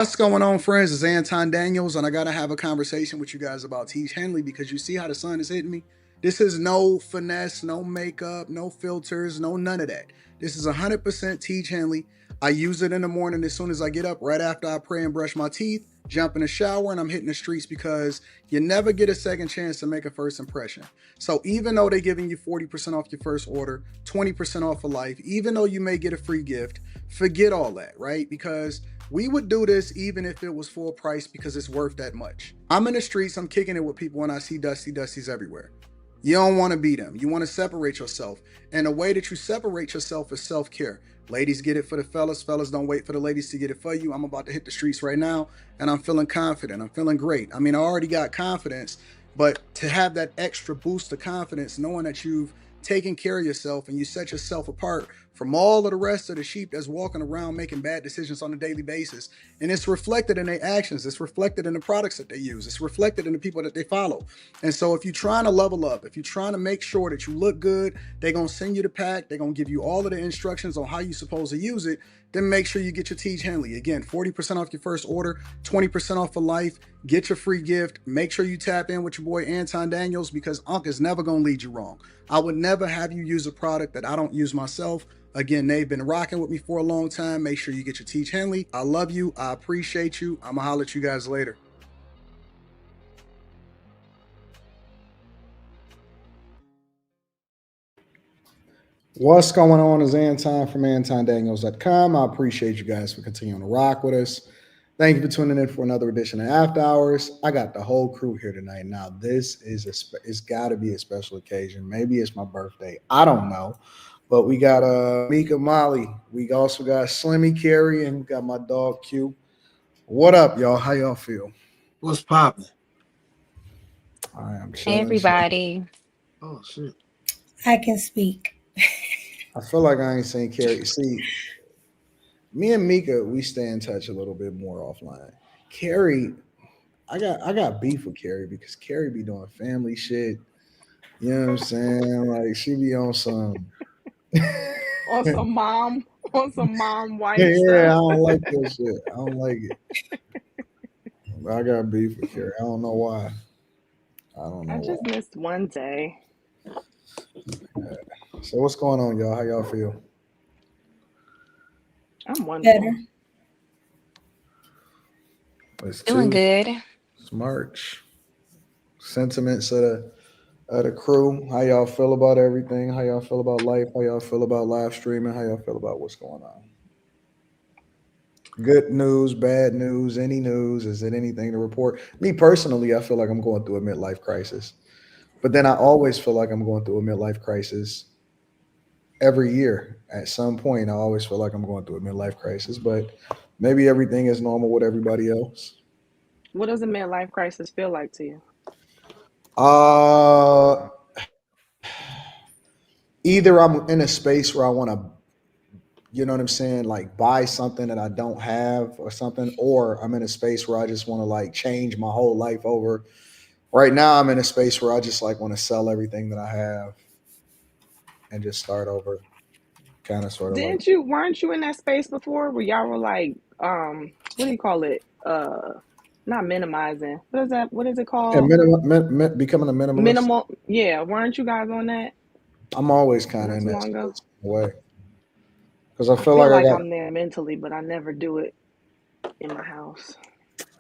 What's going on, friends? It's Anton Daniels, and I gotta have a conversation with you guys about Tiege Hanley because you see how the sun is hitting me. This is no finesse, no makeup, no filters, no none of that. This is 100% Tiege Hanley. I use it in the morning as soon as I get up, right after I pray and brush my teeth, jump in the shower, and I'm hitting the streets because you never get a second chance to make a first impression. So even though they're giving you 40% off your first order, 20% off for life, even though you may get a free gift, forget all that, right? Because we would do this even if it was full price because it's worth that much. I'm in the streets, I'm kicking it with people and I see Dusties everywhere. You don't want to be them. You want to separate yourself. And the way that you separate yourself is self-care. Ladies get it for the fellas. Fellas don't wait for the ladies to get it for you. I'm about to hit the streets right now and I'm feeling confident. I'm feeling great. I mean, I already got confidence, but to have that extra boost of confidence, knowing that you've taken care of yourself and you set yourself apart from all of the rest of the sheep that's walking around making bad decisions on a daily basis. And it's reflected in their actions. It's reflected in the products that they use. It's reflected in the people that they follow. And so if you're trying to level up, if you're trying to make sure that you look good, they're going to send you the pack. They're going to give you all of the instructions on how you're supposed to use it. Then make sure you get your Tiege Hanley. Again, 40% off your first order, 20% off for life. Get your free gift. Make sure you tap in with your boy Anton Daniels because Unc is never going to lead you wrong. I would never have you use a product that I don't use myself. Again, they've been rocking with me for a long time. Make sure you get your Tiege Hanley. I love you. I appreciate you. I'm going to holler at you guys later. What's going on is Anton from antondaniels.com. I appreciate you guys for continuing to rock with us. Thank you for tuning in for another edition of After Hours. I got the whole crew here tonight. Now, this is it's got to be a special occasion. Maybe it's my birthday. I don't know. But we got Mika Molly. We also got Slimmy Carey and we got my dog Q. What up, y'all? How y'all feel? What's popping? I am Hey chilling. everybody. Oh shit. I can speak. I feel like I ain't seen Carrie. See, me and Mika, we stay in touch a little bit more offline. Carrie, I got beef with Carrie because Carrie be doing family shit. You know what I'm saying? Like she be on some on some mom on some mom wife yeah, I stuff. don't like that shit. I don't like it. I got beef with Carrie. I don't know why. I don't know I why. just missed one day. So what's going on, y'all? How y'all feel? I'm Better. wonderful. It's Doing Tuesday. good. It's March. Sentiments of the crew. How y'all feel about everything? How y'all feel about life? How y'all feel about live streaming? How y'all feel about what's going on? Good news, bad news, any news? Is it anything to report? Me personally, I feel like I'm going through a midlife crisis. But then I always feel like I'm going through a midlife crisis every year. At some point, I always feel like I'm going through a midlife crisis, but maybe everything is normal with everybody else. What does a midlife crisis feel like to you? Uh, Either I'm in a space where I want to, you know what I'm saying, like buy something that I don't have or something, or I'm in a space where I just want to like change my whole life over. Right now, I'm in a space where I just like want to sell everything that I have and just start over, kind of sort of like. Weren't you in that space before where y'all were like, what do you call it? Not minimizing. What is it Yeah, called? becoming a minimalist. Minimal, yeah, weren't you guys on that I'm always kind of not in too that long ago? space in a way because I I feel feel like I like got, I'm there mentally, but I never do it in my house.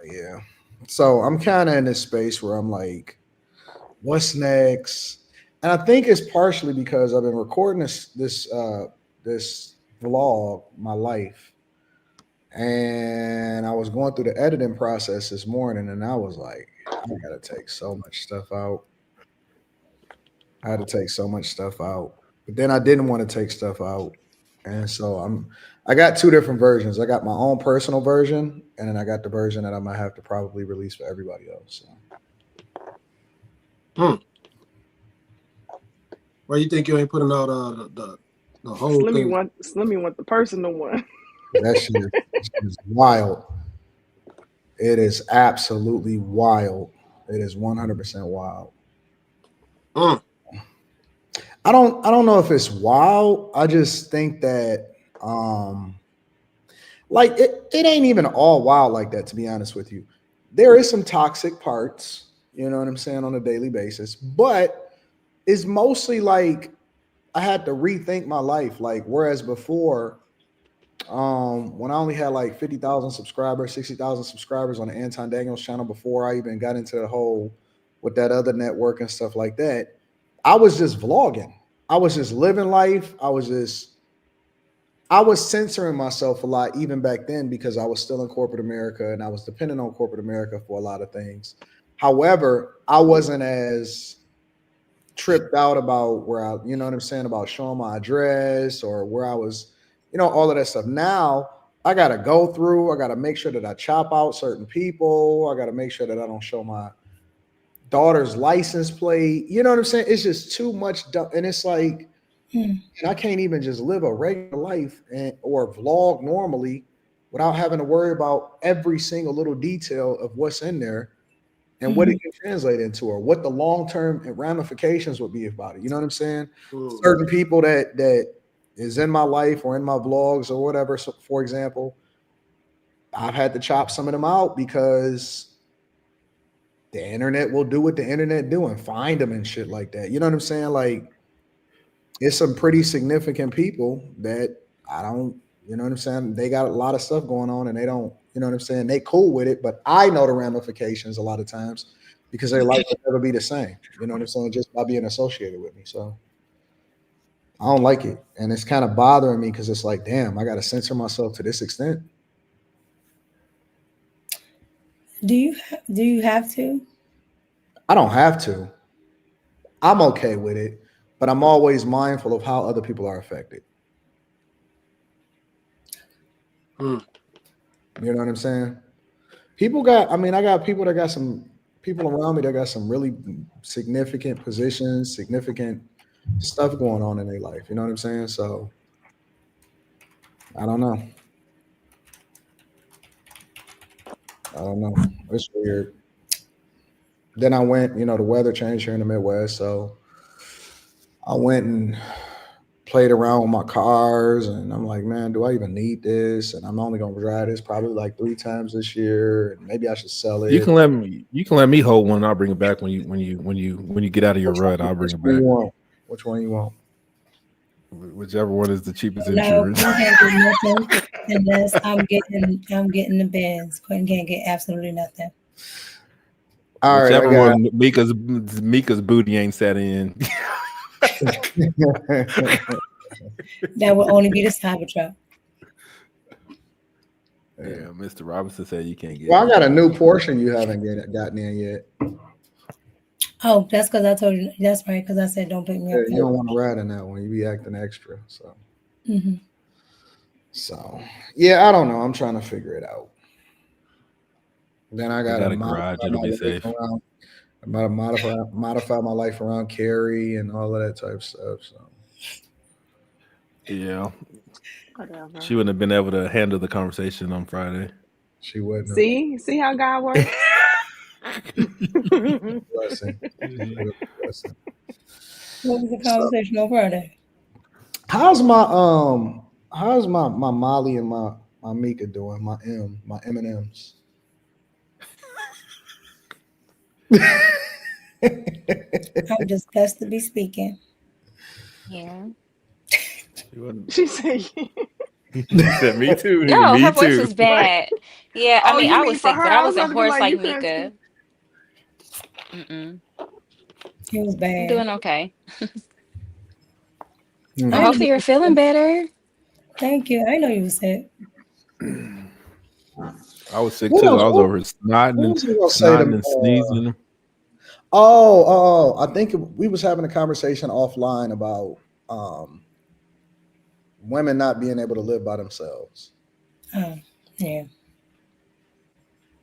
yeah. So I'm kind of in this space where I'm like, what's next? And I think it's partially because I've been recording this vlog, my life, and I was going through the editing process this morning, and I was like, I gotta take so much stuff out. I had to take so much stuff out, but then I didn't want to take stuff out, and so I got two different versions. I got my own personal version, and then I got the version that I might have to probably release for everybody else. So. Hmm. Why you think you ain't putting out the whole thing? Slimmy want the personal one. That shit is wild. It is absolutely wild. It is 100% wild. Hmm. I don't know if it's wild. I just think that um like it ain't even all wild like that, to be honest with you. There is some toxic parts, you know what I'm saying, on a daily basis, but it's mostly like I had to rethink my life. Like, whereas before, when I only had like 50,000 subscribers, 60,000 subscribers on the Anton Daniels channel before I even got into the whole with that other network and stuff like that, I was just vlogging. I was just living life. I was censoring myself a lot even back then because I was still in corporate America and I was dependent on corporate America for a lot of things. However, I wasn't as tripped out about where I, you know what I'm saying, about showing my address or where I was, all of that stuff. Now I got to go through, I got to make sure that I chop out certain people. I got to make sure that I don't show my daughter's license plate. You know what I'm saying? It's just too much. And it's like, and I can't even just live a regular life or vlog normally without having to worry about every single little detail of what's in there and what it can translate into or what the long-term ramifications would be about it. You know what I'm saying? Certain people that is in my life or in my vlogs or whatever. So, for example, I've had to chop some of them out because the internet will do what the internet do and find them and shit like that. You know what I'm saying? Like, it's some pretty significant people that I don't, you know what I'm saying? They got a lot of stuff going on and they don't, you know what I'm saying? They cool with it, but I know the ramifications a lot of times because their life will never be the same. You know what I'm saying? Just by being associated with me. So I don't like it. And it's kind of bothering me because it's like, damn, I got to censor myself to this extent. Do you have to? I don't have to. I'm okay with it, but I'm always mindful of how other people are affected. You know what I'm saying? I got people that got some people around me that got some really significant positions, significant stuff going on in their life. You know what I'm saying? So I don't know. I don't know. It's weird. Then I went, the weather changed here in the Midwest. So I went and played around with my cars and I'm like, man, do I even need this? And I'm only gonna drive this probably like 3 times this year. And maybe I should sell it. You can let me hold one. I'll bring it back when you get out of your rut. I'll bring it back. Which one you want? Whichever one is the cheapest No, insurance. Quentin can't get nothing unless I'm getting the Benz. Quentin can't get absolutely nothing. All Whichever right, one Mika's booty ain't set in. That will only be the Cybertruck. Yeah, Mr. Robinson said you can't get. Well, I got a new portion you haven't gotten in yet. Oh, that's because I told you. That's right, because I said don't pick me up. You don't want to ride in that one. You be acting extra. So, So yeah, I don't know. I'm trying to figure it out. Then I got to garage. It'll be safe. I'm about to modify my life around Carrie and all of that type of stuff. So yeah, Whatever. she wouldn't have been able to handle the conversation on Friday. She wouldn't. See how God works. Blessing. What was the conversation on Friday? How's my Molly and my Mika doing? My M&Ms. I'm disgusted to be speaking. Yeah. She said, said me too. No, me her voice too. was bad. Yeah, "Oh, I mean, you I mean was for sick, her?" but I I was wasn't about to be hoarse like you couldn't Mika. speak. It was bad. I'm doing okay. Mm-hmm. Well, hopefully you're feeling better. Thank you. I know you were sick. I was sick too. I was over snotting and sneezing. I think we was having a conversation offline about women not being able to live by themselves. Oh, yeah.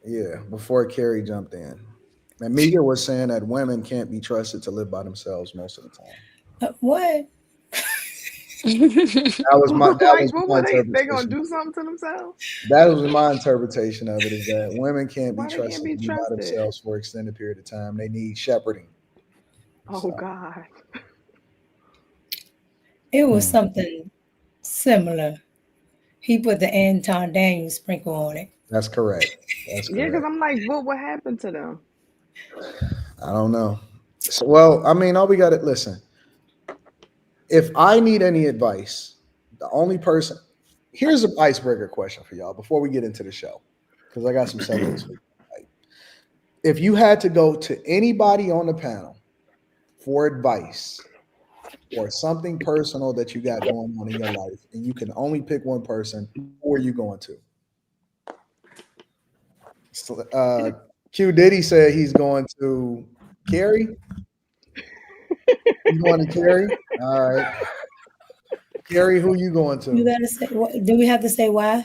Yeah, before Carrie jumped in. And Mika was saying that women can't be trusted to live by themselves most of the time. What? That was my interpretation. They gonna do something to themselves? That was my interpretation of it, is that women can't be Why they trusted can't be to be by trusted? themselves for an extended period of time. They need shepherding. Oh God. It was something similar. He put the Anton Daniels sprinkle on it. That's correct. That's Yeah, because correct. I'm like, what happened to them? I don't know. So, well, I mean, all we got to listen. If I need any advice, the only person here's an icebreaker question for y'all before we get into the show, because I got some subjects for you. Right? If you had to go to anybody on the panel for advice or something personal that you got going on in your life, and you can only pick one person, who are you going to? So, Q Diddy said he's going to Carrie. You going to Carrie? All right. Carrie, who you going You to? gotta say. What, do we have to say why?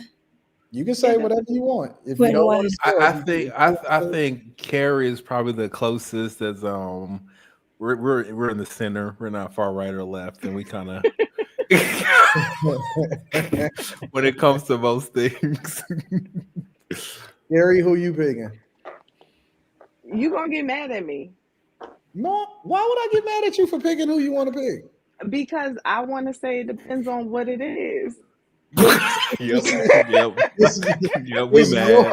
You can say whatever you want. If you Wait, don't why? want to say I think Carrie is probably the closest. As we're in the center. We're not far right or left, and we kind of when it comes to most things. Carrie, who you picking? You gonna get mad at me No, why would I get mad at you for picking who you want to pick? because I want to say it depends on what it is. Yep. It's, We it's mad.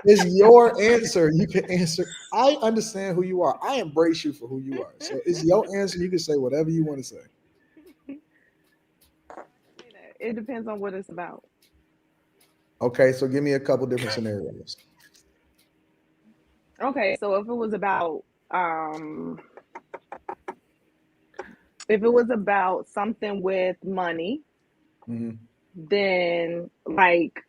it's your answer. You can answer. I understand who you are. I embrace you for who you are. So it's your answer. You can say whatever you want to say. It depends on what it's about. Okay, so give me a couple different scenarios. Okay, so if it was about something with money, Mhm. then like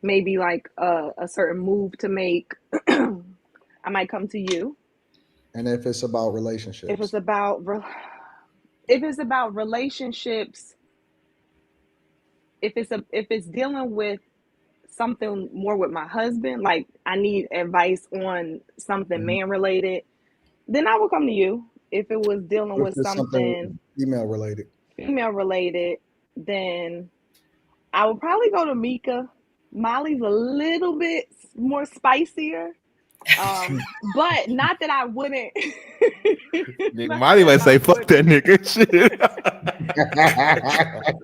maybe like a certain move to make, I might come to you. And if it's about If relationships, it's about relationships, if it's dealing with something more with my husband, like I need advice on something Mhm. man related, then I will come to you. If it was dealing if with it's something something female related, female related, then I would probably go to Mika. Molly's a little bit more spicier. But not that I wouldn't. Nigga, Not Molly that might I say, "Fuck that wouldn't. nigga."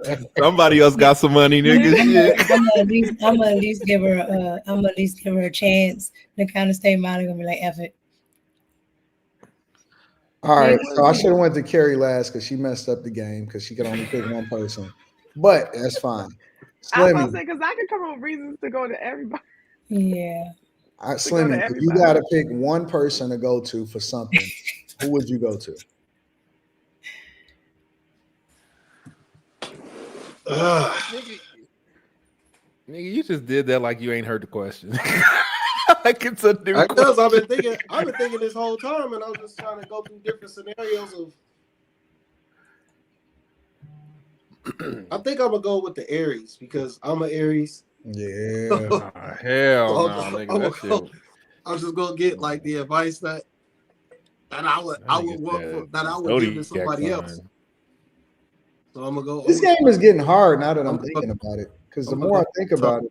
Shit. Somebody else got some money, nigga. Shit. I'm gonna at least give her. I'm gonna at least give her a chance to kind of stay mine. Gonna be like, F it. all Yeah, right. well, So I should have went to Carrie last because she messed up the game because she could only pick one person. But that's fine. I was about to Slimmy, say because I could come up with reasons to go to everybody. Yeah. To go to Slimmy, if you everybody. got to pick one person to go to for something, who would you go to? Nigga, you just did that like you ain't heard the question. Like it's a new Because question. I've been thinking this whole time, and I was just trying to go through different scenarios of. I think I'm gonna go with the Aries because I'm an Aries. Yeah. Oh, hell So no, I'm nigga. gonna That go. shit. I'm just gonna get like the advice that I would That nigga want for, said that I would give to zodiac somebody else. sign. So I'm gonna go. This game is getting hard now that I'm I'm thinking about it. Because the I'm more I gonna think go. about it,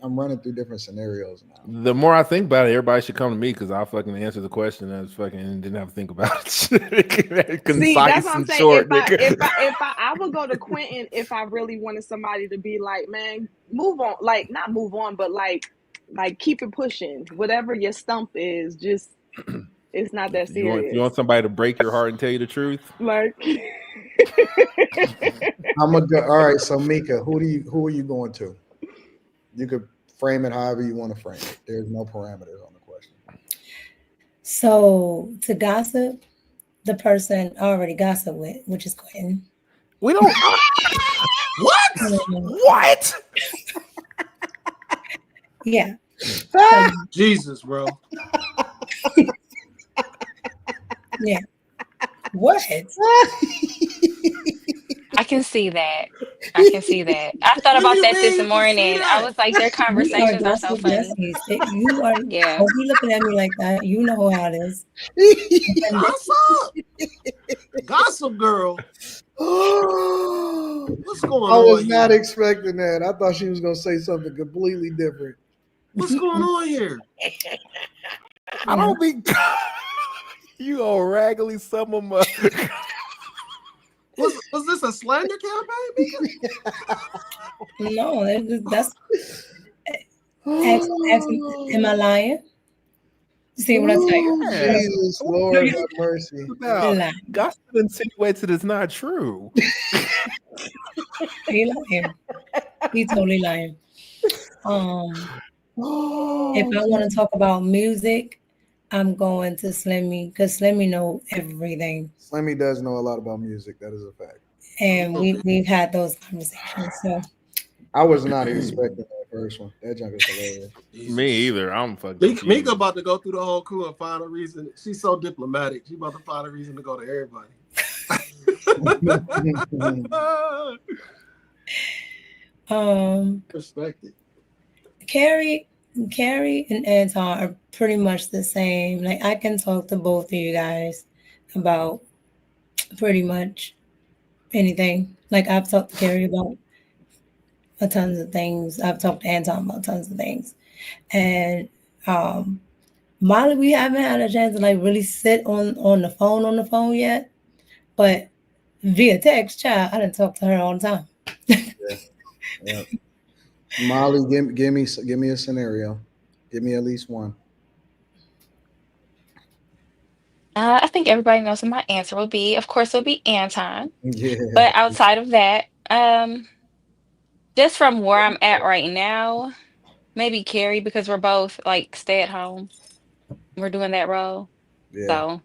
I'm running through different scenarios now. The more I think about it, everybody should come to me because I fucking answer the question and fucking didn't have to think about it. Concise See, that's what I'm and saying. short, If nigga. I would go to Quentin if I really wanted somebody to be like, man, move on, like not move on, but like keep it pushing. Whatever your stump is, just it's not that You serious. want somebody to break your heart and tell you the truth? Like I'm gonna go. All right, so Mika, who are you going to? You could frame it however you want to frame it. There's no parameters on the question. So to gossip, the person I already gossip with, which is Quentin. We don't. What? What? Yeah. Jesus, bro. Yeah. What? I can see that. I can see that. I thought What do about you that mean this you can see morning. I that? was like, their We are conversations are so gossip funny. besties. You are. Yeah. Don't be looking at me like that. You know how it is. Gossip, gossip girl. What's going I was on not here? expecting that. I thought she was gonna say something completely different. What's going on here? I don't be. You old raggedy some of my. What's Was this a slander campaign? No, that's ask me, am I lying? See what I tell you? Oh, Jesus, Lord have mercy. About gossip insinuates that it's not true. He lying. He totally lying. If I want to talk about music, I'm going to Slimmy because Slimmy know everything. Slimmy does know a lot about music. That is a fact. And we've had those conversations. So I was not expecting that first one. That junk is hilarious. Me either. I'm fucking. Mika about to go through the whole crew and find a reason. She's so diplomatic. She about to find a reason to go to everybody. Perspective. Carrie and Anton are pretty much the same. Like I can talk to both of you guys about pretty much anything. Like I've talked to Carrie about a tons of things. I've talked to Anton about tons of things. And Molly, we haven't had a chance to like really sit on the phone yet. But via text, child, I didn't talk to her all the time. Yeah. Molly, give me a scenario. Give me at least one. I think everybody knows what my answer will be. Of course, it'll be Anton. Yeah. But outside of that, just from where I'm at right now, maybe Carrie because we're both like stay at home. We're doing that role. Yeah. So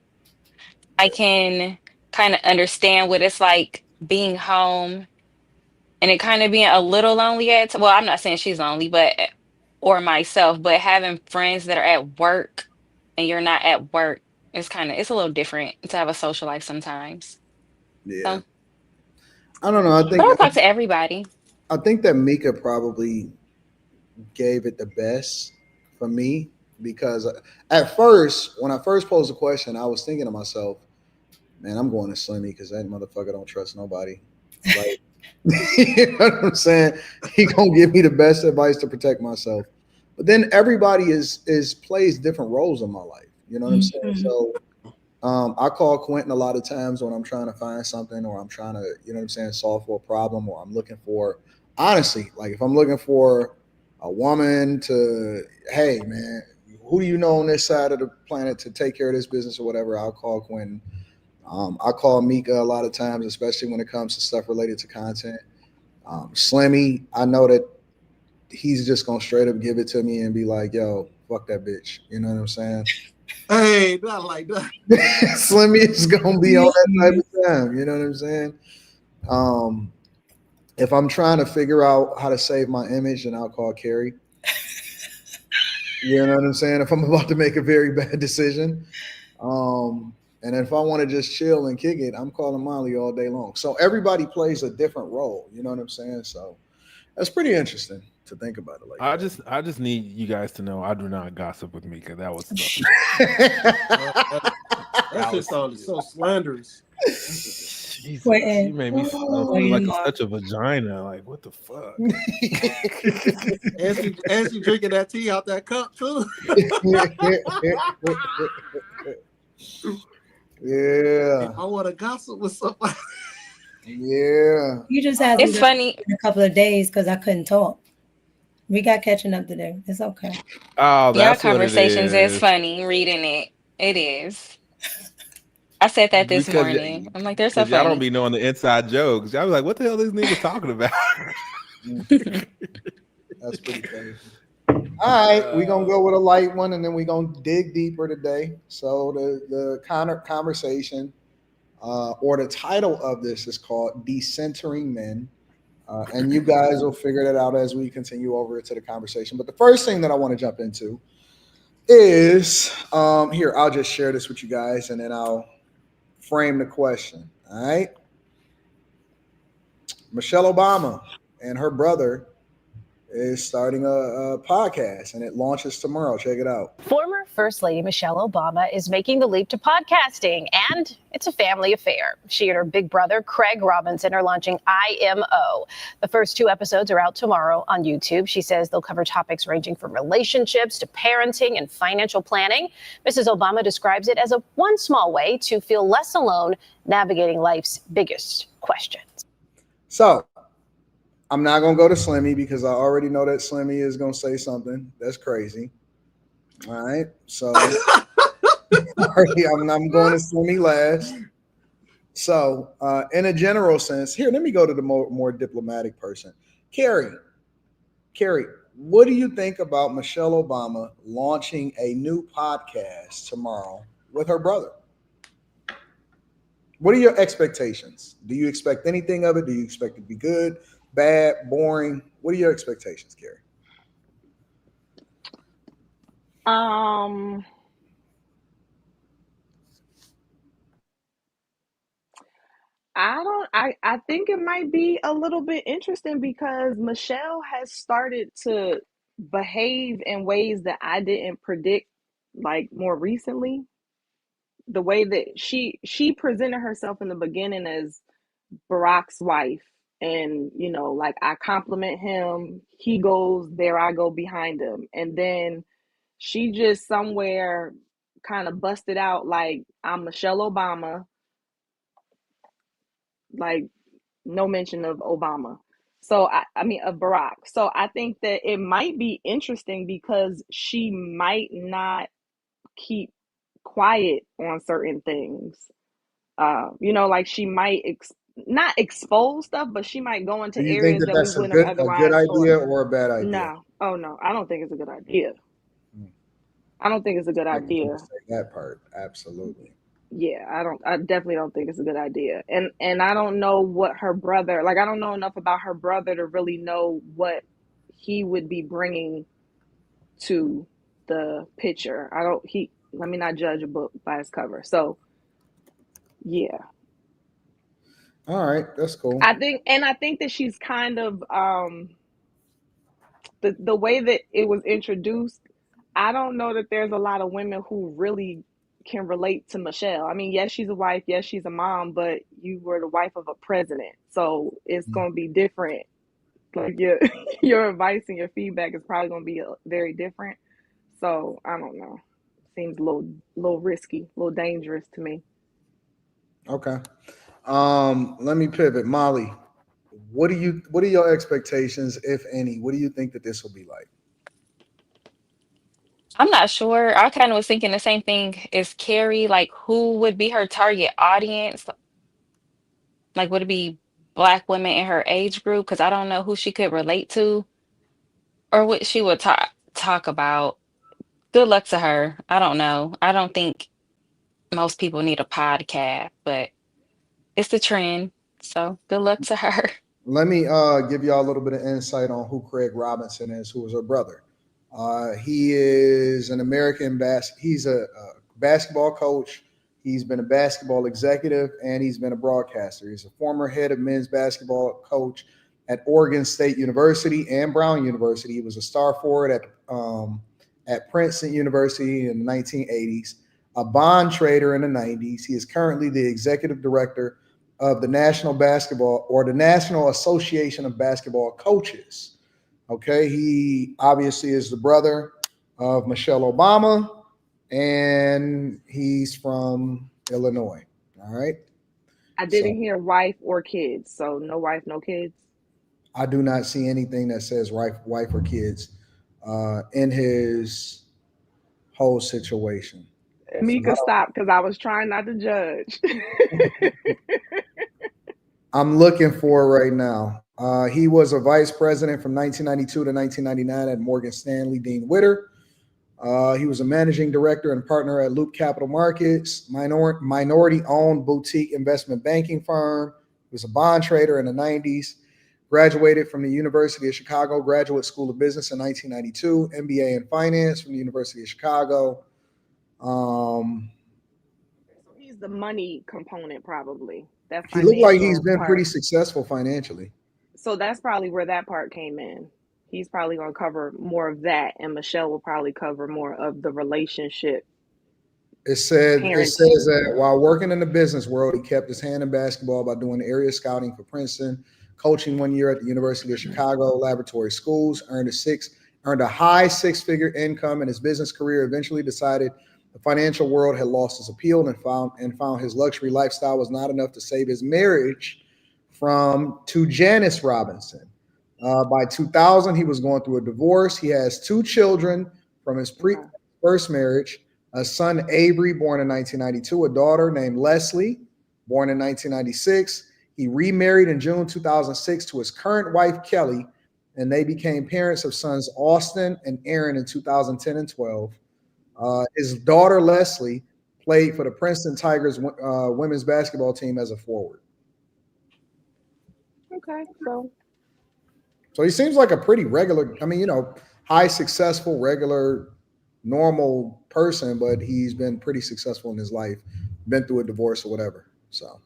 I can kind of understand what it's like being home and it kind of being a little lonely well, I'm not saying she's lonely, but or myself, but having friends that are at work and you're not at work, it's a little different to have a social life sometimes. Yeah. So, I don't know. I but I'll think talk to everybody. I think that Mika probably gave it the best for me because at first, when I first posed the question, I was thinking to myself, man, I'm going to Slimmy because that motherfucker don't trust nobody. Like, you know what I'm saying? He gonna give me the best advice to protect myself. But then everybody plays different roles in my life. You know what I'm saying? So I call Quentin a lot of times when I'm trying to find something or I'm trying to, you know what I'm saying, solve for a problem or I'm looking for, honestly, like if I'm looking for a woman to, hey man, who do you know on this side of the planet to take care of this business or whatever, I'll call Quentin. I call Mika a lot of times, especially when it comes to stuff related to content. Slimmy, I know that he's just gonna straight up give it to me and be like, yo, fuck that bitch. You know what I'm saying? Hey, not like that. Slimmy is gonna be on that type of time. You know what I'm saying? If I'm trying to figure out how to save my image, then I'll call Carrie. You know what I'm saying? If I'm about to make a very bad decision. And if I want to just chill and kick it, I'm calling Molly all day long. So everybody plays a different role. You know what I'm saying? So that's pretty interesting to think about it like I just need you guys to know I do not gossip with Mika. That was that just sounded so slanderous. Jesus, you made me feel like such a vagina. Like, what the fuck? and she drinking that tea out that cup too. Yeah. I want to gossip with somebody. Yeah. You just had It's funny in a couple of days because I couldn't talk. We got catching up today. It's okay. Oh, that's y'all conversations what it is funny reading it. It is. I said that this morning. I'm like, they're so funny. Y'all don't be knowing the inside jokes. Y'all be like, what the hell these niggas talking about? That's pretty funny. All right, we're gonna go with a light one and then we're gonna dig deeper today. So the kind of conversation or the title of this is called Decentering Men. And you guys will figure that out as we continue over to the conversation. But the first thing that I want to jump into is here, I'll just share this with you guys and then I'll frame the question. All right. Michelle Obama and her brother is starting a podcast, and it launches tomorrow. Check it out. Former First Lady Michelle Obama is making the leap to podcasting, and it's a family affair. She and her big brother, Craig Robinson, are launching IMO. The first 2 episodes are out tomorrow on YouTube. She says they'll cover topics ranging from relationships to parenting and financial planning. Mrs. Obama describes it as one small way to feel less alone navigating life's biggest questions. So, I'm not going to go to Slimmy because I already know that Slimmy is going to say something that's crazy. All right. So, I'm going to Slimmy last. So, in a general sense, here, let me go to the more diplomatic person. Carrie, what do you think about Michelle Obama launching a new podcast tomorrow with her brother? What are your expectations? Do you expect anything of it? Do you expect it to be good, bad, boring? What are your expectations, Carrie? I think it might be a little bit interesting because Michelle has started to behave in ways that I didn't predict, like more recently. The way that she presented herself in the beginning as Barack's wife, and like, I compliment him, he goes there, I go behind him, and then she just somewhere kind of busted out like, I'm Michelle Obama, like no mention of Obama. So I mean of Barack. So I think that it might be interesting because she might not keep quiet on certain things. Like she might not expose stuff, but she might go into Do you think areas that that we that's a wouldn't have good otherwise thought. idea or a bad idea? No. Oh no, I don't think it's a good idea. I don't think it's a good idea. That part, absolutely. Yeah, I definitely don't think it's a good idea. And I don't know what her brother, like I don't know enough about her brother to really know what he would be bringing to the picture. Let me not judge a book by its cover. So, yeah. All right, that's cool. I think that she's kind of the way that it was introduced, I don't know that there's a lot of women who really can relate to Michelle. I mean, yes, she's a wife, yes, she's a mom, but you were the wife of a president, so it's going to be different. Like your advice and your feedback is probably going to be very different. So I don't know. Seems a little risky, a little dangerous to me. Okay. Let me pivot. Molly, what are your expectations, if any? What do you think that this will be like? I'm not sure. I kind of was thinking the same thing as Carrie. Like, who would be her target audience? Like, would it be Black women in her age group? Because I don't know who she could relate to or what she would talk about. Good luck to her. I don't know. I don't think most people need a podcast, but it's the trend. So good luck to her. Let me give y'all a little bit of insight on who Craig Robinson is, who is her brother. He is an American he's a basketball coach. He's been a basketball executive, and he's been a broadcaster. He's a former head of men's basketball coach at Oregon State University and Brown University. He was a star forward at Princeton University in the 1980s, a bond trader in the 90s. He is currently the executive director of the National Association of Basketball Coaches. Okay, he obviously is the brother of Michelle Obama, and he's from Illinois. All right. I didn't hear wife or kids, so no wife, no kids. I do not see anything that says wife or kids in his whole situation. Mika, stop, because I was trying not to judge. I'm looking for it right now. He was a vice president from 1992 to 1999 at Morgan Stanley Dean Witter. He was a managing director and partner at Loop Capital Markets, minority-owned boutique investment banking firm. He was a bond trader in the 90s. Graduated from the University of Chicago Graduate School of Business in 1992. MBA in finance from the University of Chicago. So he's the money component, probably. He looked like he's been pretty successful financially. So that's probably where that part came in. He's probably going to cover more of that, and Michelle will probably cover more of the relationship. It says Parenting. that while working in the business world, he kept his hand in basketball by doing area scouting for Princeton, coaching 1 year at the University of Chicago Laboratory Schools, earned a high six-figure income in his business career. Eventually decided the financial world had lost its appeal and found his luxury lifestyle was not enough to save his marriage to Janice Robinson. By 2000, he was going through a divorce. He has 2 children from his first marriage. A son, Avery, born in 1992, a daughter named Leslie, born in 1996. He remarried in June 2006 to his current wife, Kelly, and they became parents of sons Austin and Aaron in 2010 and 12. His daughter, Leslie, played for the Princeton Tigers women's basketball team as a forward. Okay, so he seems like a pretty regular, high successful, regular, normal person, but he's been pretty successful in his life, been through a divorce or whatever. So,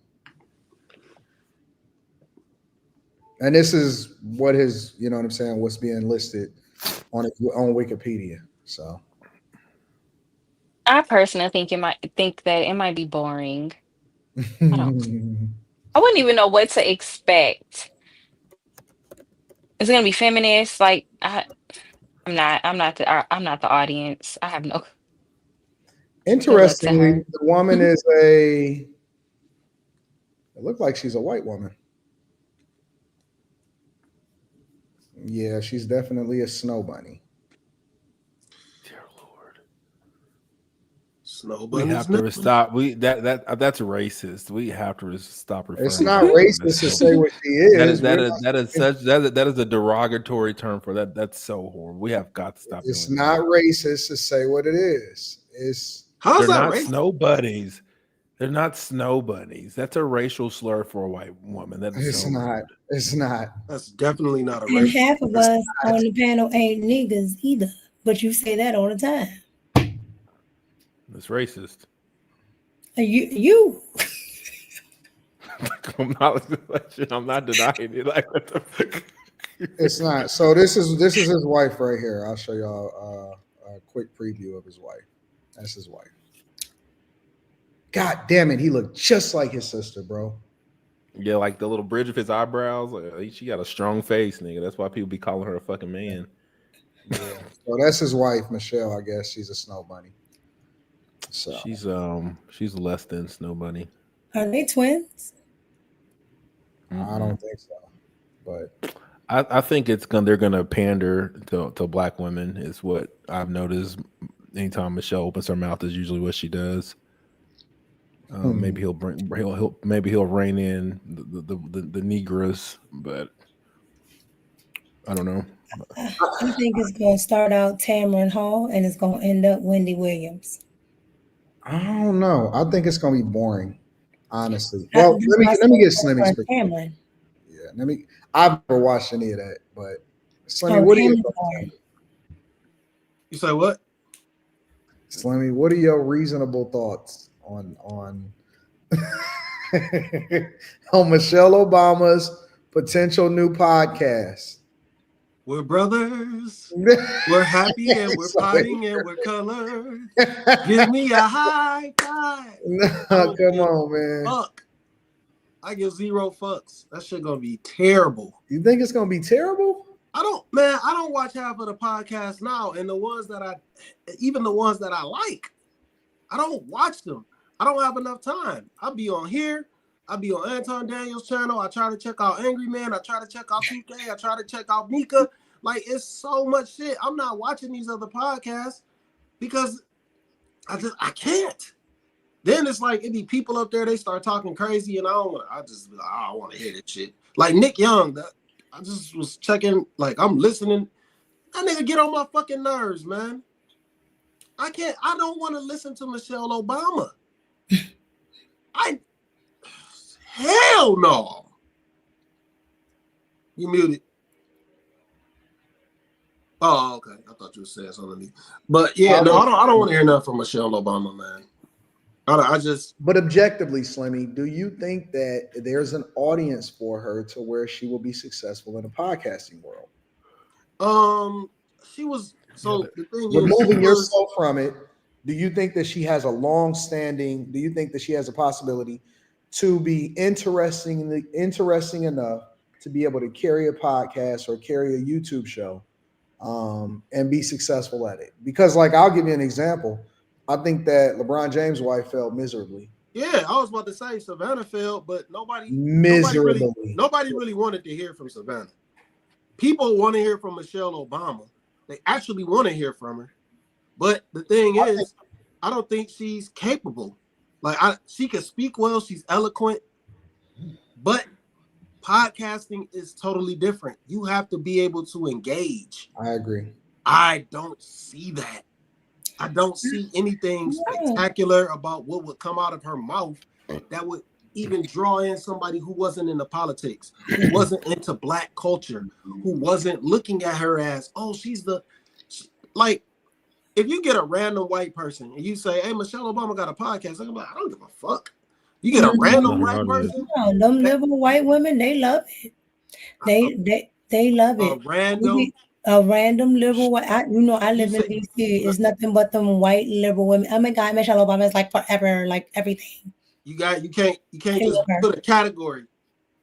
and this is what his, what's being listed on Wikipedia. So, I personally think that it might be boring. I wouldn't even know what to expect. Is it gonna be feminist? Like I'm not the audience. I have no. Interestingly, the woman is it looked like she's a white woman. Yeah, she's definitely a snow bunny. Dear Lord. Snow bunny. We have to stop. That's racist. We have to stop referring. It's not racist to say what she is. That is a derogatory term for that. That's so horrible. We have got to stop. It's not racist to say what it is. How's that not racist? Snow bunnies. They're not snow bunnies. That's a racial slur for a white woman. That is it's not. Rude. It's not. That's definitely not a And racist. half of us on the panel ain't niggas either. But you say that all the time. It's racist. You. I'm not denying it. Like, what the fuck? It's not. So this is his wife right here. I'll show y'all a quick preview of his wife. That's his wife. God damn it, he looked just like his sister, bro. Yeah, like the little bridge of his eyebrows. Like, she got a strong face, nigga. That's why people be calling her a fucking man. Yeah. So that's his wife, Michelle. I guess she's a snow bunny. So she's less than Snow Bunny. Are they twins? I don't think so, but I think they're gonna pander to black women is what I've noticed. Anytime Michelle opens her mouth is usually what she does. Maybe he'll rein in the Negroes, but I don't know. I think it's going to start out Tamron Hall and it's going to end up Wendy Williams. I don't know. I think it's going to be boring, honestly. Well, let me get Slimmy's perspective. Yeah, I've never watched any of that, but Slimmy, what are your thoughts? You say what? Slimmy, what are your reasonable thoughts on on Michelle Obama's potential new podcast? We're brothers. We're happy and we're fighting and we're colored. Give me a high five. No, come on, man. Fuck. I give 0 fucks. That shit gonna be terrible. You think it's gonna be terrible? I don't watch half of the podcasts now, and even the ones that I like, I don't watch them. I don't have enough time. I'll be on here. I'll be on Anton Daniels' channel. I try to check out Angry Man. I try to check out 2K. I try to check out Mika. Like, it's so much shit. I'm not watching these other podcasts because I can't. Then it's like it be people up there, they start talking crazy, and I don't want to hear that shit. Like Nick Young, I just was checking, like I'm listening. That nigga get on my fucking nerves, man. I don't want to listen to Michelle Obama. Hell no. You muted. Oh, okay. I thought you were saying something. But yeah, no, I don't want to hear nothing from Michelle Obama, man. But objectively, Slimmy, do you think that there's an audience for her to where she will be successful in the podcasting world? She was. So the thing is, Removing yourself from it, do you think that she has a long-standing? Do you think that she has a possibility to be interesting enough to be able to carry a podcast or carry a YouTube show, and be successful at it? Because, like, I'll give you an example. I think that LeBron James' wife failed miserably. Yeah, I was about to say Savannah failed, but nobody really wanted to hear from Savannah. People want to hear from Michelle Obama. They actually want to hear from her. But the thing is, I don't think she's capable. Like, she can speak well, she's eloquent, but podcasting is totally different. You have to be able to engage. I agree. I don't see that. I don't see anything spectacular about what would come out of her mouth that would even draw in somebody who wasn't into politics, who wasn't into Black culture, who wasn't looking at her as, oh, like, if you get a random white person and you say, hey, Michelle Obama got a podcast, I'm like, I don't give a fuck. You get a random white person. No, them liberal white women, they love it. They love it. A random liberal white. I live in DC. It's nothing but them white liberal women. Oh my God, Michelle Obama is like forever, like everything. You can't just put a category.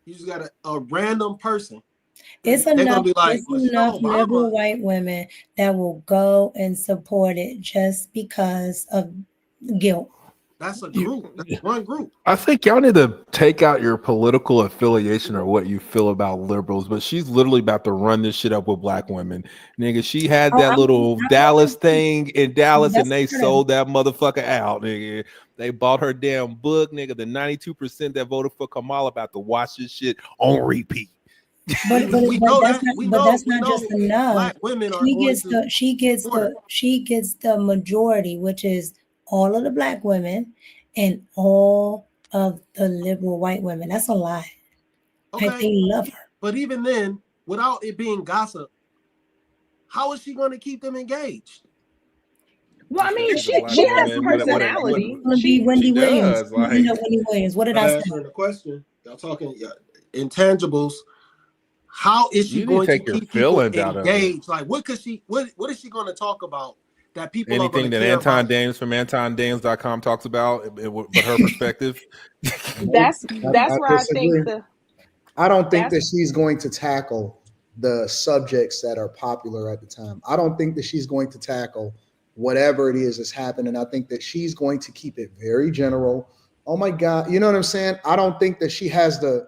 You just got a random person. It's enough liberal white women that will go and support it just because of guilt. That's a group. That's one group. I think y'all need to take out your political affiliation or what you feel about liberals, but she's literally about to run this shit up with Black women. Nigga, she had that little Dallas thing in Dallas and they sold that motherfucker out, nigga. They bought her damn book, nigga. The 92% that voted for Kamala about to watch this shit on repeat. But that's not just enough. Black women she gets the majority, which is all of the Black women and all of the liberal white women. That's a lie. Okay. Like, they love her. But even then, without it being gossip, how is she going to keep them engaged? Well, I mean, she has personality. She Wendy Williams. Like, Wendy Williams. What did I say? The question, y'all talking intangibles. How is she going to keep people engaged? Like, what is she going to talk about? That people anything that Anton Daniels from antondaniels.com talks about, but her perspective. that's where I think I don't think that she's going to tackle the subjects that are popular at the time. I don't think that she's going to tackle whatever it is that's happening. I think that she's going to keep it very general. Oh my God, you know what I'm saying? I don't think that she has the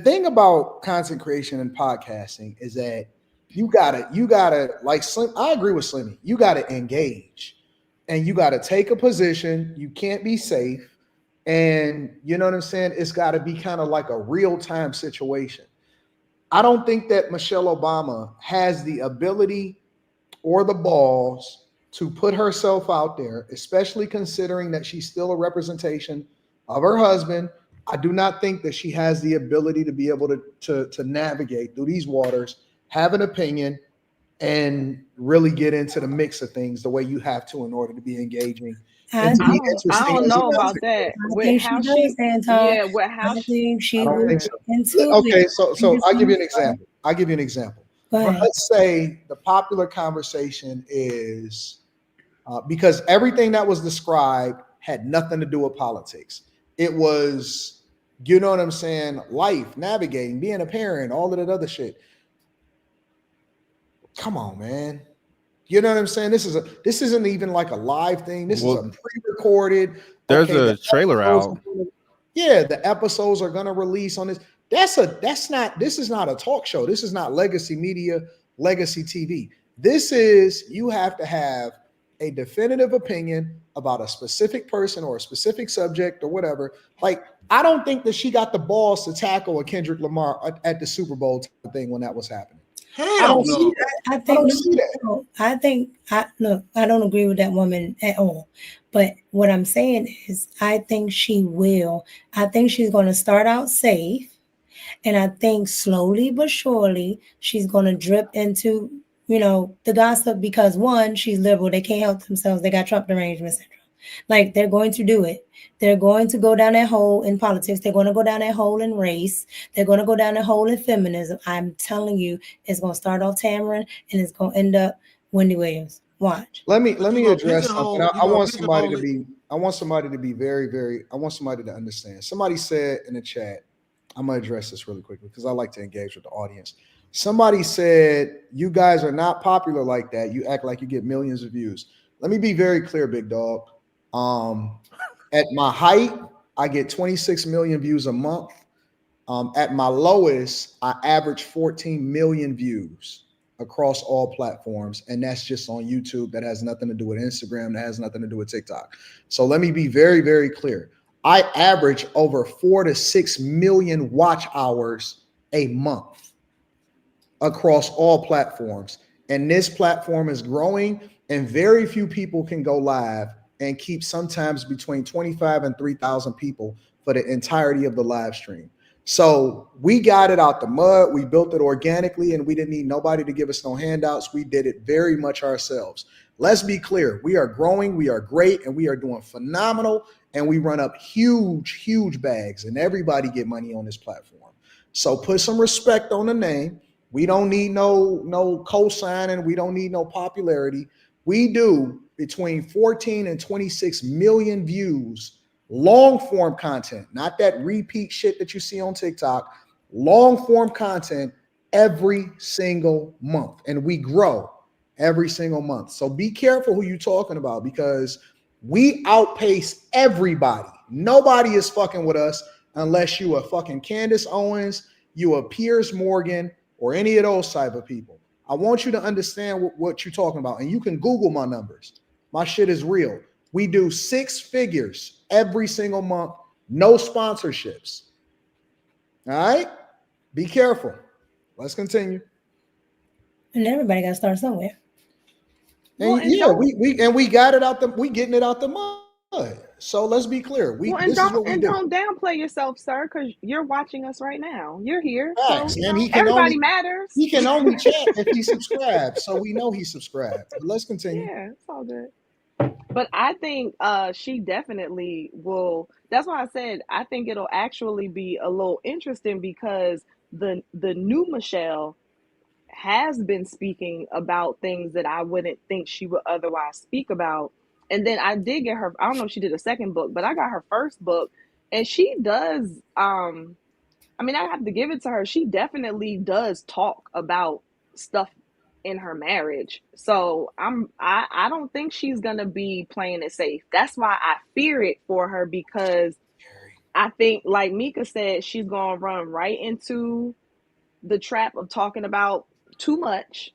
thing about content creation and podcasting is that you gotta like Slim. I agree with Slimmy. You gotta engage, and you gotta take a position. You can't be safe, and you know what I'm saying. It's got to be kind of like a real time situation. I don't think that Michelle Obama has the ability or the balls to put herself out there, especially considering that she's still a representation of her husband. I do not think that she has the ability to be able to navigate through these waters, have an opinion, and really get into the mix of things the way you have to in order to be engaging. I don't know about that. With how she okay, so I'll give you an example. Let's say the popular conversation is because everything that was described had nothing to do with politics. It was, you know what I'm saying, life, navigating, being a parent, all of that other shit. Come on, man. You know what I'm saying? This isn't even like a live thing. This is a pre-recorded. There's a trailer out. The episodes are gonna release on this. This is not a talk show. This is not legacy media, legacy TV. This is, you have to have a definitive opinion about a specific person or a specific subject or whatever. Like, I don't think that she got the balls to tackle a Kendrick Lamar at the Super Bowl type of thing when that was happening. I don't agree with that woman at all. But what I'm saying is, I think she will. I think she's going to start out safe. And I think slowly but surely, she's going to drip into, the gossip because, one, she's liberal. They can't help themselves. They got Trump derangement syndrome. Like, they're going to do it. They're going to go down that hole in politics. They're going to go down that hole in race. They're going to go down that hole in feminism. I'm telling you, it's going to start off Tamron and it's going to end up Wendy Williams. Watch. Let me address something. I want somebody to understand. Somebody said in the chat, I'm gonna address this really quickly because I like to engage with the audience. Somebody said, you guys are not popular like that. You act like you get millions of views. Let me be very clear, big dog. At my height, I get 26 million views a month. At my lowest, I average 14 million views across all platforms, and that's just on YouTube. That has nothing to do with Instagram. That has nothing to do with TikTok. So let me be very, very clear. I average over 4 to 6 million watch hours a month across all platforms, and this platform is growing, and very few people can go live and keep sometimes between 25 and 3,000 people for the entirety of the live stream. So we got it out the mud. We built it organically, and we didn't need nobody to give us no handouts. We did it very much ourselves. Let's be clear. We are growing. We are great, and we are doing phenomenal. And we run up huge, huge bags, and everybody get money on this platform. So put some respect on the name. We don't need no co-signing. We don't need no popularity. We do between 14 and 26 million views. Long form content, not that repeat shit that you see on TikTok, long form content every single month. And we grow every single month. So be careful who you're talking about, because we outpace everybody. Nobody is fucking with us unless you are fucking Candace Owens, you are Piers Morgan, or any of those type of people. I want you to understand what you're talking about. And you can Google my numbers. My shit is real. We do 6 figures every single month, no sponsorships. All right? Be careful. Let's continue. And everybody got to start somewhere. And we got it out we getting it out the mud. So let's be clear. This is what we do. Don't downplay yourself, sir, because you're watching us right now. You're here. Facts. So And everybody matters. He can only chat if he subscribed. So we know he subscribed. But let's continue. Yeah, it's all good. But I think she definitely will. That's why I said I think it'll actually be a little interesting, because the new Michelle has been speaking about things that I wouldn't think she would otherwise speak about. And then I did get her, I don't know if she did a second book, but I got her first book, and she does, I mean, I have to give it to her. She definitely does talk about stuff in her marriage. So I don't think she's gonna be playing it safe. That's why I fear it for her, because I think, like Mika said, she's gonna run right into the trap of talking about too much.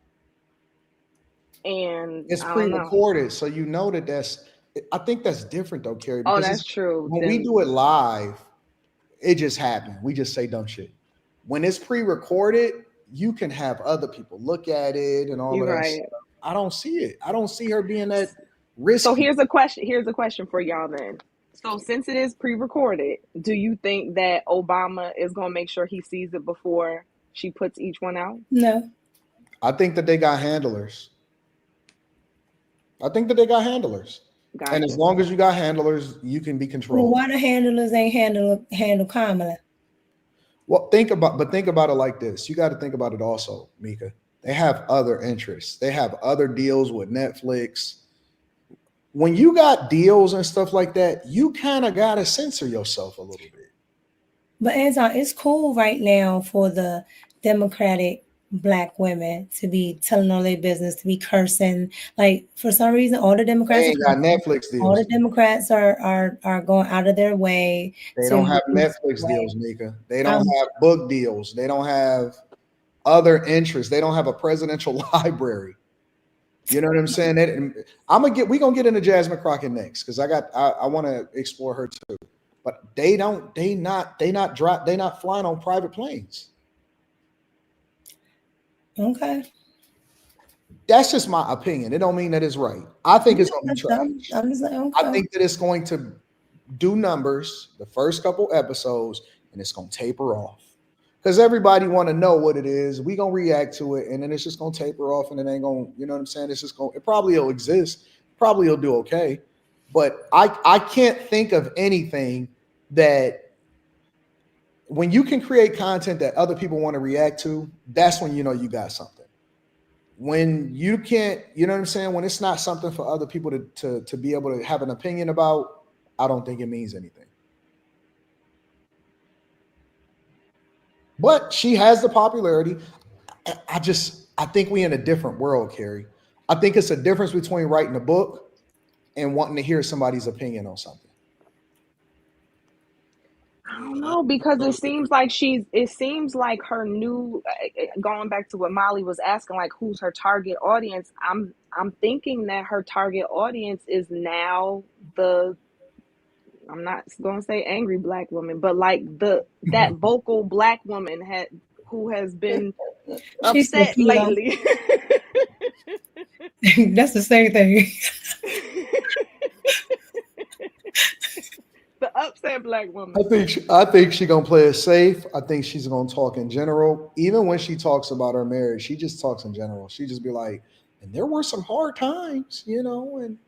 And it's pre-recorded, so you know I think that's different though, Carrie. Oh, that's true. When we do it live, it just happened. We just say dumb shit. When it's pre-recorded, you can have other people look at it and all of that stuff. I don't see it. I don't see her being that risky. So here's a question for y'all then. So since it is pre-recorded, do you think that Obama is going to make sure he sees it before she puts each one out? No. I think that they got handlers. Gotcha. And as long as you got handlers, you can be controlled. Well, why the handlers ain't handle Kamala? Well, think about it like this. You got to think about it also, Mika. They have other interests. They have other deals with Netflix. When you got deals and stuff like that, you kind of got to censor yourself a little bit. But Anton, it's cool right now for the Democratic Black women to be telling all their business, to be cursing. Like, for some reason, all the Democrats got Netflix deals. All the Democrats are going out of their way. They don't have Netflix deals, Mika. They don't have book deals. They don't have other interests. They don't have a presidential library. You know what I'm saying? We're gonna get into Jasmine Crockett next, because I want to explore her too. But they not flying on private planes. Okay. That's just my opinion. It don't mean that it's right. I think it's going to be trash. I'm just like, okay. I think that it's going to do numbers the first couple episodes, and it's going to taper off. Because everybody want to know what it is. We going to react to it, and then it's just going to taper off, and it ain't going to, you know what I'm saying? It probably will exist. Probably will do okay. But I can't think of anything that when you can create content that other people want to react to, that's when you know you got something. When you can't, you know what I'm saying? When it's not something for other people to be able to have an opinion about, I don't think it means anything. But she has the popularity. I think we're in a different world, Carrie. I think it's a difference between writing a book and wanting to hear somebody's opinion on something. I don't know, because it seems like her new, going back to what Molly was asking, like who's her target audience. I'm thinking that her target audience is now I'm not going to say angry black woman, but like that vocal black woman who has been upset lately. That's the same thing. The upset black woman. I think she's gonna play it safe. I think she's gonna talk in general. Even when she talks about her marriage, she just talks in general. She just be like, and there were some hard times, you know, and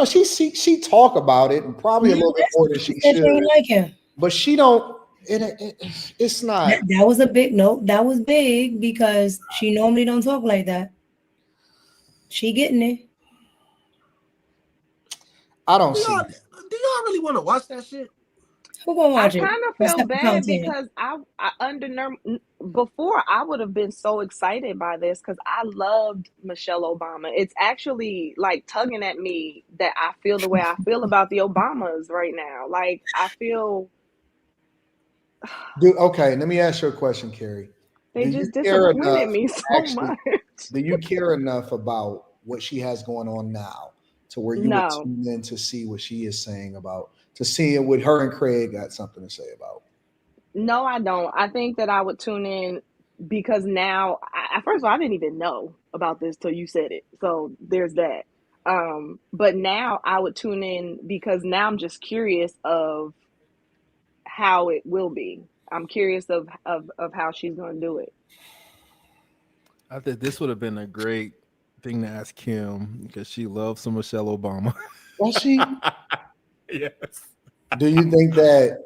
she talk about it and probably a little bit more than she should. Like him. But she don't. It's not. That was a big note. That was big because she normally don't talk like that. She getting it. I don't see. Do y'all really want to watch that shit? Who gonna watch it? I kind of feel bad because before I would have been so excited by this because I loved Michelle Obama. It's actually like tugging at me that I feel the way I feel about the Obamas right now. Like I feel. Dude, okay, let me ask you a question, Carrie. They just disappointed me so much. Do you care enough about what she has going on now to where you would tune in to see what she is saying about, to see what her and Craig got something to say about? No, I don't. I think that I would tune in because now, first of all, I didn't even know about this till you said it. So there's that. But now I would tune in because now I'm just curious of how it will be. I'm curious of how she's going to do it. I think this would have been a great thing to ask Kim because she loves some Michelle Obama. Does she? Yes. Do you think that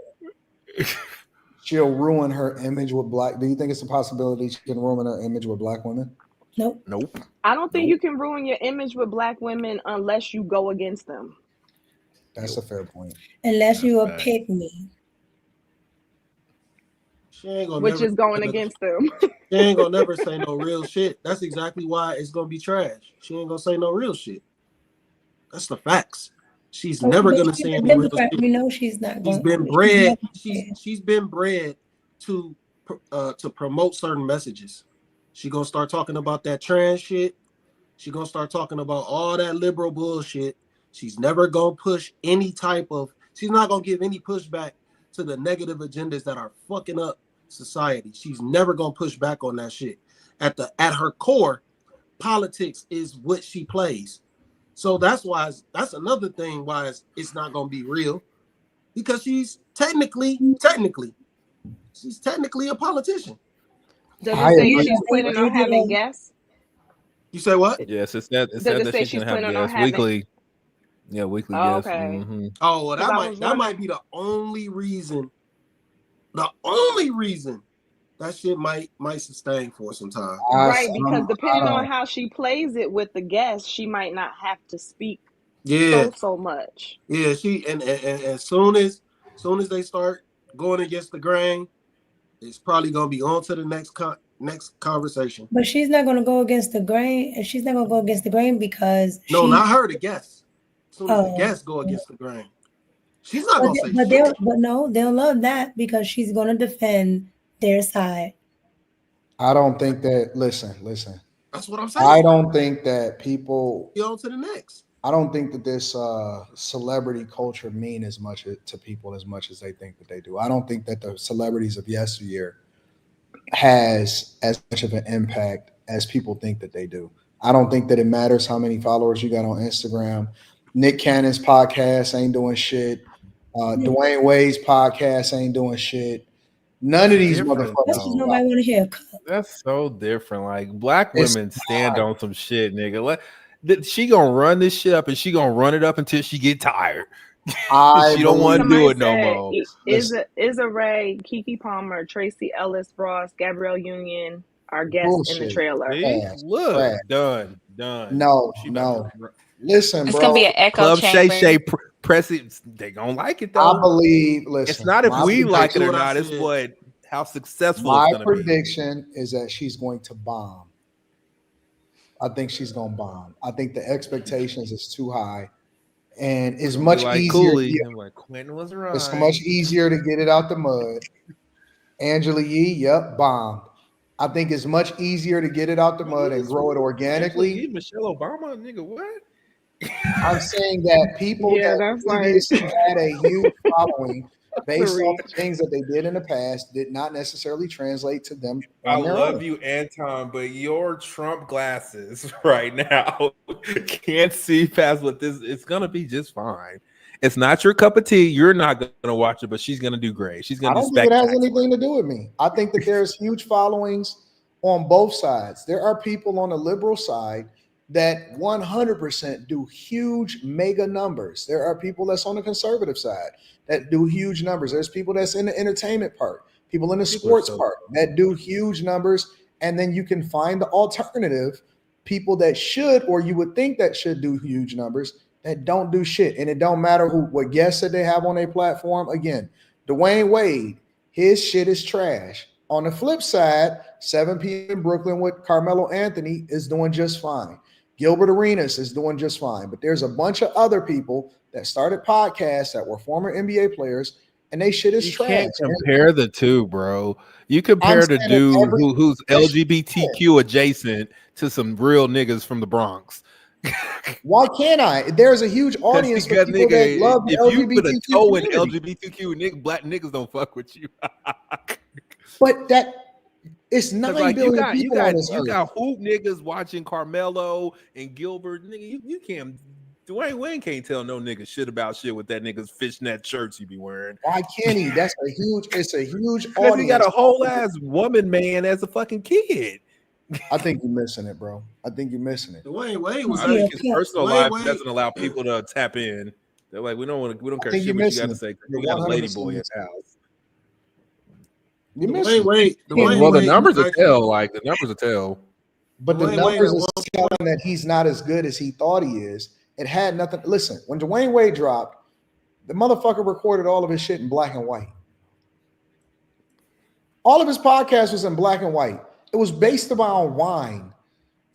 she'll ruin her image with black? Do you think it's a possibility she can ruin her image with black women? Nope. I don't think you can ruin your image with black women unless you go against them. That's a fair point. Unless you a pick me. Which is going against them. She ain't gonna never say no real shit. That's exactly why it's gonna be trash. She ain't gonna say no real shit. That's the facts. She's never gonna say any real shit. You know she's not going. She's been bred to promote certain messages. She gonna start talking about that trans shit. She gonna start talking about all that liberal bullshit. She's never gonna push any type of. She's not gonna give any pushback to the negative agendas that are fucking up society. She's never gonna push back on that shit. At her core, politics is what she plays. So that's another thing why it's not gonna be real, because she's technically a politician. Does it say she's planning on having guests? You say what? Yes, it said that she's gonna have guests weekly. Yeah, weekly guests. Okay. Mm-hmm. Oh, well, that might be the only reason. The only reason that shit might sustain for some time. Right, because depending on how she plays it with the guests, she might not have to speak so much. Yeah, she and as soon as they start going against the grain, it's probably gonna be on to the next conversation. But she's not gonna go against the grain, and she's not gonna go against the grain because not her, the guests. As soon as the guests go against the grain. She's not gonna say shit. They'll love that because she's gonna defend their side. I don't think that. Listen. That's what I'm saying. I don't think that people. Go on to the next. I don't think that this celebrity culture mean as much to people as much as they think that they do. I don't think that the celebrities of yesteryear has as much of an impact as people think that they do. I don't think that it matters how many followers you got on Instagram. Nick Cannon's podcast ain't doing shit. Dwayne Wade's podcast ain't doing shit. None of these motherfuckers. Nobody want to hear. That's so different. Like black women stand on some shit, nigga. that she gonna run this shit up, and she gonna run it up until she get tired. I She don't want to do it no more. Issa Rae, Keke Palmer, Tracy Ellis Ross, Gabrielle Union are guests in the trailer. See? Look, trash. done. No. Listen, It's bro. gonna be an echo Club Shay chamber. Shay press it. They gonna like it though. I believe. Listen, it's not if we like it or not. It's how successful my it's gonna prediction is that she's going to bomb. I think she's gonna bomb. I think the expectations is too high, and it's much like easier. Cooley. I'm like Quentin was right. It's much easier to get it out the mud. Angela Yee, yep, bombed. I think it's much easier to get it out the mud and grow it organically. Michelle Obama, nigga, what? I'm saying that people that previously had a huge following based on the things that they did in the past did not necessarily translate to them. I love you, Anton, but your Trump glasses right now can't see past what this. It's gonna be just fine. It's not your cup of tea. You're not gonna watch it, but she's gonna do great. She's gonna. I don't think it has anything to do with me. I think that there's huge followings on both sides. There are people on the liberal side that 100% do huge mega numbers. There are people that's on the conservative side that do huge numbers. There's people that's in the entertainment part, people in the sports part that do huge numbers. And then you can find the alternative people that should, or you would think that should do huge numbers that don't do shit. And it don't matter what guests that they have on their platform. Again, Dwayne Wade, his shit is trash. On the flip side, 7 p.m. in Brooklyn with Carmelo Anthony is doing just fine. Gilbert Arenas is doing just fine. But there's a bunch of other people that started podcasts that were former NBA players, and they shit is trash. You can't compare the two, bro. You compare the dude who's LGBTQ adjacent to some real niggas from the Bronx. Why can't I? There's a huge audience for people that love the if you LGBTQ put a toe in community. LGBTQ, black niggas don't fuck with you. But it's 9 like billion people on this you earth. got hoop niggas watching Carmelo and Gilbert. Nigga, you can't. Dwayne Wayne can't tell no nigga shit about shit with that nigga's fishnet shirts he be wearing. Why can't he? It's a huge Because audience. he got a whole ass woman man as a fucking kid. I think you're missing it, bro. I think you're missing it. Dwayne Wade was I think his personal life doesn't allow people to tap in. They're like, we don't care shit what you got to say. We got a lady boy in the house. The numbers are tell. Like the numbers are tell. But the numbers are telling that he's not as good as he thought he is. It had nothing. Listen, when Dwayne Wade dropped, the motherfucker recorded all of his shit in black and white. All of his podcast was in black and white. It was based around wine.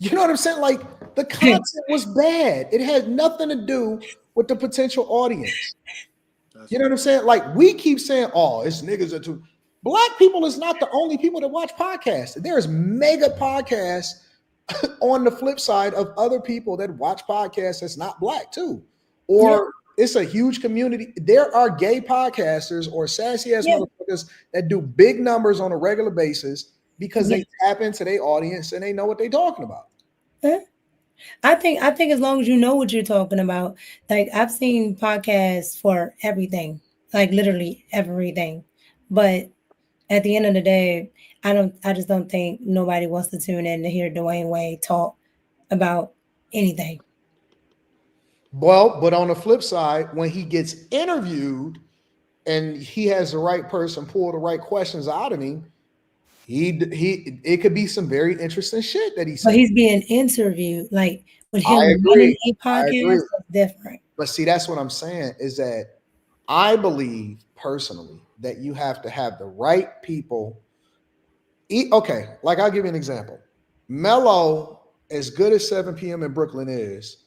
You know what I'm saying? Like the content was bad. It had nothing to do with the potential audience. You know what I'm saying? Like we keep saying, oh, it's niggas are too. Black people is not the only people that watch podcasts. There's mega podcasts on the flip side of other people that watch podcasts that's not black too. Or it's a huge community. There are gay podcasters or sassy ass motherfuckers that do big numbers on a regular basis because they tap into their audience and they know what they're talking about. I think as long as you know what you're talking about, like I've seen podcasts for everything, like literally everything. But at the end of the day, I just don't think nobody wants to tune in to hear Dwayne Wade talk about anything. Well, but on the flip side, when he gets interviewed and he has the right person pull the right questions out of him, it could be some very interesting shit that he said. But he's being interviewed, like with him running a podcast is different. But see, that's what I'm saying is that I believe personally that you have to have the right people. Okay, like I'll give you an example. Mello, as good as 7 p.m. in Brooklyn is,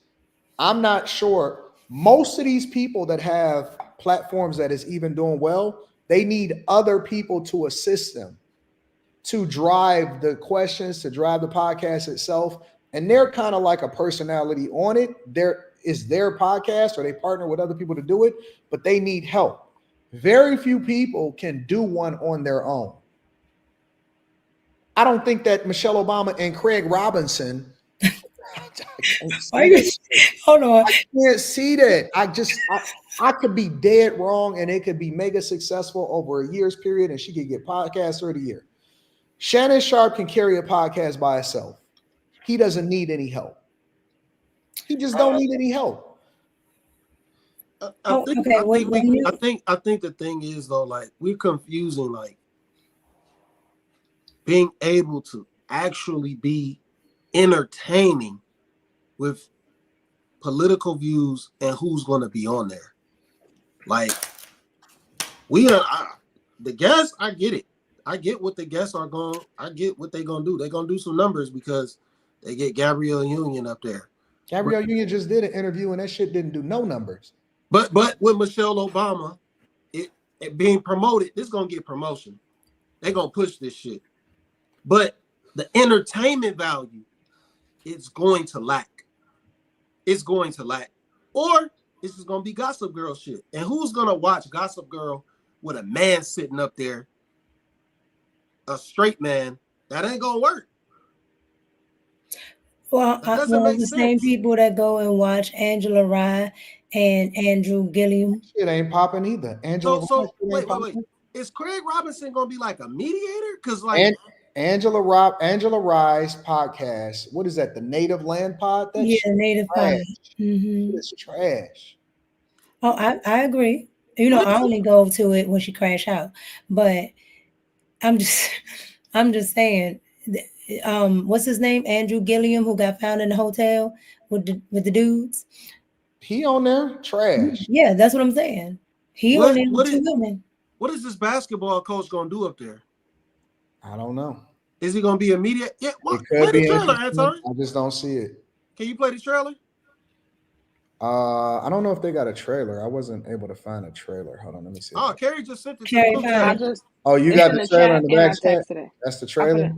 I'm not sure most of these people that have platforms that is even doing well, they need other people to assist them to drive the questions, to drive the podcast itself. And they're kind of like a personality on it. There is their podcast or they partner with other people to do it, but they need help. Very few people can do one on their own. I don't think Michelle Obama and Craig Robinson. Hold on. I can't see that. I could be dead wrong and it could be mega successful over a year's period and she could get podcaster of the year. Shannon Sharp can carry a podcast by herself. He doesn't need any help. He just don't need any help. I think the thing is though, like we're confusing like being able to actually be entertaining with political views and who's going to be on there. Like the guests, I get it. I get what the guests are going. I get what they're going to do. They're going to do some numbers because they get Gabrielle Union up there. Gabrielle Union just did an interview and that shit didn't do no numbers. But with Michelle Obama, it being promoted, this is going to get promotion. They're going to push this shit. But the entertainment value, it's going to lack. It's going to lack. Or it's just going to be Gossip Girl shit. And who's going to watch Gossip Girl with a man sitting up there, a straight man? That ain't going to work. Well, the same people that go and watch Angela Rye and Andrew Gilliam. It ain't popping either. Wait. Is Craig Robinson gonna be like a mediator? Because like Angela Rye's podcast. What is that? The Native Land Pod? Native Pod. Mm-hmm. It's trash. Oh, I agree. You know, I only go to it when she crash out. But I'm just saying. What's his name? Andrew Gilliam, who got found in the hotel with the dudes. He on there trash. Yeah, that's what I'm saying. He only with two women. What is this basketball coach gonna do up there? I don't know. Is he gonna be immediate? Yeah, it could be the trailer, Anton. I just don't see it. Can you play the trailer? I don't know if they got a trailer. I wasn't able to find a trailer. Hold on, let me see. Oh, Carrie just sent it to me. Oh, you got the trailer in the back chat? That's the trailer?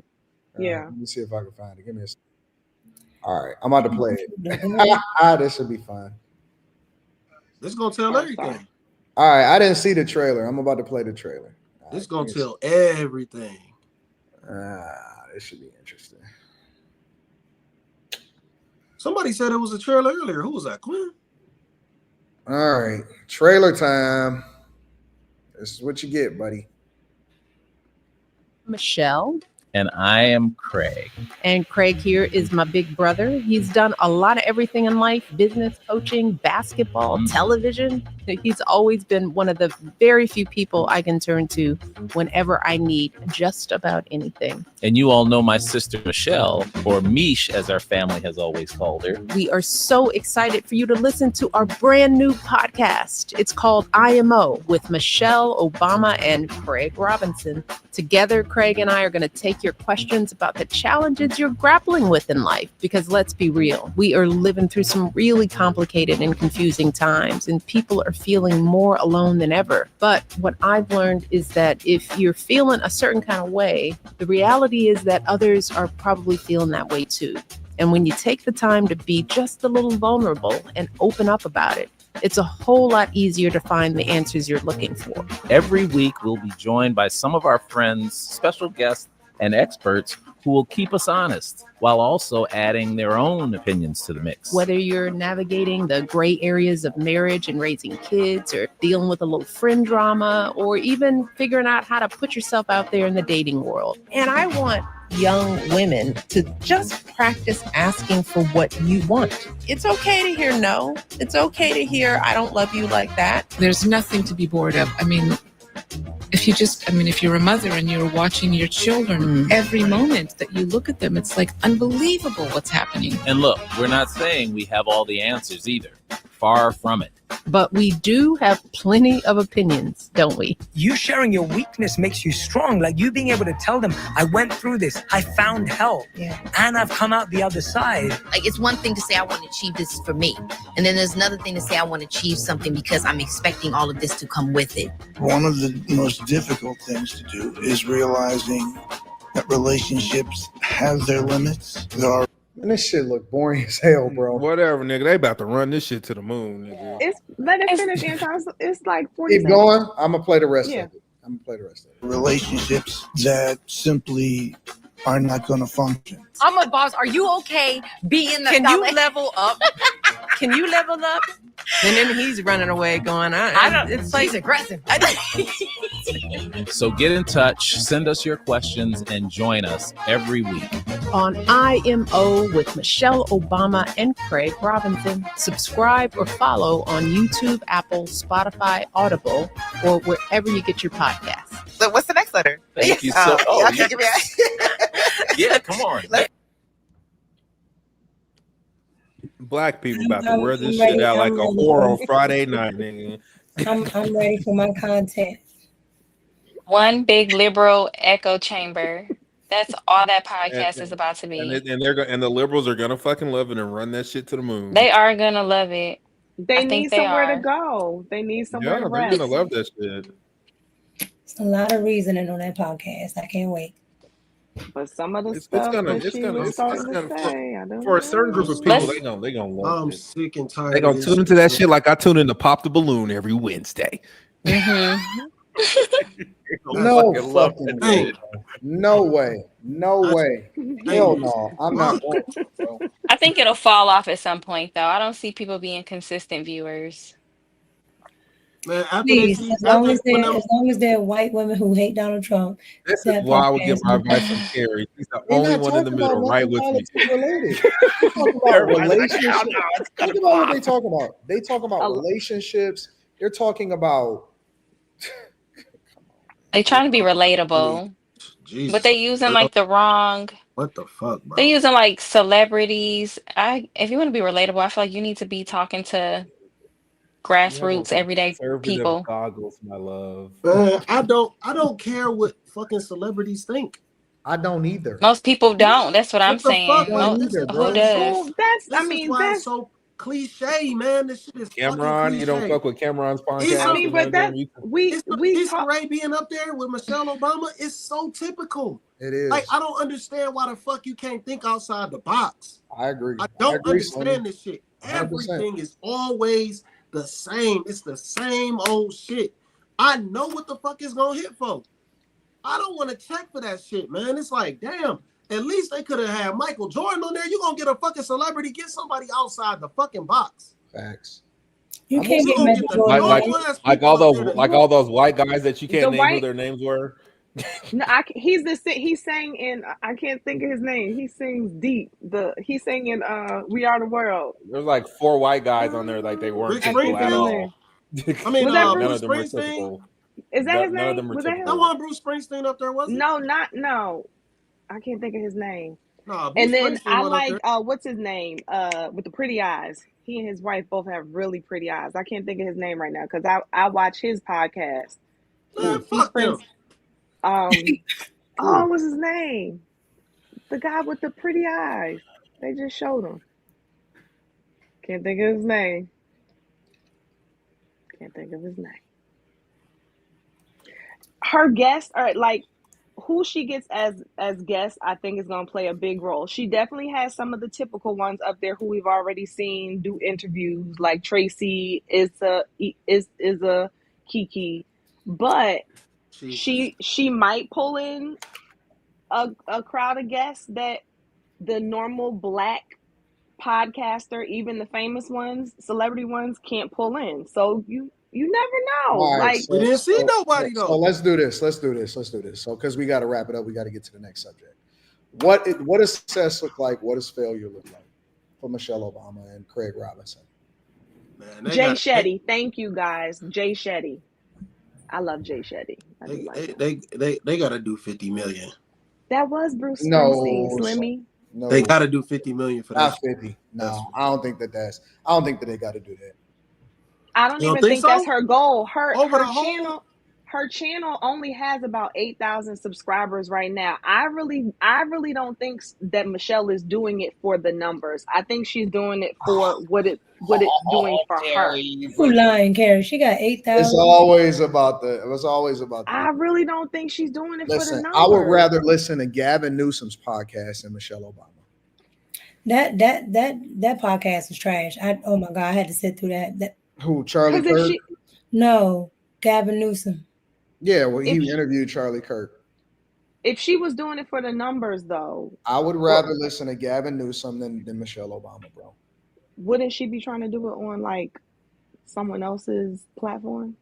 Yeah. Let me see if I can find it. Give me a second. All right, I'm about to play it. This should be fine. This is gonna tell everything. All right, I didn't see the trailer. I'm about to play the trailer. This is gonna tell everything. This should be interesting. Somebody said it was a trailer earlier. Who was that, Quinn? All right, trailer time. This is what you get, buddy. Michelle. And I am Craig. And Craig here is my big brother. He's done a lot of everything in life: business, coaching, basketball, television. He's always been one of the very few people I can turn to whenever I need just about anything. And you all know my sister Michelle, or Mish as our family has always called her. We are so excited for you to listen to our brand new podcast. It's called IMO with Michelle Obama and Craig Robinson. Together, Craig and I are going to take your questions about the challenges you're grappling with in life, because let's be real, we are living through some really complicated and confusing times, and people are feeling more alone than ever. But what I've learned is that if you're feeling a certain kind of way, the reality is that others are probably feeling that way too. And when you take the time to be just a little vulnerable and open up about it, it's a whole lot easier to find the answers you're looking for. Every week, we'll be joined by some of our friends, special guests, and experts who will keep us honest while also adding their own opinions to the mix. Whether you're navigating the gray areas of marriage and raising kids, or dealing with a little friend drama, or even figuring out how to put yourself out there in the dating world. And I want young women to just practice asking for what you want. It's okay to hear no. It's okay to hear I don't love you like that. There's nothing to be bored of. I mean, if you're a mother and you're watching your children, every moment that you look at them, it's like unbelievable what's happening. And look, we're not saying we have all the answers either. Far from it. But we do have plenty of opinions, don't we? You sharing your weakness makes you strong. Like you being able to tell them, I went through this, I found help, and I've come out the other side. Like, it's one thing to say I want to achieve this for me, and then there's another thing to say I want to achieve something because I'm expecting all of this to come with it. One of the most difficult things to do is realizing that relationships have their limits. There are. And this shit look boring as hell, bro. Whatever, nigga. They about to run this shit to the moon, nigga. Let it finish, Anton. It's like 40 Keep seconds. going. I'm gonna play the rest of it. Relationships that simply are not going to function. I'm a boss. Are you okay being the Can you level up? Can you level up? And then he's running away going, it's like, she's aggressive. So get in touch, send us your questions, and join us every week on IMO with Michelle Obama and Craig Robinson. Subscribe or follow on YouTube, Apple, Spotify, Audible, or wherever you get your podcasts. So what's the next letter? Thank you so much. Give me Yeah, come on. Black people about to wear this shit out like a whore on Friday night, nigga. I'm ready for my content. One big liberal echo chamber. That's all that podcast is about to be. And the liberals are gonna fucking love it and run that shit to the moon. They are gonna love it. They need somewhere to go. They need somewhere to rest. They're gonna love that shit. It's a lot of reasoning on that podcast. I can't wait. But some of the stuff that she was starting to say, I don't know. For a certain group of people, they gonna love I'm it. sick and tired. They gonna tune into that shit like I tune in to Pop the Balloon every Wednesday. No fucking way. No way. No way. Hell no. I'm not going to, bro. I think it'll fall off at some point, though. I don't see people being consistent viewers. Man, Please, as long as they're white women who hate Donald Trump. This is why I would get my advice from Carrie. He's the only one in the middle, right with me. Talk about relationships. Think about what they talk about. They talk about relationships. They're talking about. They trying to be relatable, but they using like the wrong. What the fuck, bro? They using like celebrities. If you want to be relatable, I feel like you need to be talking to grassroots, everyday people. Goggles, my love. I don't care what fucking celebrities think. I don't either. Most people don't. That's what I'm saying. Who does? That's so cliche, man. This shit is Cameron. You don't fuck with Cameron's podcast. I mean, but that we Ray being up there with Michelle Obama is so typical. It is. Like, I don't understand why the fuck you can't think outside the box. I agree. I don't understand this shit. Everything is always the same. It's the same old shit. I know what the fuck is gonna hit for. I don't want to check for that shit, man. It's like, damn. At least they could have had Michael Jordan on there. You gonna get a fucking celebrity? Get somebody outside the fucking box. Facts. You can't get Michael Jordan. Like all those white guys that you can't name who their names were. No, he sang in, I can't think of his name. He sings deep. He sang in We Are the World. There's like 4 white guys on there, like they weren't typical at all. I mean, was that Bruce Bruce Springsteen? Is that his name? None of them were Was that him? typical. That one Bruce Springsteen up there, wasn't it? No. I can't think of his name. No, Bruce And then Springsteen I went up like what's his name? With the pretty eyes. He and his wife both have really pretty eyes. I can't think of his name right now because I watch his podcast. Man, fuck him. What's his name? The guy with the pretty eyes. They just showed him. Can't think of his name. Her guests are like who she gets as guests, I think is gonna play a big role. She definitely has some of the typical ones up there who we've already seen do interviews, like Tracy is a Kiki, but she might pull in a crowd of guests that the normal Black podcaster, even the famous ones, celebrity ones, can't pull in. So you never know. Right, we didn't see nobody though. So let's do this. So because we got to wrap it up, we got to get to the next subject. What does success look like? What does failure look like for Michelle Obama and Craig Robinson? Man, Jay Shetty. Thank you guys. Jay Shetty. I love Jay Shetty. They gotta do 50 million. That was Bruce Springsteen, Slimmy. No, they gotta do 50 million for that. Not 50. No, I don't think that they gotta do that. I don't even think that's her goal. Her channel only has about 8,000 subscribers right now. I really don't think that Michelle is doing it for the numbers. I think she's doing it for what it's doing for her. You're lying, Carrie. She got 8,000. It was always about the. I really don't think she's doing it for the numbers. I would rather listen to Gavin Newsom's podcast than Michelle Obama. That podcast was trash. Oh my God, I had to sit through that. Who, Charlie Kirk? No, Gavin Newsom. Yeah, well, he interviewed Charlie Kirk. If she was doing it for the numbers, though, I would rather listen to Gavin Newsom than Michelle Obama, bro. Wouldn't she be trying to do it on like someone else's platform?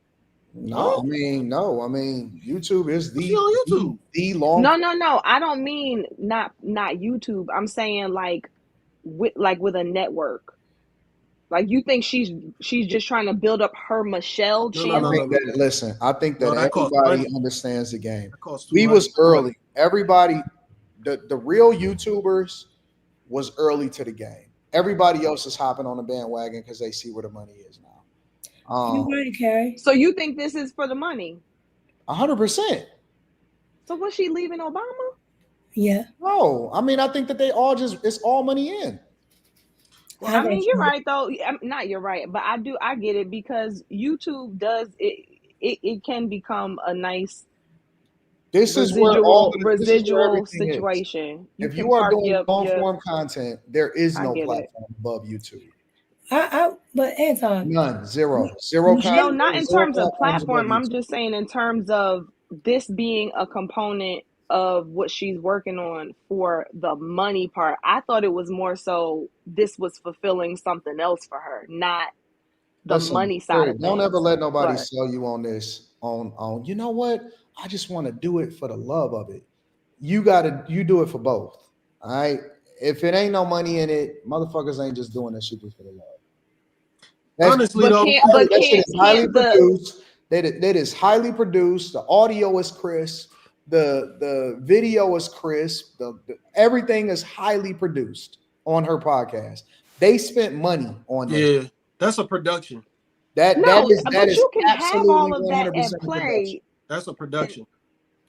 No, I mean, YouTube is She on YouTube. the long. No. I don't mean not YouTube. I'm saying like with a network. Like you think she's just trying to build up her Michelle channel? Listen, I think that costs everybody money. understands the game. That costs too We much. was early. Everybody, the real YouTubers was early to the game. Everybody else is hopping on the bandwagon because they see where the money is now. You right, Carrie. So you think this is for the money? 100%. So was she leaving Obama? Yeah. No, I mean, I think that they all it's all money in. Well, I mean, you're right though. Not you're right, but I get it because YouTube does it can become a nice residual situation. If you are doing long form content, there is no platform above YouTube. But Anton, none, zero. No, not in terms of platform. I'm just saying in terms of this being a component of what she's working on for the money part. I thought it was more so this was fulfilling something else for her, not the money side of things. Don't ever let nobody sell you on this. On you know what? I just want to do it for the love of it. You do it for both. All right. If it ain't no money in it, motherfuckers ain't just doing that shit just for the love. Honestly, though, that shit is highly produced. That is highly produced. The audio is crisp. The video is crisp. Everything is highly produced on her podcast. They spent money on that. Yeah, that's a production. That is you can have all of that 100% at play. That's a production.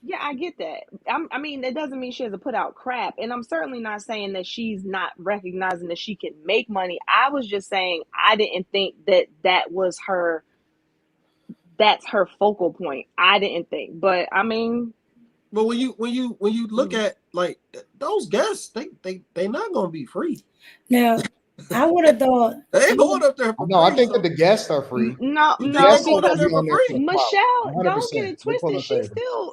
Yeah, I get that. I mean, that doesn't mean she has to put out crap. And I'm certainly not saying that she's not recognizing that she can make money. I was just saying I didn't think that was her. That's her focal point. I didn't think, but I mean. But when you look at like those guests, they not gonna be free. Now, I would have thought they ain't going up there for free. I think that the guests are free. No, because Michelle, don't get it twisted.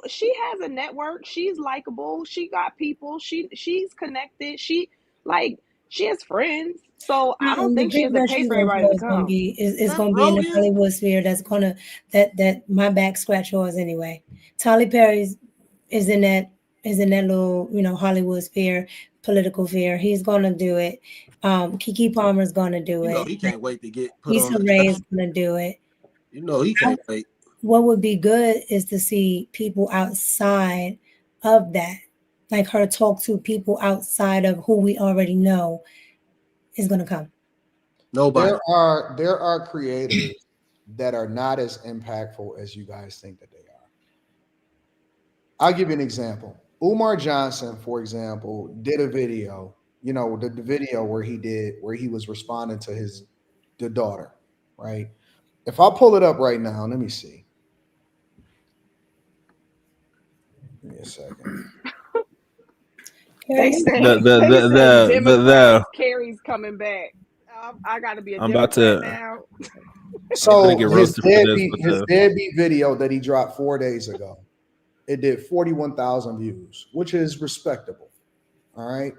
She has a network. She's likable. She got people. She's connected. She has friends. So I don't think she has to pay for everybody to come. It's gonna be in the Hollywood sphere. That's gonna that my back scratch yours anyway. Tyler Perry's is in that little Hollywood sphere, political sphere. He's gonna do it. Keke Palmer's gonna do it. He can't wait to get put Issa on. Rae's gonna do it. He can't wait. What would be good is to see people outside of that, like her talk to people outside of who we already know is gonna come. Nobody. There are creators that are not as impactful as you guys think that they are. I'll give you an example. Umar Johnson, for example, did a video. The video where he was responding to the daughter, right? If I pull it up right now, let me see. Give me a second. They say Carrie's coming back. I got to be a Democrat now. So his deadbeat video that he dropped 4 days ago, it did 41,000 views, which is respectable. All right.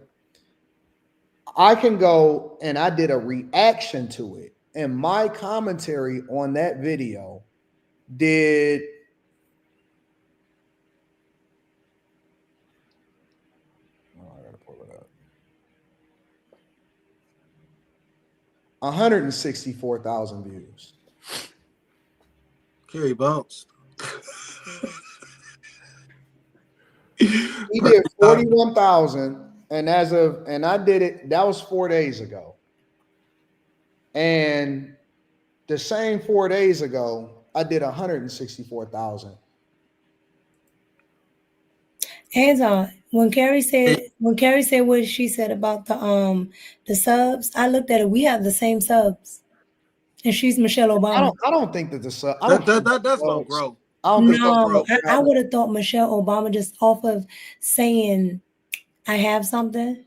I can go and I did a reaction to it, and my commentary on that video did 164,000 views. Carrie bounced. He did 41,000. And I did it, that was 4 days ago. And the same 4 days ago, I did 164,000. Anton, when Carrie said what she said about the subs, I looked at it. We have the same subs, and she's Michelle Obama. I don't think that the sub. That's low, bro. I would have thought Michelle Obama just off of saying I have something.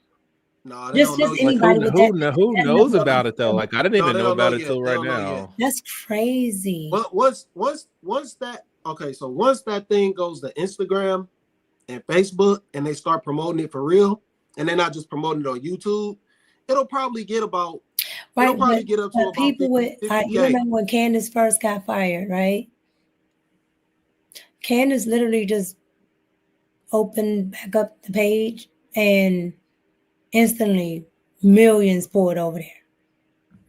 No, they don't know. Anybody who knows about it though? Like I didn't even know about it till right now. That's crazy. But once that thing goes to Instagram and Facebook and they start promoting it for real, and they're not just promoting it on YouTube, it'll probably get about Right, it'll probably get up to about people 50K. you remember when Candace first got fired, right? Candace literally just opened back up the page and instantly millions poured over there.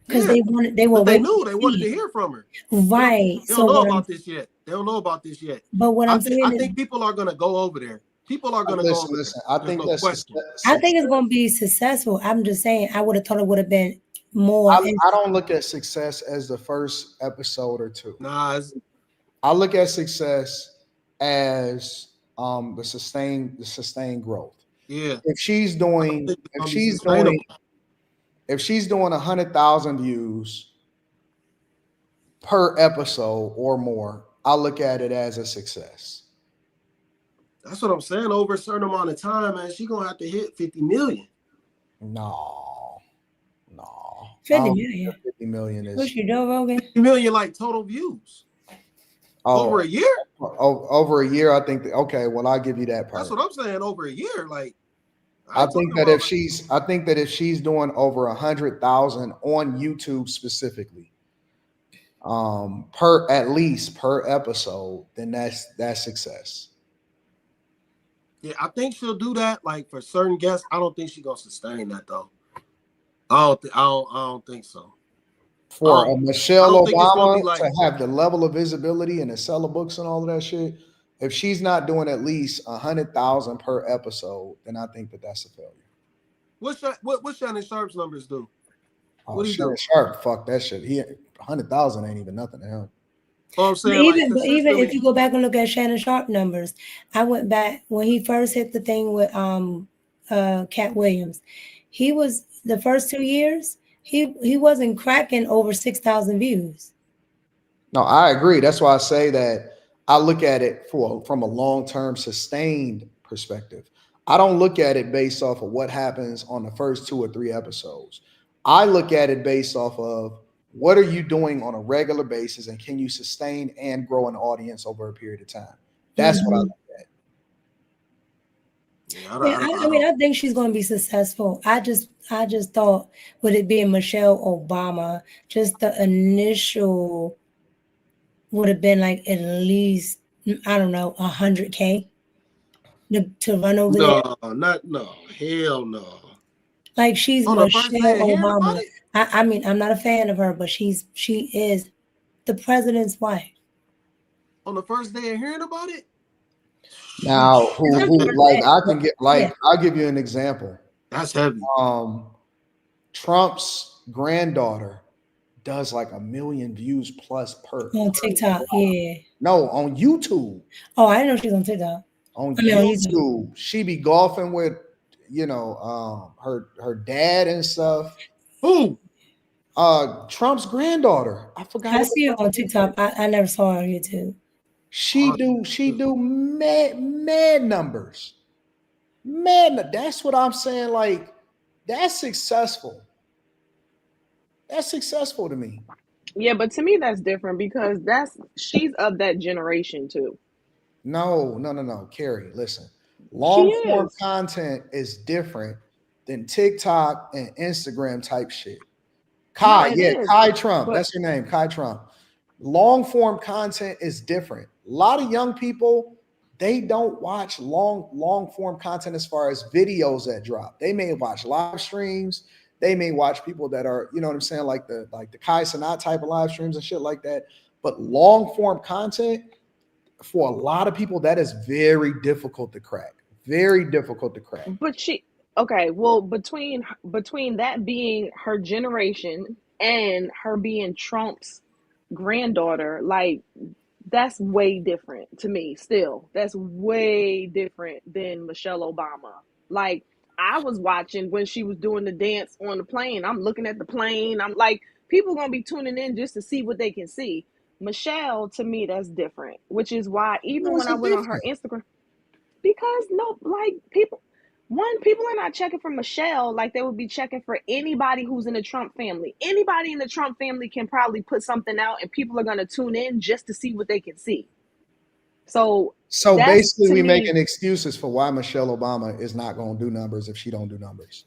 Because they knew they wanted to hear from her. Right. They don't know about this yet. They don't know about this yet. But what I'm saying I is, think people are gonna go over there. People are gonna go over there. I think no question. I think it's gonna be successful. I'm just saying I would have thought it would have been more. I don't look at success as the first episode or two. Nah, I look at success as the sustained growth. Yeah. If she's doing 100,000 views per episode or more, I look at it as a success. That's what I'm saying. Over a certain amount of time, man, she's gonna have to hit 50 million. No. 50 million. 50 million is what you do, Rogan? 50 million like total views. Over a year? Over a year, I think okay, well, I'll give you that part. That's what I'm saying. Over a year, like I think that if she's doing over 100,000 on YouTube specifically, per episode, then that's success. Yeah, I think she'll do that. Like for certain guests, I don't think she's gonna sustain that though. I don't think so. For a Michelle Obama to have the level of visibility and to sell the books and all of that shit, if she's not doing at least 100,000 per episode, then I think that's a failure. What Shannon Sharp's numbers do? Oh, Shannon Sharp, fuck that shit. 100,000 ain't even nothing to him. Oh, I'm saying, even if you go back and look at Shannon Sharp numbers, I went back when he first hit the thing with Cat Williams. He was the first 2 years. He wasn't cracking over 6,000 views. No, I agree. That's why I say that I look at it from a long-term sustained perspective. I don't look at it based off of what happens on the first 2 or 3 episodes. I look at it based off of what are you doing on a regular basis and can you sustain and grow an audience over a period of time? That's what I look at. I think she's going to be successful. I just thought with it being Michelle Obama, just the initial would have been like at least, I don't know, 100K to run over there. Hell no. Like she's Michelle Obama. I mean, I'm not a fan of her, but she is the president's wife. On the first day of hearing about it? Now, I'll give you an example. That's heavy. Trump's granddaughter does like 1 million views plus per on TikTok. Yeah. No, on YouTube. Oh, I didn't know she was on TikTok. On YouTube, she be golfing with, her dad and stuff. Who? Trump's granddaughter. I forgot. I see her on TikTok. I never saw her on YouTube. She do mad numbers. That's what I'm saying. Like, that's successful. That's successful to me. Yeah, but to me that's different because she's of that generation too. No, Carrie, listen. Long form content is different than TikTok and Instagram type shit. Kai Trump. That's her name, Kai Trump. Long form content is different. A lot of young people, they don't watch long form content as far as videos that drop. They may watch live streams. They may watch people that are, you know what I'm saying, like the Kai Cenat type of live streams and shit like that. But long form content, for a lot of people, that is very difficult to crack. Very difficult to crack. But between that being her generation and her being Trump's granddaughter, like that's way different to me. Still, that's way different than Michelle Obama. Like I was watching when she was doing the dance on the plane. I'm looking at the plane. I'm like, people gonna be tuning in just to see what they can see. Michelle, to me, that's different, which is why even when I went on her Instagram, because people are not checking for Michelle like they would be checking for anybody who's in the Trump family. Anybody in the Trump family can probably put something out and people are going to tune in just to see what they can see. So basically we making excuses for why Michelle Obama is not going to do numbers if she don't do numbers.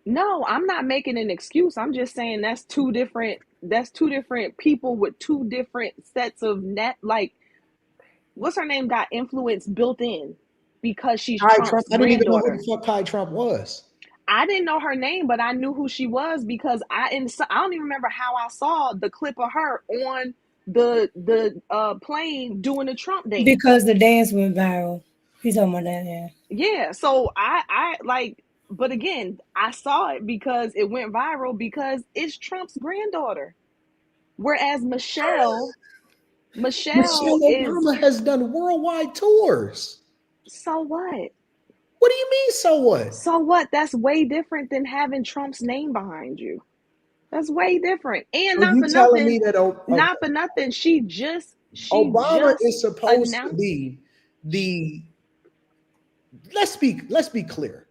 No, I'm not making an excuse. I'm just saying that's two different people with two different sets of what's her name got influence built in because she's Kai Trump. Trump's I didn't even know who granddaughter. the fuck Kai Trump was. I didn't know her name, but I knew who she was because I don't even remember how I saw the clip of her on the plane doing the Trump dance. Because the dance went viral. He's talking about that, yeah. Yeah, so I like, but again, I saw it because it went viral because it's Trump's granddaughter. Whereas Michelle is, Obama has done worldwide tours. so what? What do you mean, so what? So what? That's way different than having Trump's name behind you. That's way different. And So not you for telling nothing, me that not for nothing, she just Obama is supposed announced to be the let's be clear.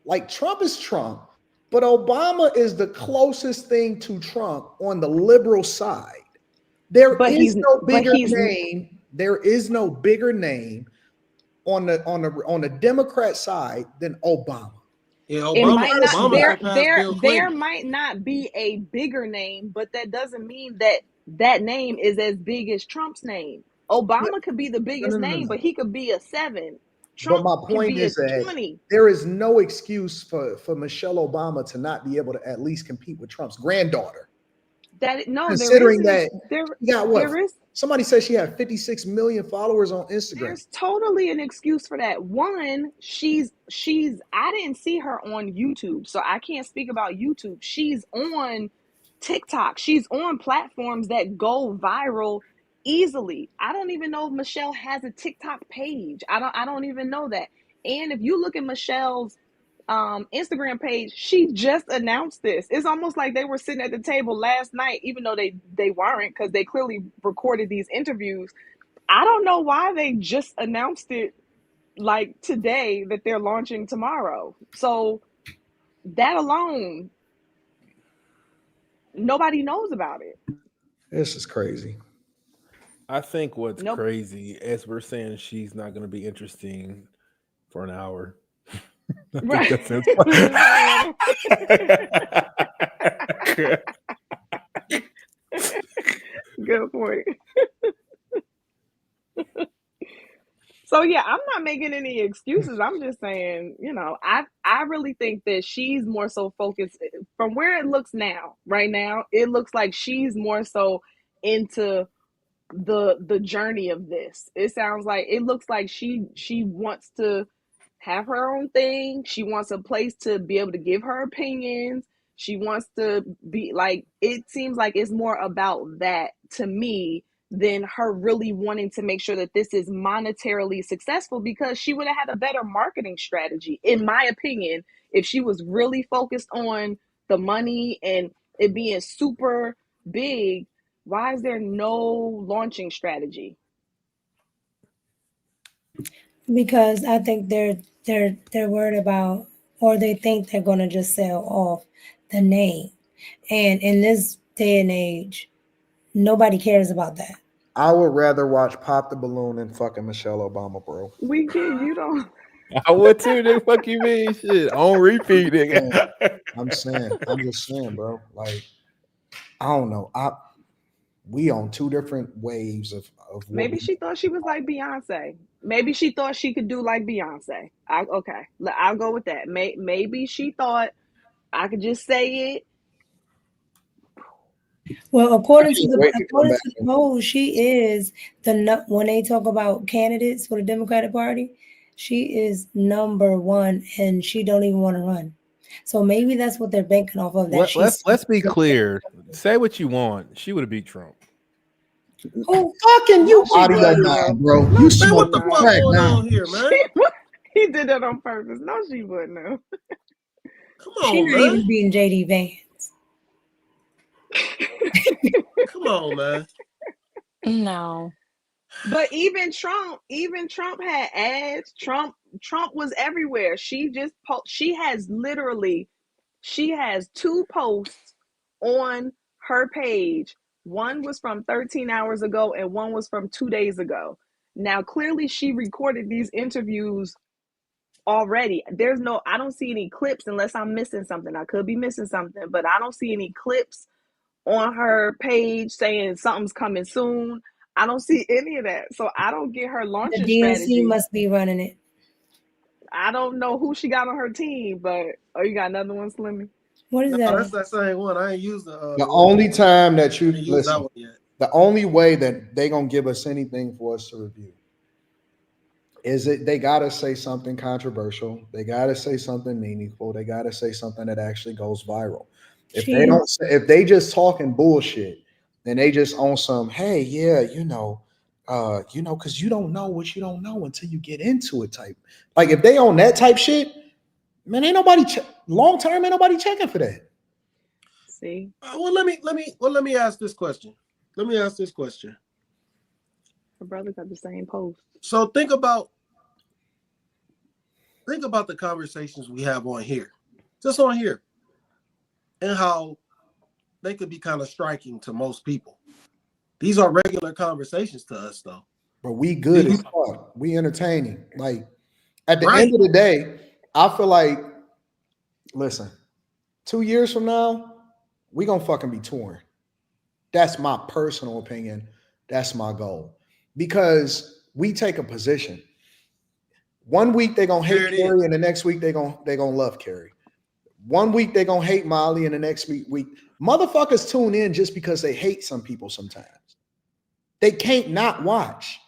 Like Trump is Trump, but Obama is the closest thing to Trump on the liberal side. There is no bigger name. There is no bigger name on the Democrat side than Obama. Yeah, It might not Obama there might not be a bigger name, but that doesn't mean that name is as big as Trump's name. Obama could be the biggest name, but he could be a 7. Trump But my can point be a is that 20. there is no excuse for Michelle Obama to not be able to at least compete with Trump's granddaughter. Considering that somebody said she had 56 million followers on Instagram. There's totally an excuse for that. One, she's I didn't see her on YouTube, so I can't speak about YouTube. She's on TikTok. She's on platforms that go viral easily. I don't even know if Michelle has a TikTok page. I don't even know that. And if you look at Michelle's Instagram page, she just announced this. It's almost like they were sitting at the table last night, even though they weren't, because they clearly recorded these interviews. I don't know why they just announced it like today that they're launching tomorrow. So that alone, nobody knows about it. This is crazy. I think what's crazy is we're saying she's not going to be interesting for an hour. Right. Good point. So yeah, I'm not making any excuses. I'm just saying, I really think that she's more so focused from where it looks now. Right now, it looks like she's more so into the journey of this. It looks like she wants to have her own thing. She wants a place to be able to give her opinions. She wants to be like, it seems like it's more about that to me than her really wanting to make sure that this is monetarily successful, because she would have had a better marketing strategy, in my opinion, if she was really focused on the money and it being super big. Why is there no launching strategy? Because I think they're worried about, or they think they're going to just sell off the name. And in this day and age, nobody cares about that. I would rather watch Pop the Balloon than fucking Michelle Obama, bro. We get you don't. I would too. Then fuck you mean shit on repeat, nigga. I'm just saying, bro. Like, I don't know. We on two different waves of Maybe she thought she was like Beyonce. Maybe she thought she could do like Beyonce. Okay, I'll go with that. Maybe she thought I could just say it. Well, according to the poll, she is when they talk about candidates for the Democratic Party, she is number 1, and she don't even want to run. So maybe that's what they're banking off of. That Let's be clear. Say what you want. She would have beat Trump. Oh, fucking you out of your mind, bro. You smoke the crack now. Here, man. He did that on purpose. No, she wouldn't have. Come on, she man. not even being JD Vance. Come on, man. No. But even Trump had ads. Trump was everywhere. She has 2 posts on her page. One was from 13 hours ago and one was from 2 days ago. Now, clearly she recorded these interviews already. I don't see any clips unless I'm missing something. I could be missing something, but I don't see any clips on her page saying something's coming soon. I don't see any of that. So I don't get her launching The DNC strategy. must be running it. I don't know who she got on her team, but you got another one, Slimmy? What is that? That's that same one. I ain't used the only time that you listen. that one yet. The only way that they gonna give us anything for us to review is they gotta say something controversial. They gotta say something meaningful. They gotta say something that actually goes viral. If they don't, if they just talking bullshit, then they just on some, hey, yeah, because you don't know what you don't know until you get into it type. Like if they on that type shit, man, ain't nobody long term, ain't nobody checking for that. See. Well, let me ask this question. Let me ask this question. Her brother got the same post. So think about the conversations we have on here, just on here, and how they could be kind of striking to most people. These are regular conversations to us, though. But we good as fuck. We entertaining. Like at the end of the day, I feel like, listen, 2 years from now, we gonna fucking be touring. That's my personal opinion. That's my goal. Because we take a position. 1 week they're gonna hate Carrie, and the next week they're gonna love Carrie. 1 week they're gonna hate Molly, and the next week motherfuckers tune in just because they hate some people sometimes. They can't not watch.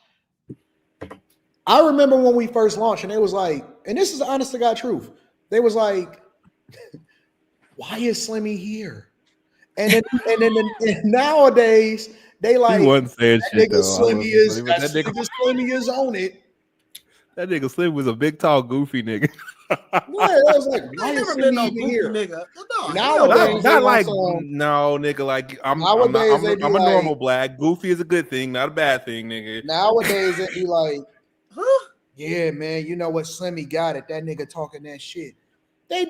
I remember when we first launched, and it was like, and this is the honest to God truth. They was like, why is Slimmy here? And nowadays they like, he wasn't saying that shit nigga though. Slimmy is on it. That nigga Slim was a big, tall, goofy nigga. Yeah, I was like, why is never been no Slimmy goofy here? nigga. No, Nowadays, not like no nigga. Like I'm a normal black. Goofy is a good thing, not a bad thing, nigga. Nowadays it be like, yeah, man, you know what Slimmy got it. That nigga talking that shit. They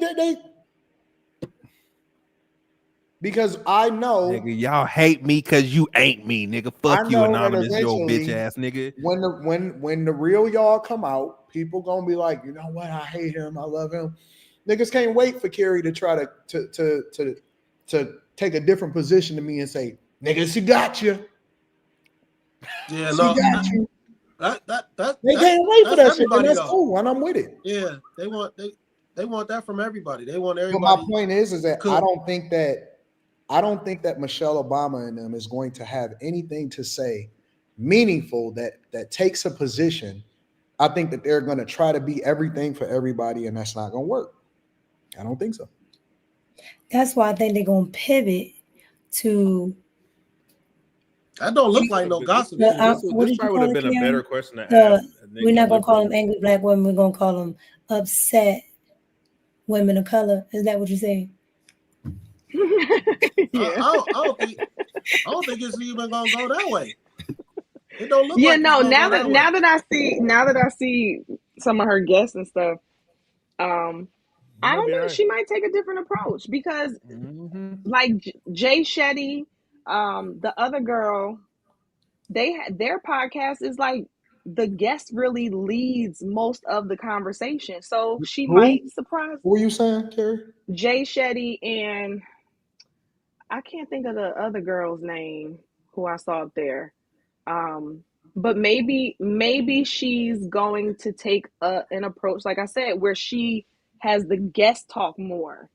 because I know nigga, y'all hate me because you ain't me, nigga. Fuck you, anonymous, yo bitch ass nigga. When the real y'all come out, people gonna be like, you know what? I hate him. I love him. Niggas can't wait for Carrie to try to take a different position to me and say, nigga, she got you. Yeah, she no, got you. They can't wait for that shit, and that's cool, and I'm with it. Yeah, they want that from everybody. They want everybody. But my point is that I don't think that Michelle Obama and them is going to have anything to say meaningful that takes a position. I think that they're going to try to be everything for everybody, and that's not going to work. I don't think so. That's why I think they're going to pivot to. That don't look like no gossip. This probably would have been a better question to ask. We're not going to call them angry black women. We're going to call them upset women of color. Is that what you're saying? Yeah. I don't think it's even gonna go that way. It don't look yeah, like no. Now that I see some of her guests and stuff, I don't know. Right. She might take a different approach because, like Jay Shetty, the other girl, their podcast is like the guest really leads most of the conversation, so she might surprise. Who are you saying, Carrie? Jay Shetty and. I can't think of the other girl's name who I saw up there. But maybe she's going to take an approach, like I said, where she has the guest talk more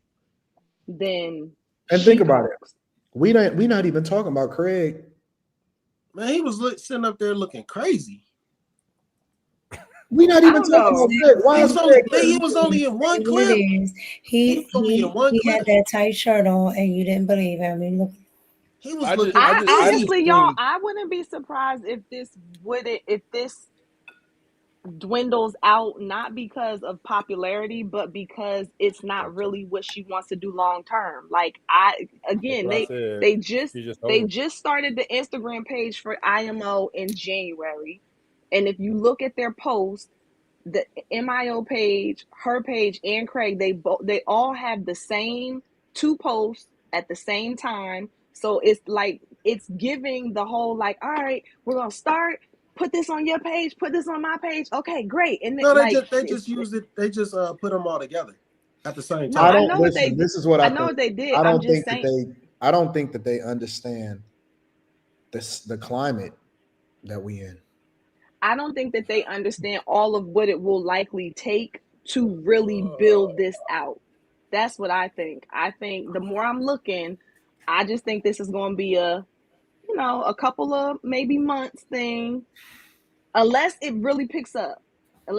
than. And think about it. We not even talking about Craig. Man, he was sitting up there looking crazy. We not even talking about Craig. Why is Craig? He was only in one clip. He had that tight shirt on, and you didn't believe him. I mean, look. He was honestly, y'all, I wouldn't be surprised if this dwindles out, not because of popularity, but because it's not really what she wants to do long term. Like they just started the Instagram page for IMO in January, and if you look at their posts, the MIO page, her page, and Craig, they all have the same 2 posts at the same time. So it's like it's giving the whole like, all right, we're gonna start put this on your page, put this on my page. Okay, great. And no, they just used it. They just put them all together at the same No, time. I know what they. This is what I know think. what they did. I I'm don't just think saying. that I don't think that they understand the climate that we in. I don't think that they understand all of what it will likely take to really build this out. That's what I think. I think the more I'm looking, I just think this is going to be a couple of maybe months thing, unless it really picks up. I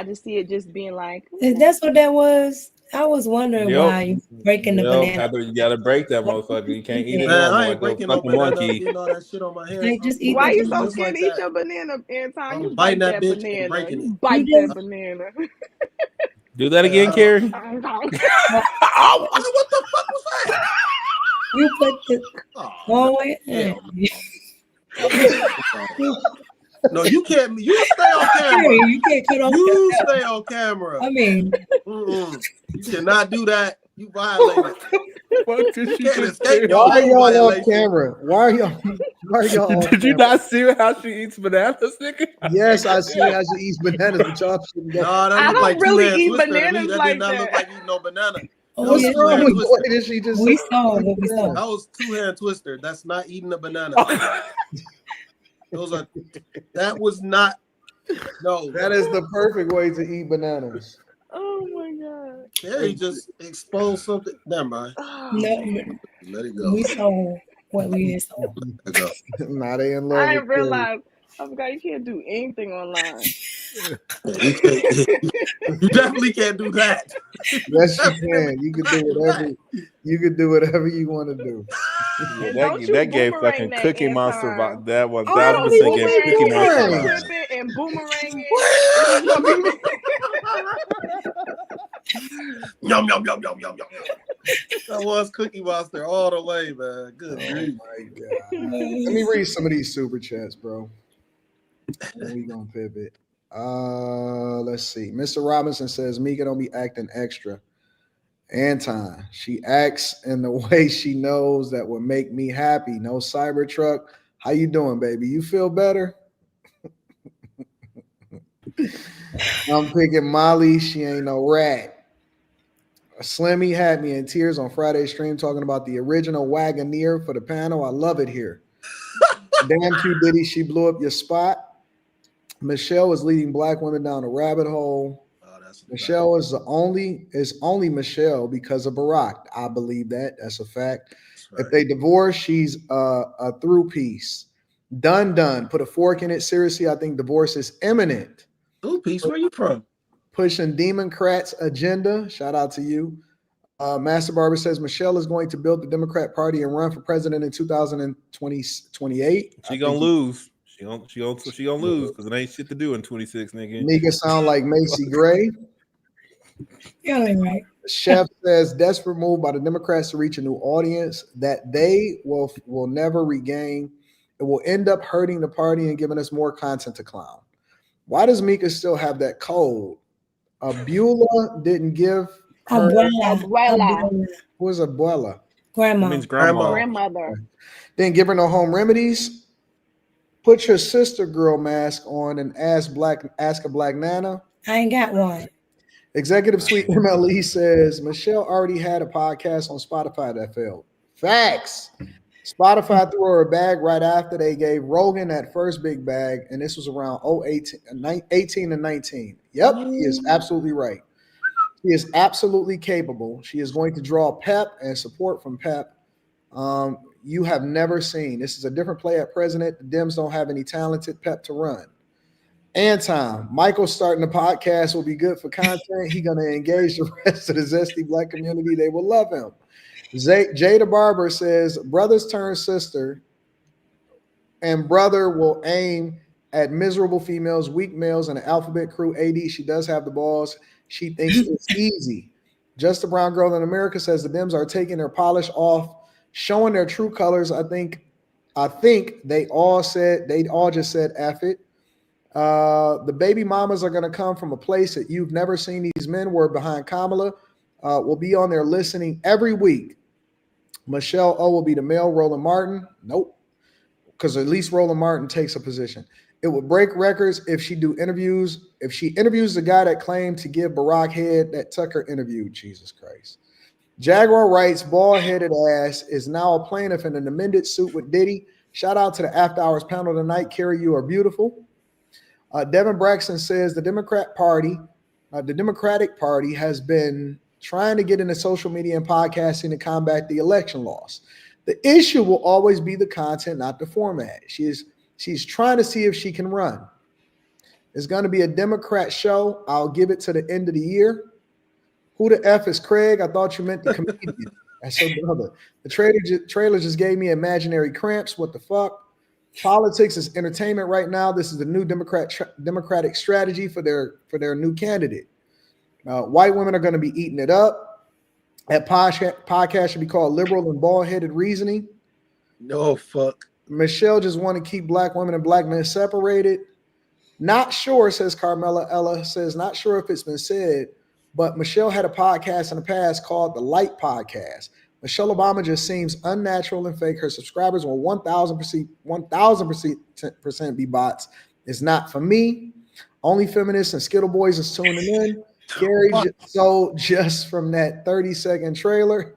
just see it just being like, If that's what that was, I was wondering why you breaking the banana. You gotta break that motherfucker. You can't eat it Man, normal I ain't like breaking no no fucking banana. monkey. Getting all that shit on my hands. Like, just eat why the you so just scared like to eat that. your banana, Anton? I'm You biting bite that bitch and banana. breaking You it. bite that banana. Do that again, Carrie. What the fuck was that? You put the No, you can't. You stay on camera. You can't cut off. You stay on camera. I mean, you cannot do that. You violated. What You can't escape Why your are own y'all off violation. camera? Why are y'all off Did you camera? not see how she eats bananas, nigga? Yes, I see how she eats bananas, but y'all shouldn't go. No, that I look don't like really two-hand eat twister to me. bananas That like did not look that. like eating no banana. That What's was wrong two-hand with twister. what did she just we say? saw what we saw. That was two-hand twister. That's not eating a banana. That was not. No. That is the perfect way to eat bananas. Oh my god. Carrie just exposed something. Never mind. No, Let it go. we saw what we saw. Let it go. Now they in love I with didn't realize. I forgot you can't do anything online. You definitely can't do that. Yes, you can. You can do whatever. You can do whatever you want to do. And don't you That gave boomerang fucking that, Cookie Anton. Monster. That 1000% Don't gave boomerang Cookie it. Monster Don't vibes. clip it and boomerang it. This is gonna be. Yum yum yum yum yum yum. That was Cookie Monster all the way, man. Good grief. My God. Let me read some of these super chats, bro. Then we gonna pivot. Let's see. Mr. Robinson says Mika don't be acting extra. Anton, she acts in the way she knows that would make me happy. No Cybertruck. How you doing, baby? You feel better? I'm picking Molly. She ain't no rat. Slimmy had me in tears on Friday's stream talking about the original Wagoneer for the panel. I love it here. Damn Q Diddy, she blew up your spot. Michelle is leading black women down a rabbit hole. Michelle is only Michelle because of Barack. I believe that. That's a fact. Right. If they divorce, she's a through piece. Done. Put a fork in it. Seriously, I think divorce is imminent. Through piece, where you from? Pushing Democrats' agenda. Shout out to you. Master Barber says Michelle is going to build the Democrat Party and run for president in 2028. She gonna lose. She gonna lose because it ain't shit to do in 26, nigga. Nigga sound like Macy Gray. Yeah, right. Chef says desperate move by the Democrats to reach a new audience that they will never regain. It will end up hurting the party and giving us more content to clown. Why does Mika still have that cold? Beulah didn't give her Abuela. Who is abuela? Grandma. It means grandma. Grandmother. Didn't give her no home remedies. Put your sister girl mask on and ask a black nana. I ain't got one. Executive Suite MLE says Michelle already had a podcast on Spotify that failed. Facts. Spotify threw her a bag right after they gave Rogan that first big bag, and this was around 18 and 19. Yep, he is absolutely right. She is absolutely capable. She is going to draw pep and support from Pep. You have never seen. This is a different play at president. The Dems don't have any talented Pep to run. Anton, Michael starting the podcast will be good for content. He's going to engage the rest of the zesty black community. They will love him. Jada Barber says, brothers turn sister, and brother will aim at miserable females, weak males, and an alphabet crew. AD, she does have the balls. She thinks it's easy. Just a brown girl in America says the Dems are taking their polish off, showing their true colors. I think they all just said F it. The baby mamas are going to come from a place that you've never seen. These men were behind Kamala. Will be on there listening every week. Michelle O will be the male Roland Martin. Nope. because at least Roland Martin takes a position. It would break records if she interviews the guy that claimed to give Barack head that Tucker interviewed. Jesus Christ. Jaguar writes, bald-headed ass is now a plaintiff in an amended suit with Diddy. Shout out to the After Hours panel tonight. Carrie, you are beautiful. Devin Braxton says the Democratic Party has been trying to get into social media and podcasting to combat the election loss. The issue will always be the content, not the format. She's trying to see if she can run. It's going to be a Democrat show. I'll give it to the end of the year. Who the F is Craig? I thought you meant the comedian. That's your brother. The trailer just gave me imaginary cramps. What the fuck? Politics is entertainment right now. This is the new Democratic strategy for their new candidate. White women are going to be eating it up. That podcast should be called Liberal and Bald-Headed Reasoning. No fuck. Michelle just want to keep black women and black men separated. Not sure, says Carmela Ella, says not sure if it's been said, but Michelle had a podcast in the past called The Light Podcast. Michelle Obama just seems unnatural and fake. Her subscribers will 1,000% be bots. It's not for me. Only feminists and Skittle Boys is tuning in. Carrie sold just from that 30-second trailer.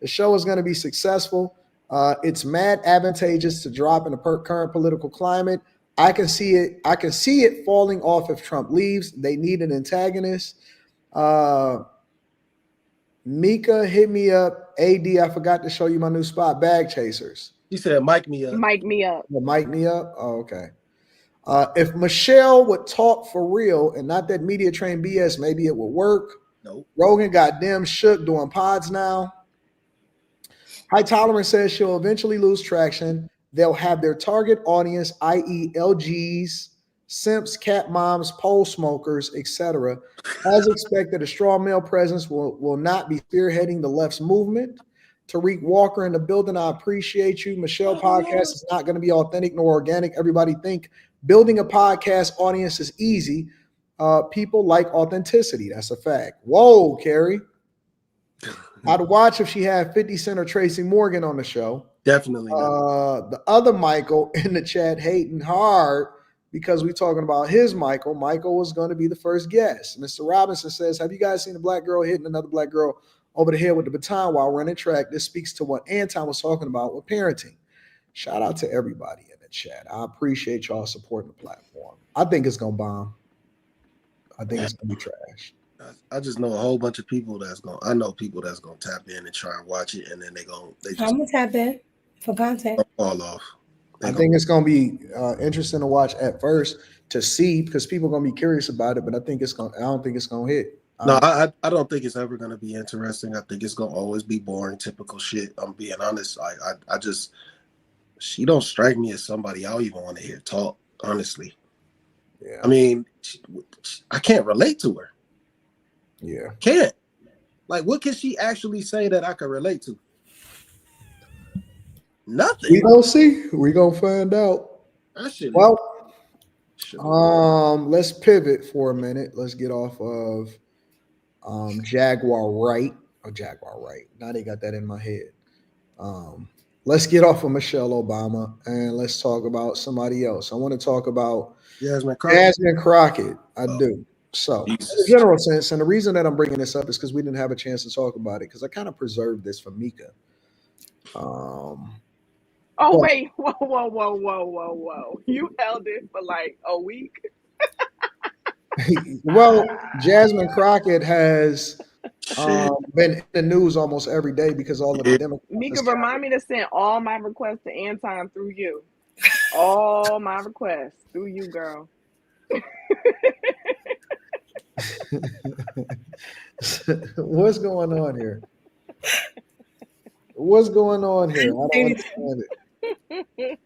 The show is going to be successful. It's mad advantageous to drop in the current political climate. I can see it falling off if Trump leaves. They need an antagonist. Mika, hit me up. AD, I forgot to show you my new spot, Bag Chasers. He said, mic me up. Mic me up. Mic me up? Oh, okay. If Michelle would talk for real and not that media train BS, maybe it would work. Nope. Rogan got damn shook doing pods now. High Tolerance says she'll eventually lose traction. They'll have their target audience, i.e. LGs, simps, cat moms, pole smokers, etc. As expected, a strong male presence will not be spearheading the left's movement. Tariq Walker in the building, I appreciate you. Michelle podcast is not going to be authentic nor organic. Everybody think building a podcast audience is easy. People like authenticity. That's a fact. Whoa, Carrie. I'd watch if she had 50 Cent or Tracy Morgan on the show. Definitely. The other Michael in the chat hating hard because we're talking about his Michael. Michael was going to be the first guest. Mr. Robinson says, have you guys seen a black girl hitting another black girl over the head with the baton while running track? This speaks to what Anton was talking about with parenting. Shout out to everybody in the chat. I appreciate y'all supporting the platform. I think it's going to bomb. I think it's going to be trash. I just know a whole bunch of people I know people that's going to tap in and try and watch it, and then they just I'm going to tap in for content. Fall off. I think it's going to be interesting to watch at first to see because people are going to be curious about it, but I don't think it's going to hit. No, I don't think it's ever going to be interesting. I think it's going to always be boring, typical shit. I'm being honest. I just, she don't strike me as somebody I don't even want to hear talk, honestly. Yeah. I mean, I can't relate to her. Yeah. Can't. Like, what can she actually say that I can relate to? Nothing. We gonna see. We gonna find out. Well, let's pivot for a minute. Let's get off of Jaguar Wright. Oh, Jaguar Wright. Now they got that in my head. Let's get off of Michelle Obama and let's talk about somebody else. I want to talk about Jasmine Crockett. Jasmine Crockett. I do. So, in a general sense, and the reason that I'm bringing this up is because we didn't have a chance to talk about it because I kind of preserved this for Mika. Wait, whoa. You held it for like a week. Well, Jasmine Crockett has been in the news almost every day because all of the Democrats. Mika, remind me to send all my requests to Anton through you. All my requests through you, girl. What's going on here? What's going on here? I don't understand it.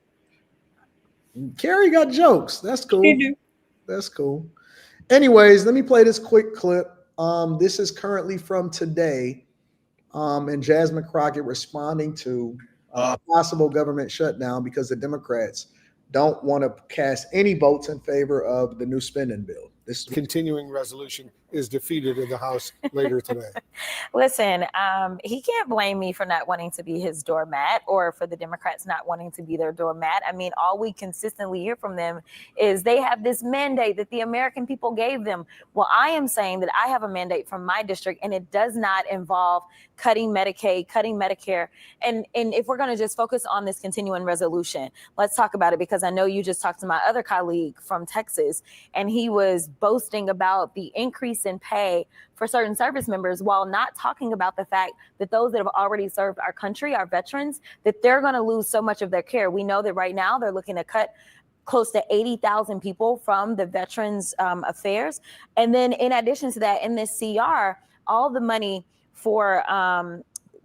Carrie got jokes. That's cool. That's cool. Anyways, let me play this quick clip. This is currently from today, and Jasmine Crockett responding to a possible government shutdown because the Democrats don't want to cast any votes in favor of the new spending bill. This continuing resolution is defeated in the House later today. Listen, he can't blame me for not wanting to be his doormat or for the Democrats not wanting to be their doormat. I mean, all we consistently hear from them is they have this mandate that the American people gave them. Well, I am saying that I have a mandate from my district, and it does not involve cutting Medicaid, cutting Medicare. And if we're going to just focus on this continuing resolution, let's talk about it, because I know you just talked to my other colleague from Texas, and he was boasting about the increase in pay for certain service members while not talking about the fact that those that have already served our country, our veterans, that they're going to lose so much of their care. We know that right now they're looking to cut close to 80,000 people from the Veterans Affairs. And then in addition to that, in this CR, all the money for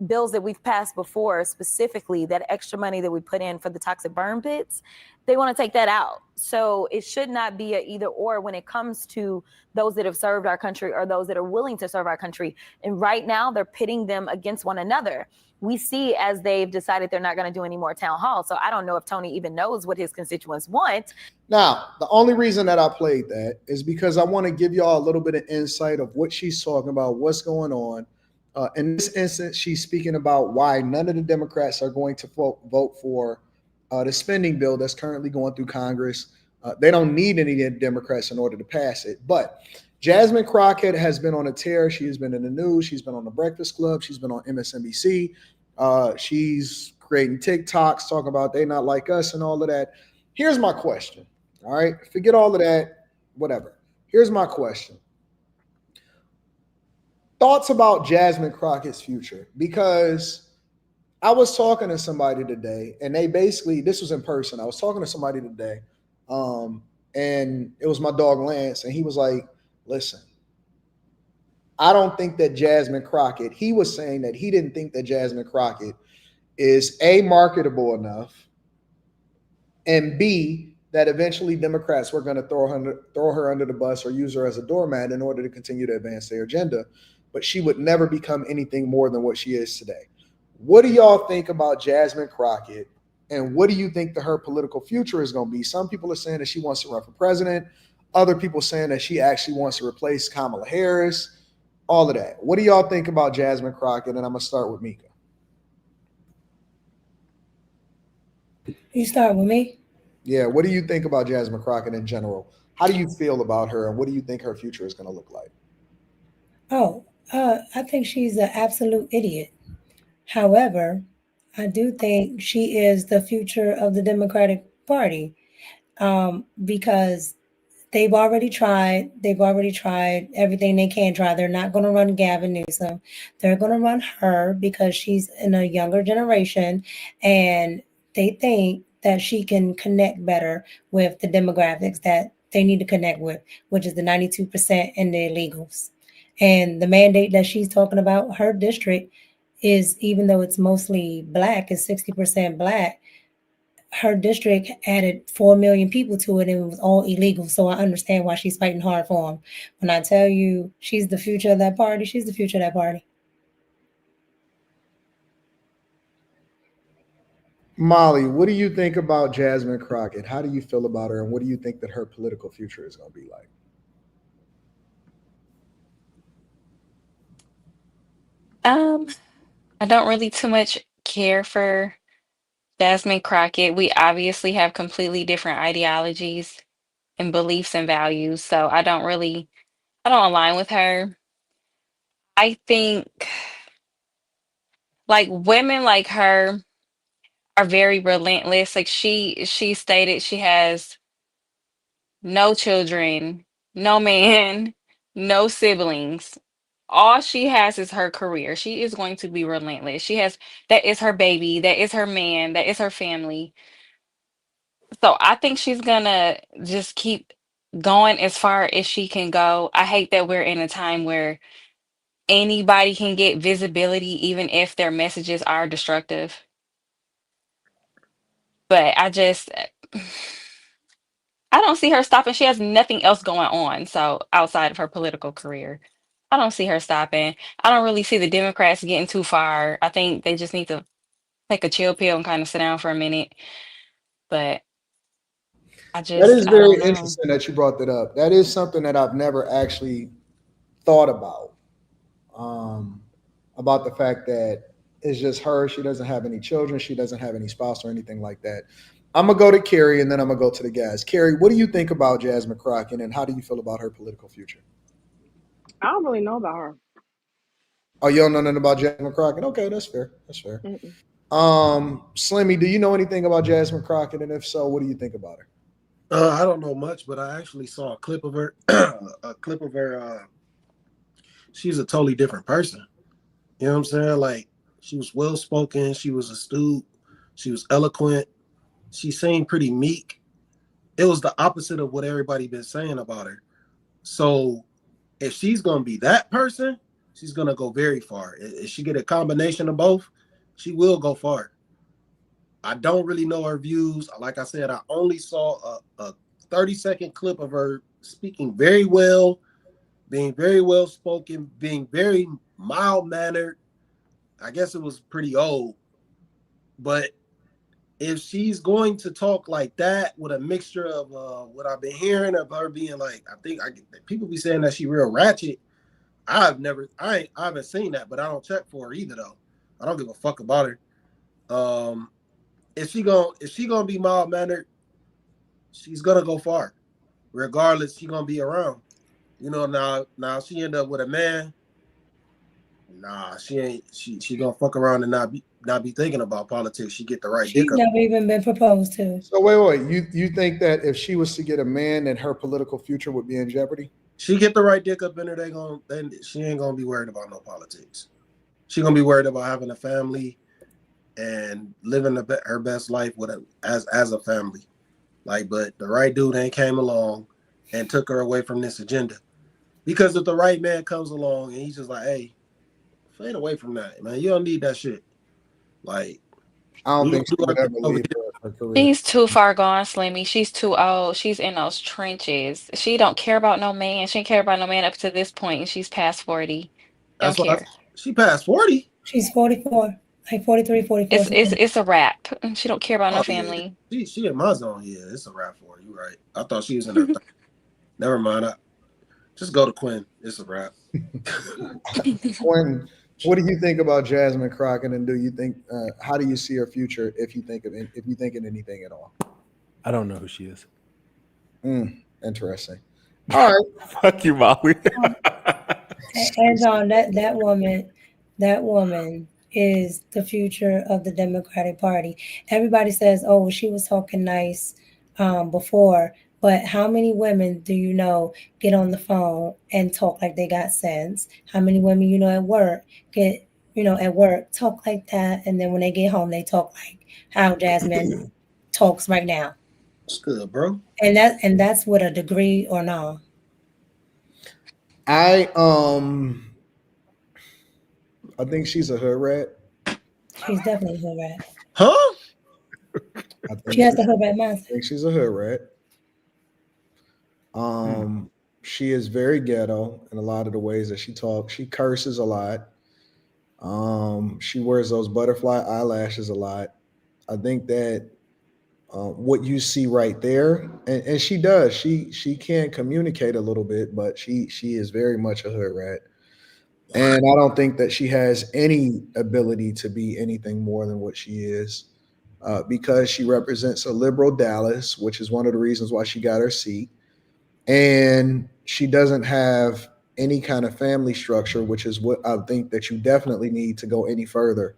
bills that we've passed before, specifically that extra money that we put in for the toxic burn pits, they want to take that out. So it should not be a either or when it comes to those that have served our country or those that are willing to serve our country. And right now they're pitting them against one another. We see as they've decided they're not going to do any more town halls. So I don't know if Tony even knows what his constituents want. Now, the only reason that I played that is because I want to give y'all a little bit of insight of what she's talking about, what's going on. In this instance, she's speaking about why none of the Democrats are going to vote for the spending bill that's currently going through Congress. They don't need any Democrats in order to pass it. But Jasmine Crockett has been on a tear. She has been in the news. She's been on the Breakfast Club. She's been on MSNBC. She's creating TikToks talking about they not like us and all of that. Here's my question. All right. Forget all of that, whatever. Here's my question. Thoughts about Jasmine Crockett's future? Because I was talking to somebody today, and they basically, this was in person. I was talking to somebody today, and it was my dog Lance, and he was like, listen, I don't think that Jasmine Crockett, he was saying that he didn't think that Jasmine Crockett is A, marketable enough, and B, that eventually Democrats were going to throw her under the bus or use her as a doormat in order to continue to advance their agenda. But she would never become anything more than what she is today. What do y'all think about Jasmine Crockett, and what do you think that her political future is going to be? Some people are saying that she wants to run for president. Other people saying that she actually wants to replace Kamala Harris, all of that. What do y'all think about Jasmine Crockett? And I'm going to start with Mika. You start with me? Yeah, what do you think about Jasmine Crockett in general? How do you feel about her, and what do you think her future is going to look like? Oh, I think she's an absolute idiot. However, I do think she is the future of the Democratic Party, because they've already tried everything they can try. They're not going to run Gavin Newsom. They're going to run her because she's in a younger generation, and they think that she can connect better with the demographics that they need to connect with, which is the 92% and the illegals. And the mandate that she's talking about, her district is, even though it's mostly black, it's 60% black, her district added 4 million people to it, and it was all illegal. So I understand why she's fighting hard for them. When I tell you she's the future of that party, she's the future of that party. Molly, what do you think about Jasmine Crockett? How do you feel about her, and what do you think that her political future is going to be like? I don't really too much care for Jasmine Crockett. We obviously have completely different ideologies and beliefs and values, so I don't align with her. I think like women like her are very relentless. Like she stated she has no children, no man, no siblings. All she has is her career. She is going to be relentless. That is her baby, that is her man, that is her family. So I think she's gonna just keep going as far as she can go. I hate that we're in a time where anybody can get visibility, even if their messages are destructive. But I don't see her stopping. She has nothing else going on. So outside of her political career, I don't see her stopping. I don't really see the Democrats getting too far. I think they just need to take a chill pill and kind of sit down for a minute. But That is I very don't know. interesting that you brought that up. That is something that I've never actually thought um, about the fact that it's just her. She doesn't have any children. She doesn't have any spouse or anything like that. I'm gonna go to Carrie and then I'm gonna go to the guys. Carrie, what do you think about Jasmine Crockett and how do you feel about her political future? I don't really know about her. Oh, you don't know nothing about Jasmine Crockett? Okay, that's fair. That's fair. Mm-mm. Slimmy, do you know anything about Jasmine Crockett? And if so, what do you think about her? I don't know much, but I actually saw a clip of her. A clip of her. She's a totally different person. You know what I'm saying? Like, she was well spoken. She was astute. She was eloquent. She seemed pretty meek. It was the opposite of what everybody been saying about her. So if she's gonna be that person, she's gonna go very far. If she get a combination of both, she will go far. I don't really know her views. Like I said, I only saw a 30-second clip of her speaking very well, being very well spoken, being very mild mannered. I guess it was pretty old, but if she's going to talk like that with a mixture of what I've been hearing of her being like, people be saying that she real ratchet. I haven't seen that, but I don't check for her either though. I don't give a fuck about her. If she gonna be mild mannered, she's gonna go far. Regardless, she gonna be around. You know, now she end up with a man. Nah, she ain't. She gonna fuck around and not be thinking about politics. She get the right She's dick up. never even been proposed to. So wait. You think that if she was to get a man, then her political future would be in jeopardy? She get the right dick up in her, then she ain't gonna be worried about no politics. She gonna be worried about having a family and living her best life as a family. Like, but the right dude ain't came along and took her away from this agenda. Because if the right man comes along and he's just like, hey, fade away from that, man. You don't need that shit. Like, I don't think she would ever over leave here. her career. She's too far gone, Slimmy. She's too old. She's in those trenches. She don't care about no man. She didn't care about no man up to this point, and she's past 40. Don't That's why care. she passed 40. She's 44, like 43, 44. It's a wrap. She don't care about no Oh, family. yeah. She in my zone. Yeah, it's a wrap for her. You right. I thought she was in her. Never mind. Just go to Quinn. It's a wrap. Quinn, what do you think about Jasmine Crockett, and do you think how do you see her future if you think of anything at all? I don't know who she is. Interesting. All right. Fuck you, Molly. Anton, that woman is the future of the Democratic Party. Everybody says, "Oh, she was talking nice before," but how many women do you know get on the phone and talk like they got sense? How many women you know at work talk like that, and then when they get home, they talk like how Jasmine talks right now? It's good, bro. And that's with a degree or no. I think she's a hood rat. She's definitely a hood rat. Huh? She has the hood rat mindset. I think she's a hood rat. She is very ghetto in a lot of the ways that she talks. She curses a lot. She wears those butterfly eyelashes a lot. I think that what you see right there, and she does. She can communicate a little bit, but she is very much a hood rat. And I don't think that she has any ability to be anything more than what she is, because she represents a liberal Dallas, which is one of the reasons why she got her seat. And she doesn't have any kind of family structure, which is what I think that you definitely need to go any further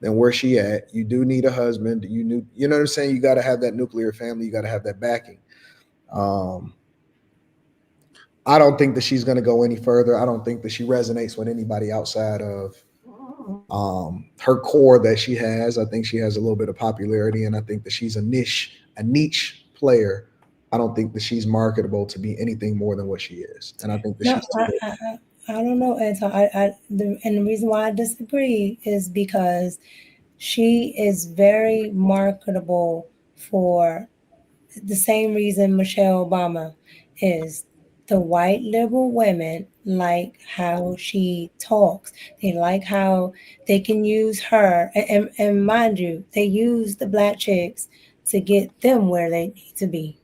than where she at. You do need a husband. You know what I'm saying? You got to have that nuclear family. You got to have that backing. I don't think that she's going to go any further. I don't think that she resonates with anybody outside of her core that she has. I think she has a little bit of popularity, and I think that she's a niche player. I don't think that she's marketable to be anything more than what she is. And I think that I don't know, Anton. And the reason why I disagree is because she is very marketable for the same reason Michelle Obama is. The white liberal women like how she talks. They like how they can use her. And mind you, they use the black chicks to get them where they need to be.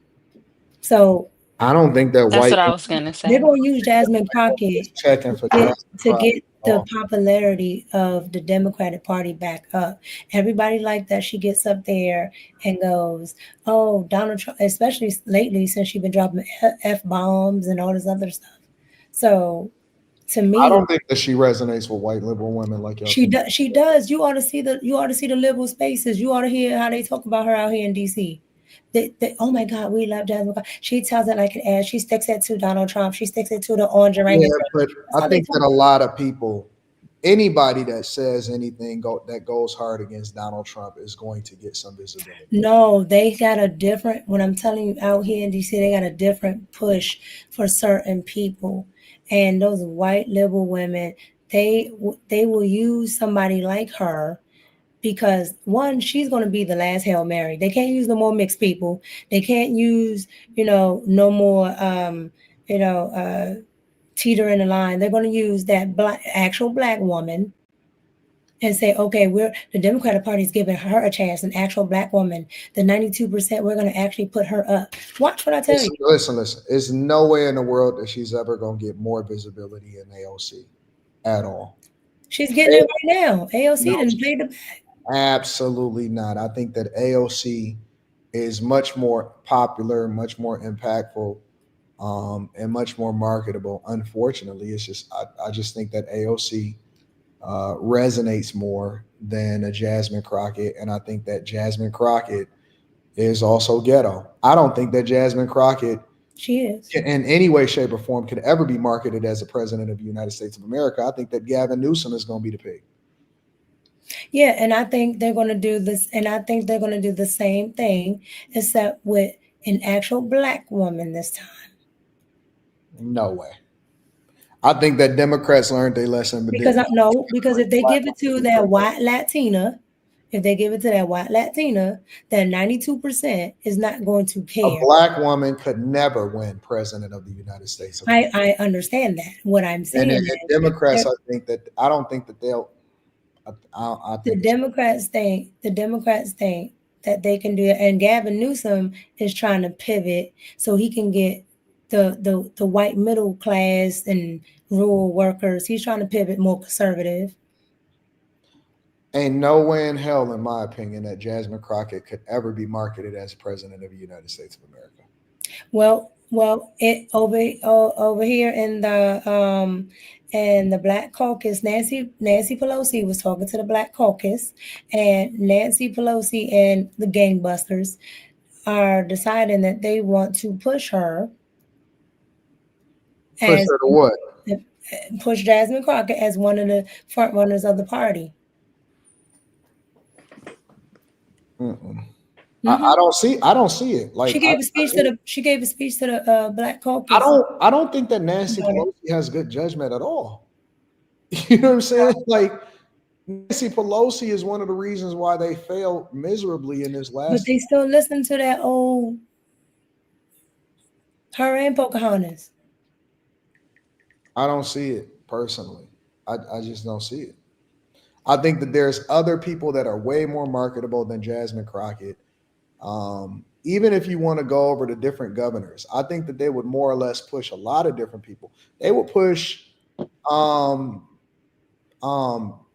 So I don't think that That's what I was gonna say. they're going to use Jasmine Crockett to get the popularity of the Democratic Party back up. Everybody like that she gets up there and goes, "Oh, Donald Trump," especially lately since she's been dropping F-bombs and all this other stuff. So to me, I don't think that she resonates with white liberal women like y'all. She does. She does. You ought to see the liberal spaces. You ought to hear how they talk about her out here in DC. Oh my God, we love Jasmine. She tells it like an ass. She sticks it to Donald Trump. She sticks it to the orange and Yeah, but I think that a lot of people, anybody that says anything that goes hard against Donald Trump is going to get some visibility. No, they got a different. When I'm telling you, out here in DC, they got a different push for certain people, and those white liberal women, they will use somebody like her. Because one, she's going to be the last Hail Mary. They can't use no more mixed people. They can't use, no more, teeter in the line. They're going to use that actual black woman and say, okay, the Democratic Party is giving her a chance, an actual black woman. The 92%, we're going to actually put her up. Watch what I tell you. Listen. There's no way in the world that she's ever going to get more visibility in AOC at all. She's getting it right now. AOC didn't play the back. Absolutely not. I think that AOC is much more popular, much more impactful, and much more marketable. Unfortunately, it's just I just think that AOC resonates more than a Jasmine Crockett, and I think that Jasmine Crockett is also ghetto. I don't think that Jasmine Crockett, she is, in any way, shape, or form, could ever be marketed as a president of the United States of America. I think that Gavin Newsom is going to be the pig. Yeah, and I think they're going to do this, and I think they're going to do the same thing, except with an actual black woman this time. No way. I think that Democrats learned their lesson. Because if they give it to that white Latina, that 92% is not going to care. A black woman could never win president of the United States. I understand that. What I'm saying and Democrats, I don't think that they'll. I think the Democrats think that they can do it, and Gavin Newsom is trying to pivot so he can get the white middle class and rural workers. He's trying to pivot more conservative. Ain't no way in hell, in my opinion, that Jasmine Crockett could ever be marketed as president of the United States of America. Well, it over here in the Black Caucus, Nancy Pelosi was talking to the Black Caucus, and Nancy Pelosi and the gangbusters are deciding that they want to push her. Push her to what? Push Jasmine Crockett as one of the front runners of the party. Mm-mm. I don't see it. Like she gave a speech to the Black Caucus. I don't think that Nancy Pelosi has good judgment at all. You know what I'm saying? Like Nancy Pelosi is one of the reasons why they failed miserably in this last. But they still listen to that old her and Pocahontas. I don't see it personally. I just don't see it. I think that there's other people that are way more marketable than Jasmine Crockett. Even if you want to go over to different governors, I think that they would more or less push a lot of different people. They would push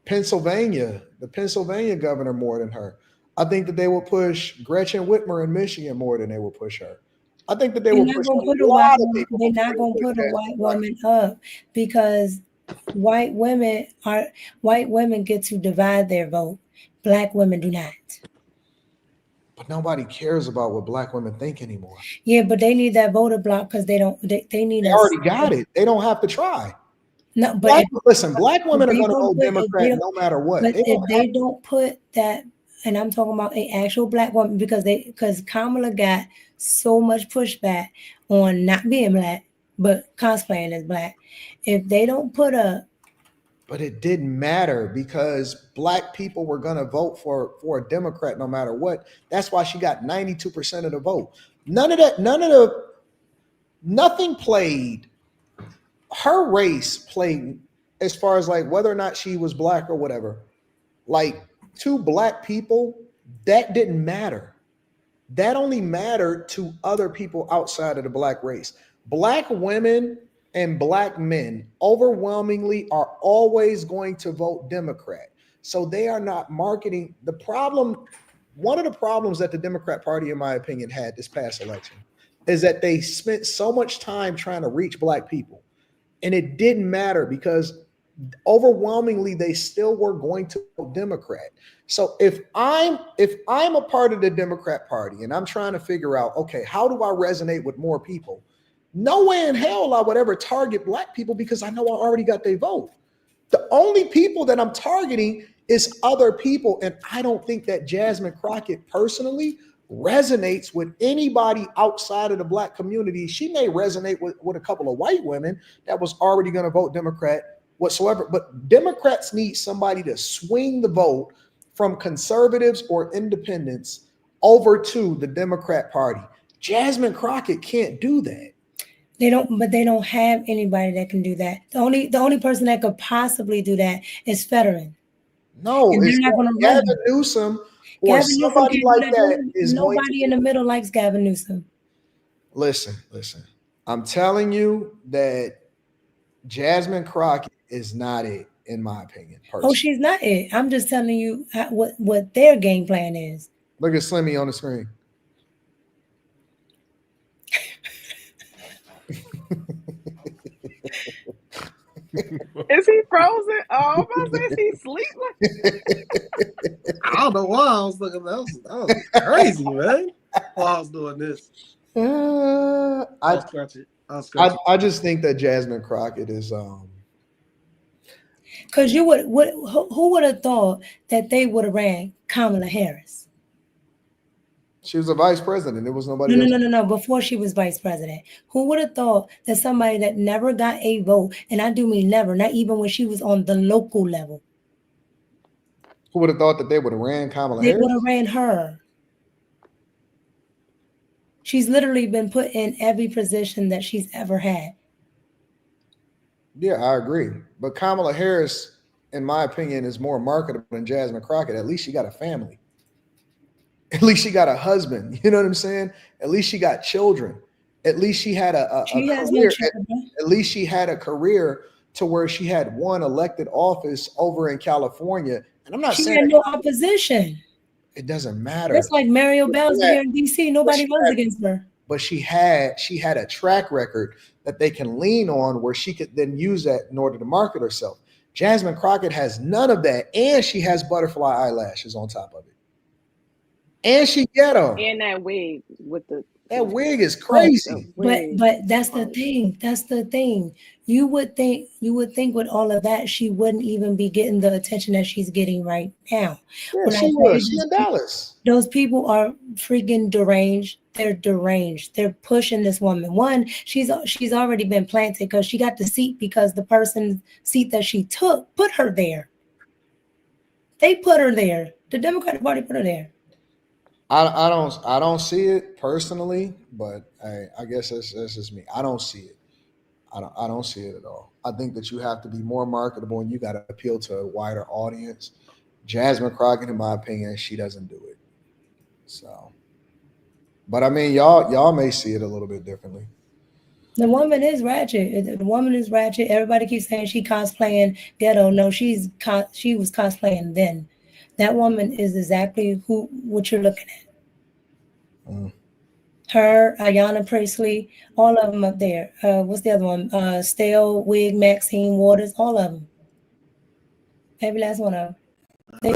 Pennsylvania, the Pennsylvania governor, more than her. I think that they would push Gretchen Whitmer in Michigan more than they would push her. I think that they would push a lot of people. They're not going to put a white woman up because white women get to divide their vote. Black women do not. But nobody cares about what black women think anymore. Yeah, but they need that voter block because they already got it. They don't have to try. No, but black women are going to go Democrat no matter what. But if they don't put that, and I'm talking about an actual black woman, because Kamala got so much pushback on not being black, but cosplaying as black. If they don't put up. But it didn't matter because black people were going to vote for a Democrat no matter what. That's why she got 92% of the vote. Nothing played. Her race played as far as like whether or not she was black or whatever. Like two black people, that didn't matter. that only mattered to other people outside of the black race. Black women and black men overwhelmingly are always going to vote Democrat. So they are not marketing. The problem, one of the problems that the Democrat Party, in my opinion, had this past election is that they spent so much time trying to reach black people. And it didn't matter because overwhelmingly they still were going to vote Democrat. So if I'm a part of the Democrat Party and I'm trying to figure out, okay, how do I resonate with more people? No way in hell I would ever target black people because I know I already got their vote. The only people that I'm targeting is other people. And I don't think that Jasmine Crockett personally resonates with anybody outside of the black community. She may resonate with a couple of white women that was already going to vote Democrat whatsoever. But Democrats need somebody to swing the vote from conservatives or independents over to the Democrat Party. Jasmine Crockett can't do that. They don't have anybody that can do that. The only person that could possibly do that is Fetterman. No, and it's they're not going to Gavin Newsom or Gavin somebody Newsom like that is nobody in the middle likes Gavin Newsom. Listen. I'm telling you that Jasmine Crockett is not it, in my opinion. Personally. Oh, she's not it. I'm just telling you what their game plan is. Look at Slimmy on the screen. Is he frozen? Oh, I'm about to say, is he sleep? I don't know why I was looking. That was crazy, man. While I was doing this. I just think that Jasmine Crockett is because who would have thought that they would have ran Kamala Harris? She was a vice president. There was nobody else. No. Before she was vice president, who would have thought that somebody that never got a vote, and I do mean never, not even when she was on the local level. Who would have thought that they would have ran Kamala They Harris? would have ran her. She's literally been put in every position that she's ever had. Yeah, I agree. But Kamala Harris, in my opinion, is more marketable than Jasmine Crockett. At least she got a family. At least she got a husband. You know what I'm saying? At least she got children. At least she had a career. At least she had a career to where she had one elected office over in California. And I'm not saying she had no opposition. It doesn't matter. That's like Mario Bowser here in DC. Nobody runs against her. But she had a track record that they can lean on where she could then use that in order to market herself. Jasmine Crockett has none of that, and she has butterfly eyelashes on top of it. And she ghetto. And that wig with that wig is crazy. But that's the thing. That's the thing. You would think with all of that, she wouldn't even be getting the attention that she's getting right now. Yeah, she was. She's in Dallas. Those people are freaking deranged. They're deranged. They're pushing this woman. One, she's already been planted because she got the seat because the person's seat that she took put her there. They put her there. The Democratic Party put her there. I don't see it personally, but I guess that's just me. I don't see it. I don't see it at all. I think that you have to be more marketable and you got to appeal to a wider audience. Jasmine Crockett, in my opinion, she doesn't do it. So, but I mean, y'all may see it a little bit differently. The woman is ratchet. Everybody keeps saying she cosplaying ghetto. No, she was cosplaying then. That woman is exactly what you're looking at. Her, Ayanna Presley, all of them up there. What's the other one? Stale, Wig, Maxine Waters, all of them. Every last one of them.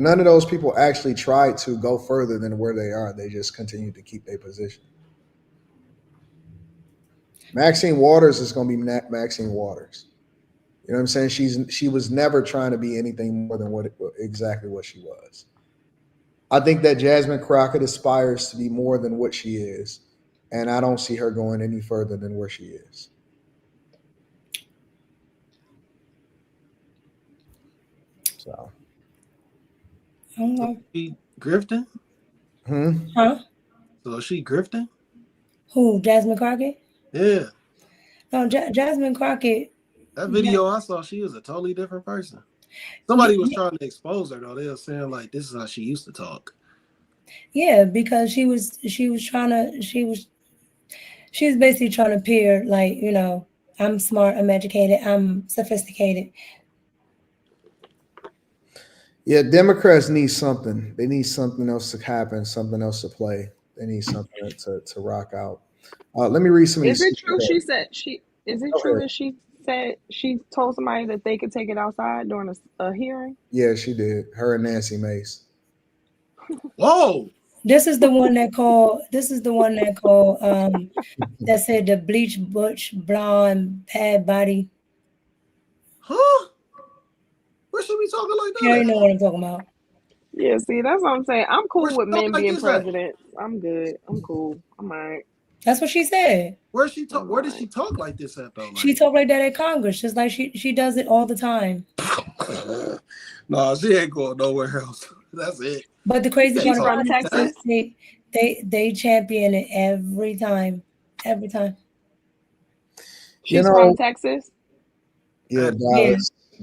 None of those people actually tried to go further than where they are. They just continued to keep their position. Maxine Waters is going to be Maxine Waters. You know what I'm saying? She was never trying to be anything more than exactly what she was. I think that Jasmine Crockett aspires to be more than what she is, and I don't see her going any further than where she is. So, she grifting? Huh? So is she grifting? Who? Jasmine Crockett? Yeah. No, Jasmine Crockett. That video I saw, she was a totally different person. Somebody was trying to expose her though. They were saying like, this is how she used to talk. Yeah, because she was basically trying to appear like, you know, I'm smart, I'm educated, I'm sophisticated. Yeah, Democrats need something. They need something else to happen, something else to play. They need something to rock out. Let me read some of Is these. it true she said she? Is it true that she said she told somebody that they could take it outside during a hearing? Yeah, she did. Her and Nancy Mace. Whoa! This is the one that called. That said the bleach, butch, blonde, bad body. Huh? Where should we talking like that? You already know what I'm talking about. Yeah, see, that's what I'm saying. I'm cool Where she with talk men like being this at? presidents. I'm good. I'm cool. I'm all right. That's what she said. Where she talk? Where did she talk like this at though? Like, She talked like that at Congress, just like she does it all the time. no, she ain't going nowhere else. That's it. But the crazy part from about Texas. it is they champion it every time. Every time. She's from Texas. Yeah,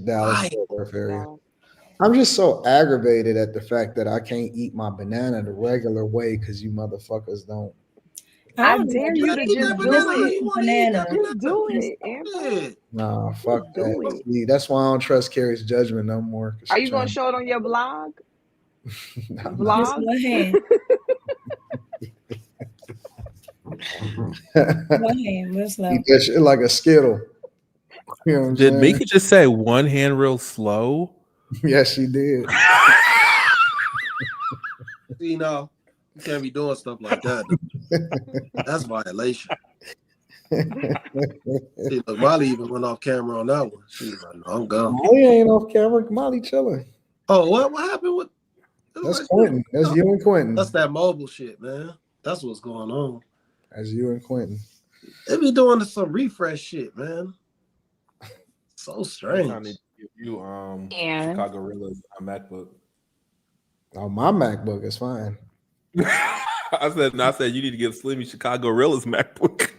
Dallas, Fort Worth area. I'm just so aggravated at the fact that I can't eat my banana the regular way because you motherfuckers don't. I dare you to just do it. Banana. Just do it, Anton. Nah, fuck do that. See, that's why I don't trust Carrie's judgment no more. Are you gonna show it on your blog? Vlog? One hand. One hand, real slow. Eat that shit like a Skittle. You know what I'm Did saying? Mika just say one hand real slow? Yes, she did. See, no, you can't be doing stuff like that. That's violation. See, look, Molly even went off camera on that one. She was like, no, I'm gone. Molly ain't off camera. Molly chilling. Oh, what happened with? That's Quentin. That's you and Quentin. That's that mobile shit, man. That's what's going on. That's you and Quentin. They be doing some refresh shit, man. So strange. I need to give you Yeah. Chicago Gorillas MacBook. Oh, my MacBook is fine. I said you need to give Slimmy Chicago Gorillas MacBook.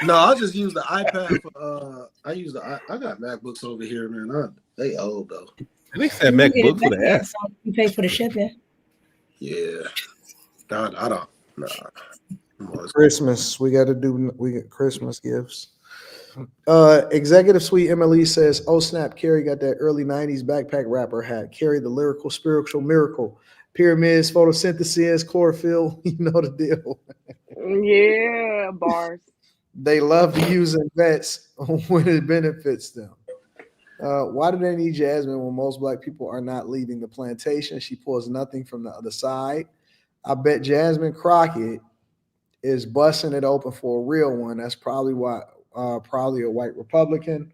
No, I just use the iPad for I got MacBooks over here, man. They old though. They said MacBook for the ass. You pay for the shipping. Yeah. God, I don't know. Christmas. We get Christmas gifts. Executive Suite MLE says, oh snap, Carrie got that early 90s backpack rapper hat. Carrie the lyrical spiritual miracle. Pyramids, photosynthesis, chlorophyll, you know the deal. Yeah, bars. They love to use vets when it benefits them. Why do they need Jasmine when most black people are not leaving the plantation? She pulls nothing from the other side. I bet Jasmine Crockett is busting it open for a real one. That's probably why. Probably a white Republican.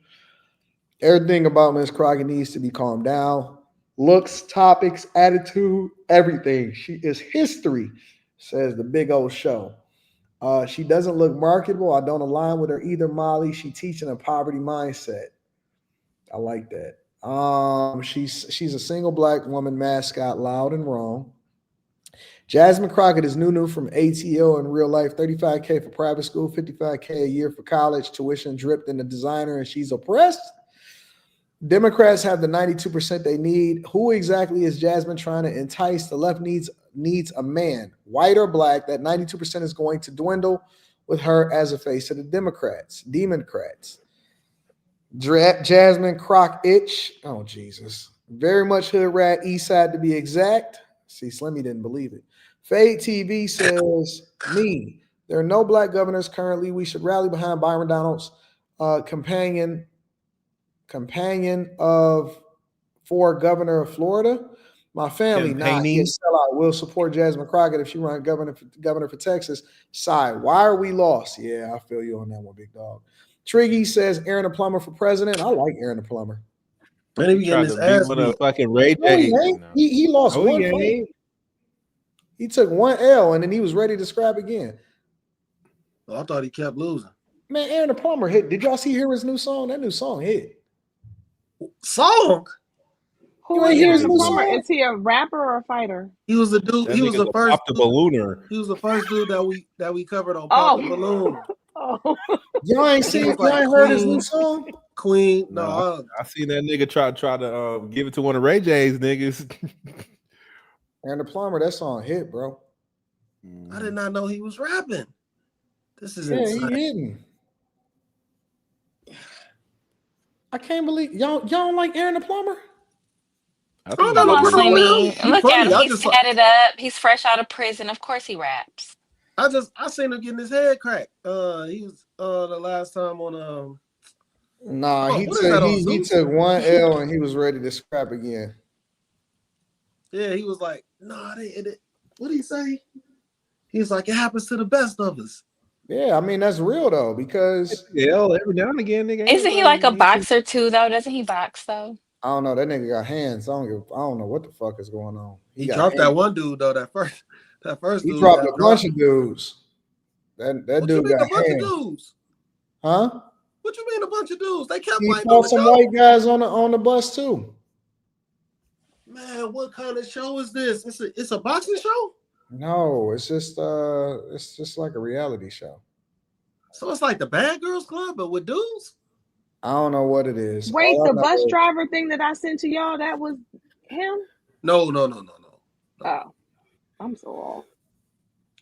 Everything about Ms. Crockett needs to be calmed down. Looks, topics, attitude, everything. She is history, says the Big O Show. She doesn't look marketable. I don't align with her either, Molly. She teaching a poverty mindset. I like that. She's a single black woman mascot, loud and wrong. Jasmine Crockett is new from ATO in real life, $35K for private school, $55K a year for college, tuition dripped in the designer, and she's oppressed. Democrats have the 92% they need. Who exactly is Jasmine trying to entice? The left needs a man, white or black. That 92% is going to dwindle with her as a face of the Democrats. Jasmine Crockett. Oh, Jesus. Very much hood rat, east side to be exact. See, Slimmy didn't believe it. Fade TV says, there are no black governors currently. We should rally behind Byron Donalds, companion for governor of Florida. My family, sellout, will support Jasmine Crockett if she runs governor for Texas. Side, why are we lost? Yeah, I feel you on that one, big dog. Triggy says Aaron the Plumber for president. I like Aaron the Plumber. And he tried to beat one of fucking Ray J. He lost one fight. He took one L and then he was ready to scrap again. Well, I thought he kept losing. Man, Aaron the Plumber hit. Did y'all hear his new song? That new song hit. Song? Who is Aaron the Plumber? Is he a rapper or a fighter? He was the dude. He was the first ballooner. He was the first dude that we covered on Pop the Balloon. Oh. Y'all ain't seen it? Y'all ain't heard his new song? Queen. No, I seen that nigga try to give it to one of Ray J's niggas. Aaron the Plumber, that song hit, bro. I did not know he was rapping. This is he insane. hitting. I can't believe y'all don't like Aaron the Plumber. I Come on, Slimmy. He's Look funny. at him. He's set it up. He's fresh out of prison. Of course he raps. I seen him getting his head cracked. He was the last time on Nah, he took one L and he was ready to scrap again. Yeah, he was like, nah, what did he say? He was like, it happens to the best of us. Yeah, I mean that's real though, because every now and again, nigga. Isn't he like a boxer too, though? Doesn't he box though? I don't know. That nigga got hands. I don't know what the fuck is going on. He dropped that one dude though. That first he dude. dropped a bunch of dudes. That what dude you mean got a bunch hands. of dudes? Huh? What you mean a bunch of dudes? They kept He fighting fought on the some show. white guys on the bus too. Man, what kind of show is this? It's a boxing show? No, it's just like a reality show. So it's like the Bad Girls Club, but with dudes? I don't know what it is. Wait, the bus driver thing that I sent to y'all, that was him? No. Oh, I'm so off.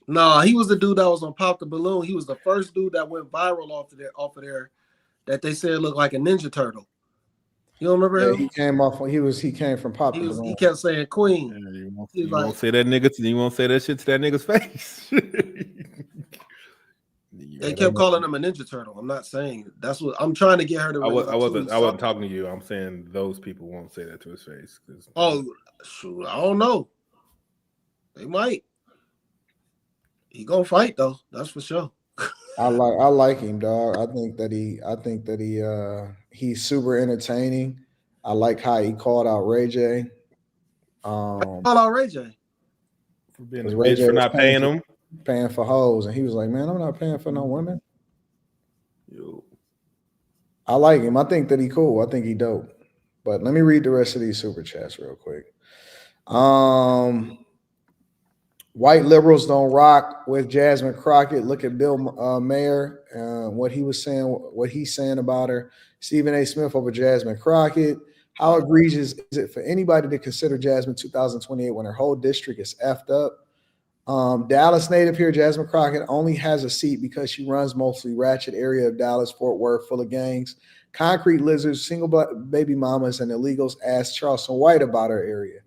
Nah, he was the dude that was on Pop the Balloon. He was the first dude that went viral off of there that they said looked like a Ninja Turtle. You don't remember him? He came from Pop the Balloon. He kept saying Queen. Yeah, you won't say that nigga. You won't say that shit to that nigga's face. They kept calling him a Ninja Turtle. I'm not saying that's what I'm trying to get her to. I wasn't talking to you. I'm saying those people won't say that to his face. Oh, shoot, I don't know. They might. He gonna fight though. That's for sure. I like him, dog. I think that he's super entertaining. I like how he called out Ray J. Call out Ray J. For being a bitch for not paying him. Paying for hoes, and he was like, "Man, I'm not paying for no women." Yo. I like him. I think that he cool. I think he dope. But let me read the rest of these super chats real quick. White liberals don't rock with Jasmine Crockett. Look at Bill Mayer, what he's saying about her. Stephen A. Smith over Jasmine Crockett. How egregious is it for anybody to consider Jasmine 2028 when her whole district is effed up? Dallas native here, Jasmine Crockett only has a seat because she runs mostly ratchet area of Dallas, Fort Worth, full of gangs, concrete lizards, single baby mamas, and illegals. Asked Charleston White about her area.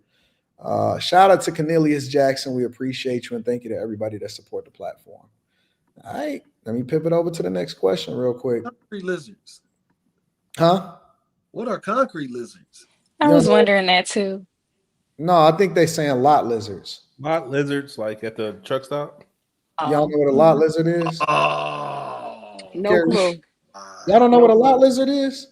Shout out to Cornelius Jackson. We appreciate you and thank you to everybody that support the platform. All right, let me pivot over to the next question real quick. Concrete lizards. Huh? What are concrete lizards? I was wondering that too. No, I think they saying lot lizards. Lot lizards, like at the truck stop. Y'all know what a lot lizard is? No clue. Y'all don't know what a lot lizard is?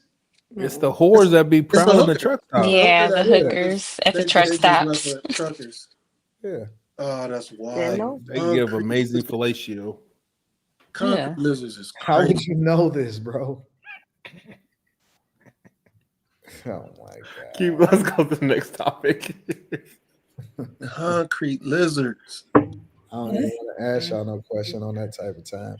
It's the whores that be prowling the truck stop. Yeah, the hookers at the truck stops. Truckers. Yeah. Oh, that's wild. They give amazing fellatio. Concrete lizards is crazy. How would you know this, bro? Oh my god. Let's go to the next topic. Concrete lizards. I don't even want to ask y'all no question on that type of time.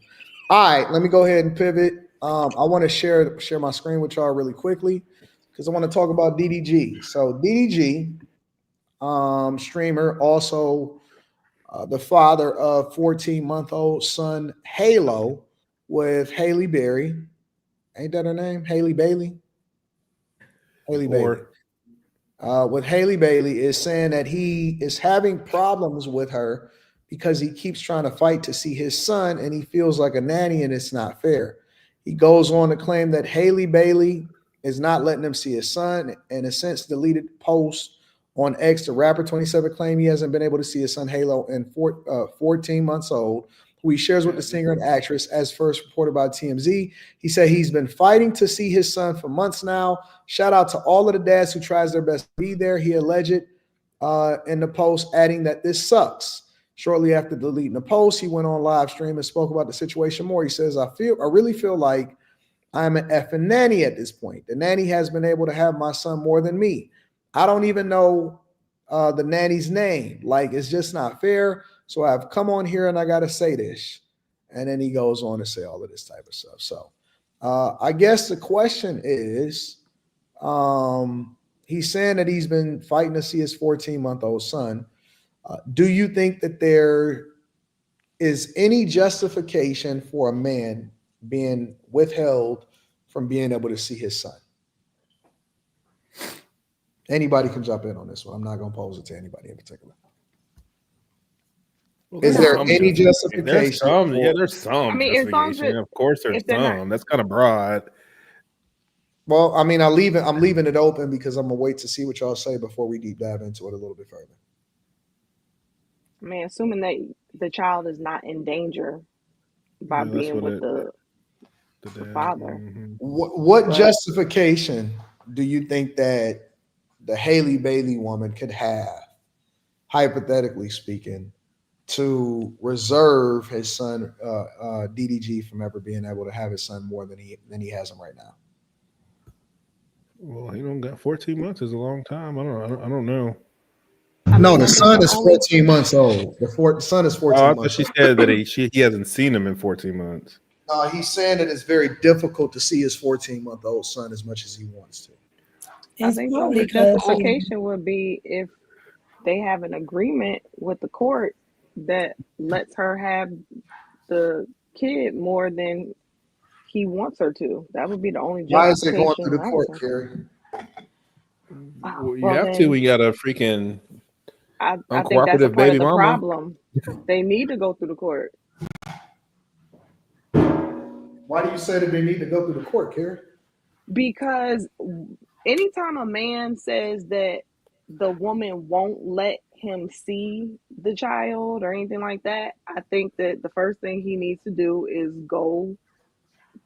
All right, let me go ahead and pivot. I want to share my screen with y'all really quickly because I want to talk about DDG. So DDG, streamer, also the father of 14-month-old son Halo with Haley Berry. Ain't that her name? Haley Bailey? Haley Bailey. With Haley Bailey is saying that he is having problems with her because he keeps trying to fight to see his son and he feels like a nanny and it's not fair. He goes on to claim that Haley Bailey is not letting him see his son, and a since deleted post on X, the rapper 27 claimed he hasn't been able to see his son Halo in 14 months old, who he shares with the singer and actress, as first reported by TMZ. He said he's been fighting to see his son for months now. Shout out to all of the dads who tries their best to be there. He alleged in the post, adding that this sucks. Shortly after deleting the post, he went on live stream and spoke about the situation more. He says, I really feel like I'm an effing nanny at this point. The nanny has been able to have my son more than me. I don't even know the nanny's name. Like, it's just not fair. So I've come on here and I got to say this. And then he goes on to say all of this type of stuff. So I guess the question is, he's saying that he's been fighting to see his 14-month-old son. Do you think that there is any justification for a man being withheld from being able to see his son? Anybody can jump in on this one. I'm not going to pose it to anybody in particular. Well, is there any justification? There's some, yeah, there's some I mean, as long as justification. Of course, there's if they're not- some. That's kind of broad. Well, I mean, I'm leaving it open because I'm gonna wait to see what y'all say before we deep dive into it a little bit further. I mean, assuming that the child is not in danger by being with the father. Mm-hmm. What justification do you think that the Haley Bailey woman could have, hypothetically speaking, to reserve his son DDG from ever being able to have his son more than he has him right now? Well, he don't got 14 months is a long time. I don't know. No, the son is 14 months old. The son is 14 I months thought she old. said that he hasn't seen him in 14 months. He's saying that it's very difficult to see his 14-month-old son as much as he wants to. I think the justification would be if they have an agreement with the court that lets her have the kid more than he wants her to. That would be the only justification. Why is it going through the court, Carrie? Well, you have to. We got a freaking I think that's a part baby of the mama. problem. They need to go through the court. Why do you say that they need to go through the court, Carrie? Because anytime a man says that the woman won't let him see the child or anything like that, I think that the first thing he needs to do is go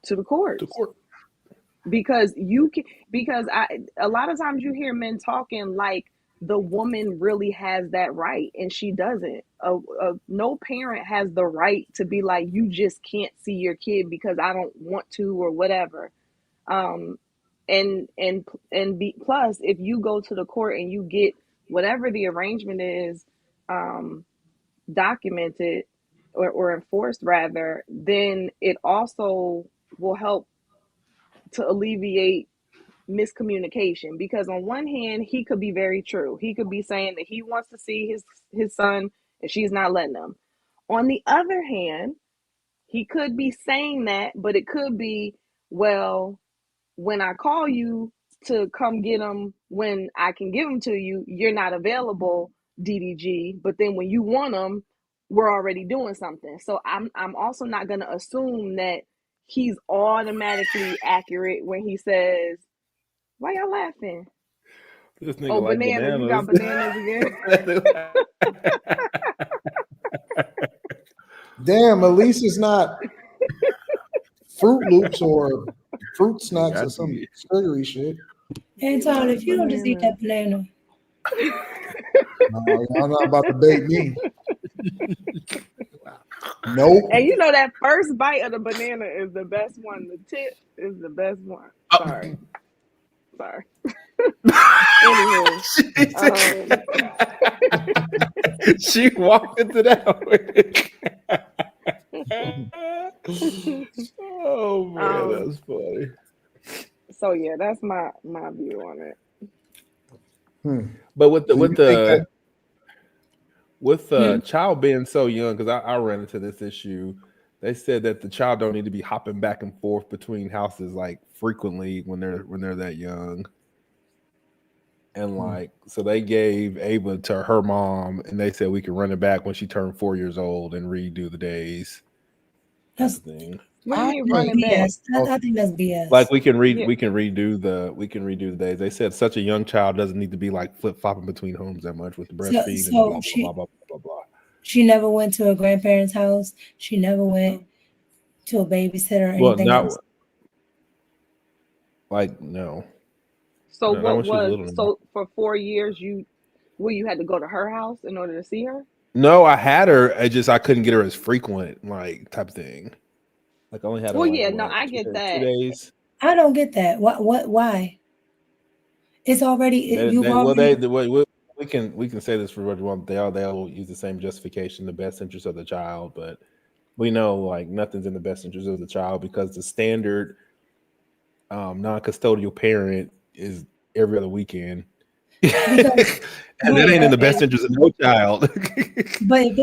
to the court. Because a lot of times you hear men talking like the woman really has that right, and she doesn't. No parent has the right to be like, you just can't see your kid because I don't want to or whatever. Plus, if you go to the court and you get whatever the arrangement is documented or enforced rather, then it also will help to alleviate miscommunication, because on one hand he could be very true. He could be saying that he wants to see his son and she's not letting him. On the other hand, he could be saying that, but it could be, well, when I call you to come get him, when I can give him to you, you're not available, DDG. But then when you want him, we're already doing something. So I'm also not going to assume that he's automatically accurate when he says, why y'all laughing? This nigga like bananas. You got bananas again? Damn, at least it's not Fruit Loops or fruit snacks or some sugary shit. Anton, if you don't just eat that banana. No, y'all not about to bait me. Nope. And you know that first bite of the banana is the best one. The tip is the best one. Sorry. Anywho, she walked into that way. Oh man, that's funny. So yeah, that's my view on it. But with the child being so young, because I ran into this issue. They said that the child don't need to be hopping back and forth between houses like frequently when they're that young. And like, so they gave Ava to her mom, and they said we could run it back when she turned 4 years old and redo the days. That's What do you mean run it back? I think that's BS. Like we can redo the days. They said such a young child doesn't need to be like flip flopping between homes that much with the breastfeeding and blah blah blah. She never went to a grandparent's house. She never went to a babysitter or anything else. Like no. So so for 4 years you had to go to her house in order to see her? No, I had her. I couldn't get her as frequent, like type thing. Like I only had her. Well, yeah, no, I get that. 2 days. I don't get that. Why? It's already we can say this for what you want. They all use the same justification, the best interest of the child, but we know like nothing's in the best interest of the child because the standard non-custodial parent is every other weekend. And that ain't in the best interest of no child. But if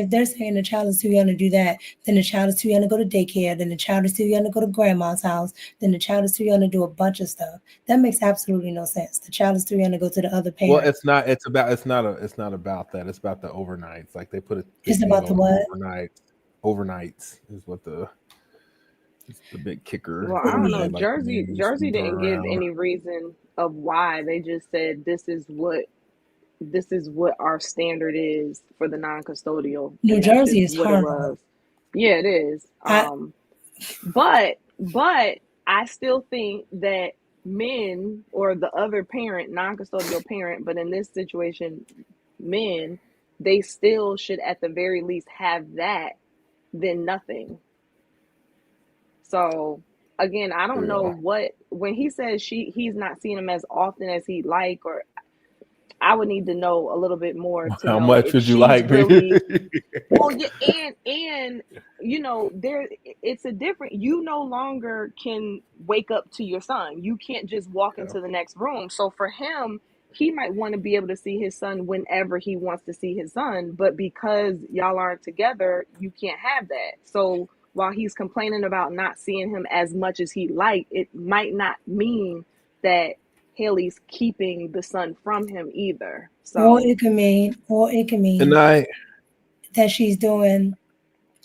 they're saying the child is too young to do that, then the child is too young to go to daycare, then the child is too young to go to grandma's house, then the child is too young to do a bunch of stuff. That makes absolutely no sense. The child is too young to go to the other parent. Well, it's not. It's not about that. It's about the overnights. Like they put It's about the what? Overnights is what it's the big kicker. Well, I don't know. Like Jersey didn't give any reason of why. They just said this is what our standard is for the non-custodial. New Jersey is what hard. it was. Yeah, it is. But I still think that men or the other parent, non-custodial parent, but in this situation, men, they still should at the very least have that than nothing. So again, I don't know when he says he's not seeing him as often as he'd like, or I would need to know a little bit more to how know much if would you she's like really me? well, yeah, and you know, it's a different. You no longer can wake up to your son. You can't just walk into the next room. So for him, he might want to be able to see his son whenever he wants to see his son, but because y'all aren't together, you can't have that. So while he's complaining about not seeing him as much as he'd like, it might not mean that Haley's keeping the son from him either. So Or it can mean that she's doing,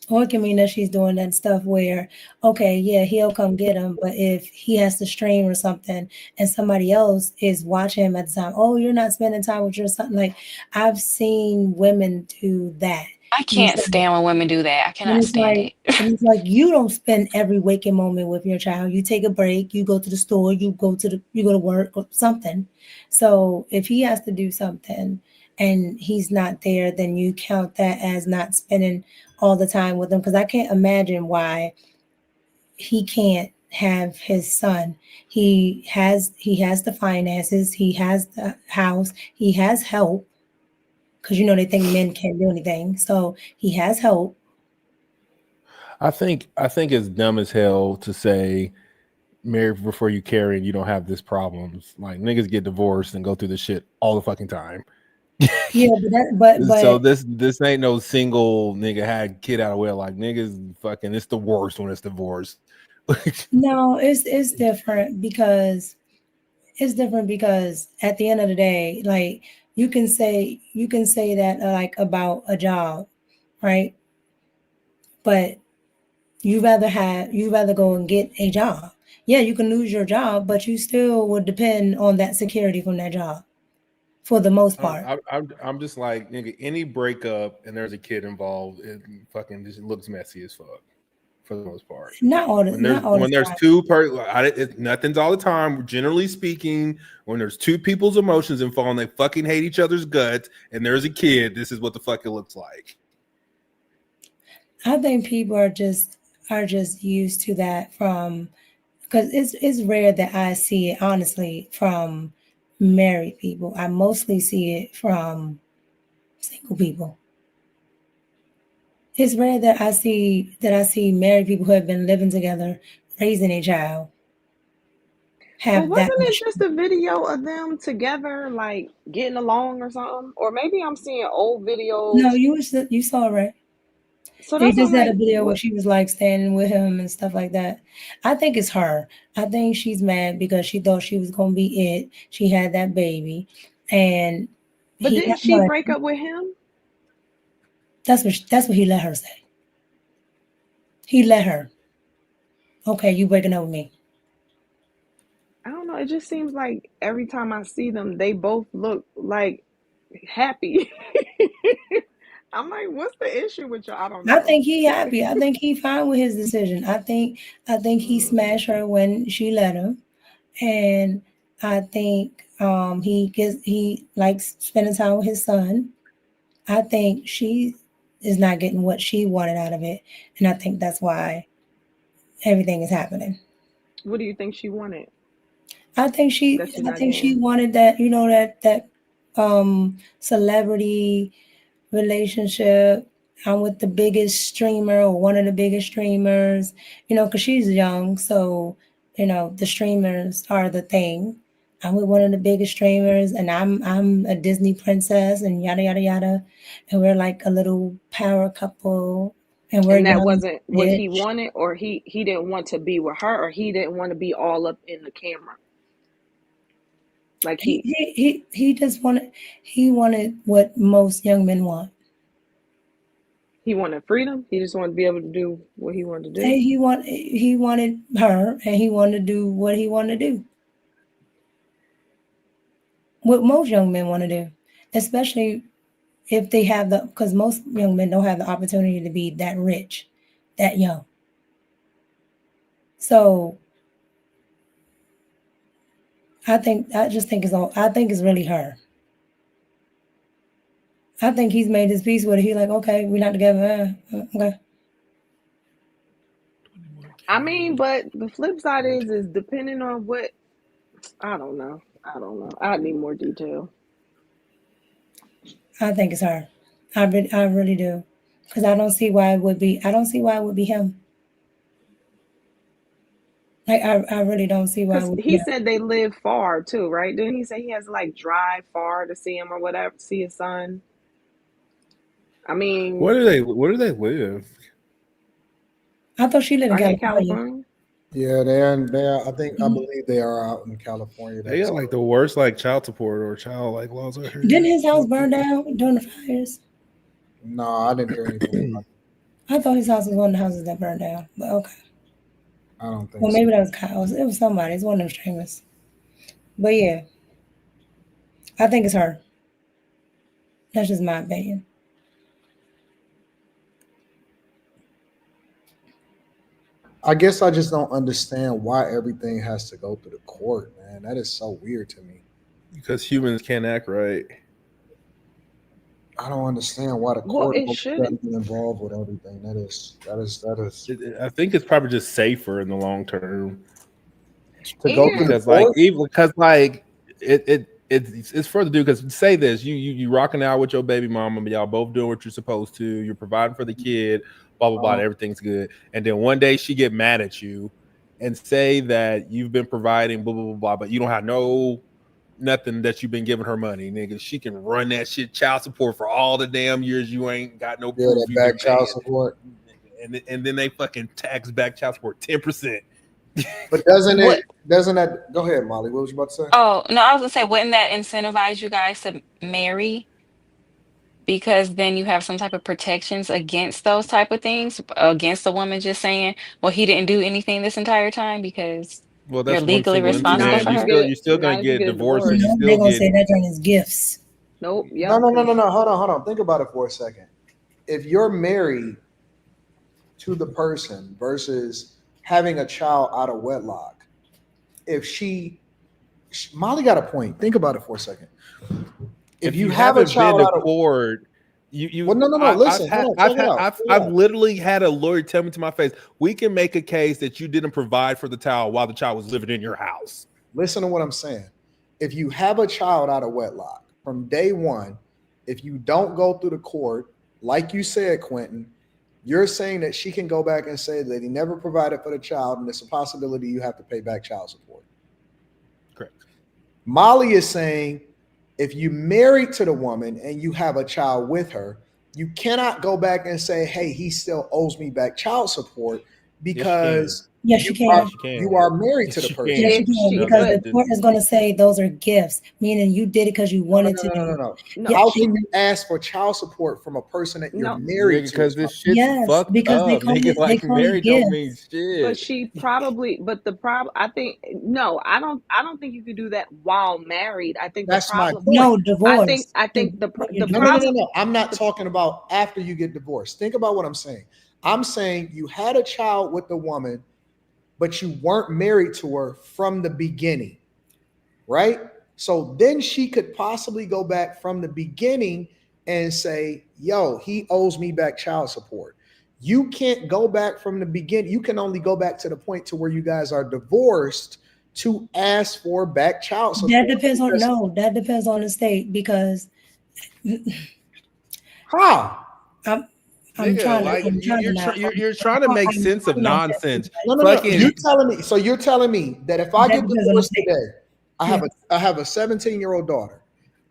or it can mean that she's doing that stuff where, okay, yeah, he'll come get him, but if he has to stream or something and somebody else is watching him at the time, oh, you're not spending time with your son. Like, I've seen women do that. I can't stand when women do that. I cannot stand it. And it's like you don't spend every waking moment with your child. You take a break, you go to the store, you go to work or something. So if he has to do something and he's not there, then you count that as not spending all the time with him. Because I can't imagine why he can't have his son. He has the finances, he has the house, he has help. Because they think men can't do anything. So he has help. I think it's dumb as hell to say marry before you carry and you don't have this problems. Like niggas get divorced and go through this shit all the fucking time. Yeah, but so this ain't no single nigga had kid out of wedlock. Like niggas fucking, it's the worst when it's divorced. No, it's different because at the end of the day, like you can say that like about a job, right? But you rather go and get a job. Yeah, you can lose your job, but you still would depend on that security from that job for the most part. I'm just like, nigga, any breakup and there's a kid involved, it fucking just looks messy as fuck for the most part. When there's two nothing's all the time. Generally speaking, when there's two people's emotions involved and they fucking hate each other's guts and there's a kid, this is what the fuck it looks like. I think people are just used to that because it's rare that I see it honestly from married people. I mostly see it from single people. It's rare that I see married people who have been living together, raising a child. But wasn't it just a video of them together, like getting along or something? Or maybe I'm seeing old videos. No, you saw it, right? So they just had like, a video where she was like standing with him and stuff like that. I think it's her. I think she's mad because she thought she was gonna be it. She had that baby, and but didn't she break up with him? That's what he let her say. He let her. Okay, you breaking up with me. I don't know. It just seems like every time I see them, they both look like happy. I'm like, what's the issue with y'all? I don't know. I think he happy. I think he fine with his decision. I think he smashed her when she let him, and I think he likes spending time with his son. I think she is not getting what she wanted out of it, and I think that's why everything is happening. What do you think she wanted? I think she wanted that, that celebrity relationship. I'm with the biggest streamer or one of the biggest streamers, because she's young, so the streamers are the thing. I'm with one of the biggest streamers, and I'm a Disney princess, and yada yada yada, and we're like a little power couple, and we're And that young, wasn't what he rich. wanted, or he didn't want to be with her, or he didn't want to be all up in the camera. Like He just wanted what most young men want. he wanted freedom. He just wanted to be able to do what he wanted to do. He wanted her, and he wanted to do what he wanted to do. What most young men want to do, especially if they have because most young men don't have the opportunity to be that rich, that young. So I think it's really her. I think he's made his peace with it. He's like, okay, we're not together. Okay. I mean, but the flip side is depending on what. I don't know. I need more detail. I think it's her. I really do, because I don't see why it would be. I don't see why it would be him. Like I really don't see why. He said they live far too, right? Didn't he say he has to like drive far to see him or whatever, see his son? I mean, where do they live? I thought she lived in California. Yeah, they are. I believe they are out in California. They got like the worst like child support or child like laws out here. Didn't his house burn down during the fires? No, I didn't hear anything. I thought his house was one of the houses that burned down. But okay. I don't think. Well, maybe that was Kyle's. It was somebody. It's one of them streamers. But yeah, I think it's her. That's just my opinion. I guess I just don't understand why everything has to go through the court, man. That is so weird to me. Because humans can't act right. I don't understand why the court doesn't get involved with everything. That is. I think it's probably just safer in the long term to go through it's further due. Because say this, you rocking out with your baby mama, but y'all both doing what you're supposed to. You're providing for the kid. Blah blah blah. Everything's good, and then one day she get mad at you and say that you've been providing blah blah blah blah, but you don't have nothing that you've been giving her money, nigga. She can run that shit child support for all the damn years you ain't got no proof. That back child support, and then they fucking tax back child support 10%. But doesn't that? Go ahead, Molly. What was you about to say? Oh no, I was gonna say, wouldn't that incentivize you guys to marry? Because then you have some type of protections against those type of things, against the woman just saying, well, he didn't do anything this entire time, because you're legally responsible for her. You're still gonna get divorced. And you they're gonna say that during his gifts. Nope. No. Hold on. Think about it for a second. If you're married to the person versus having a child out of wedlock, Molly got a point. Think about it for a second. If you have a child out of court, listen. I've literally had a lawyer tell me to my face, we can make a case that you didn't provide for the child while the child was living in your house. Listen to what I'm saying. If you have a child out of wedlock from day one, if you don't go through the court, like you said, Quentin, you're saying that she can go back and say that he never provided for the child, and it's a possibility you have to pay back child support. Correct. Molly is saying, if you married to the woman and you have a child with her, you cannot go back and say, hey, he still owes me back child support, because yes, you can. You are married to the person. Yes, you can, because the court is going to say those are gifts, meaning you did it because you wanted to. No. How can you ask for child support from a person that you're married to? Because this shit's fucked up. Niggas like married don't mean shit. But she probably. But the problem, I think, no, I don't think you could do that while married. I think that's the problem. My point. No, divorce. I think the problem. No. I'm not talking about after you get divorced. Think about what I'm saying. I'm saying you had a child with the woman, but you weren't married to her from the beginning, right? So then she could possibly go back from the beginning and say, yo, he owes me back child support. You can't go back from the beginning. You can only go back to the point to where you guys are divorced to ask for back child support. That depends on the state, because how? You're trying to make sense of nonsense. No. You're telling me. So you're telling me that if I get divorced today, I have a 17-year-old daughter.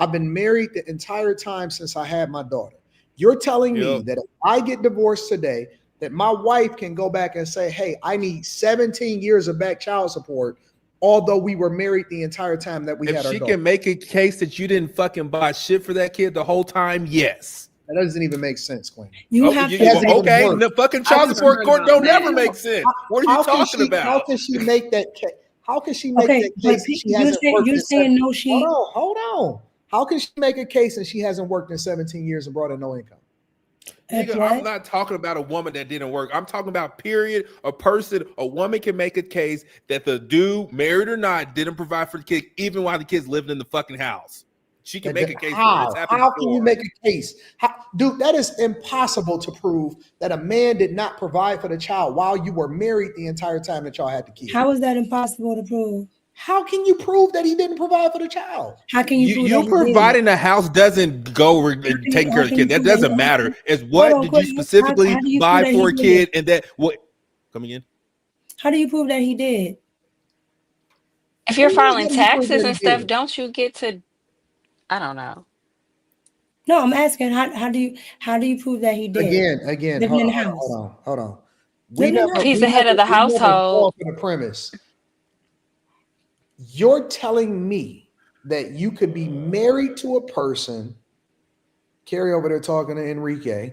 I've been married the entire time since I had my daughter. You're telling me that if I get divorced today, that my wife can go back and say, hey, I need 17 years of back child support, although we were married the entire time that we had our daughter. If she can make a case that you didn't fucking buy shit for that kid the whole time, yes. That doesn't even make sense, Queen. The fucking child support court don't ever make sense. What are you talking about? How can she make that case? How can she make that case? You're saying no, she. Hold on. How can she make a case and she hasn't worked in 17 years and brought in no income? Nigga, I'm not talking about a woman that didn't work. I'm talking about period. A woman can make a case that the dude, married or not, didn't provide for the kid, even while the kid's living in the fucking house. She can make a case for it. It's happened How before. can you make a case? Dude, that is impossible to prove that a man did not provide for the child while you were married the entire time that y'all had the kid. How is that impossible to prove? How can you prove that he didn't provide for the child? How can you prove you providing the house doesn't go and taking care of the kid? That doesn't matter. It's what did you specifically buy for a kid and that what coming in? How do you prove that he did? If you're filing taxes and stuff, don't you get to? I don't know. No, I'm asking how do you prove that he did? Again, living in the house. Hold on. He's the head of the household. For the premise. You're telling me that you could be married to a person. Carrie over there talking to Enrique.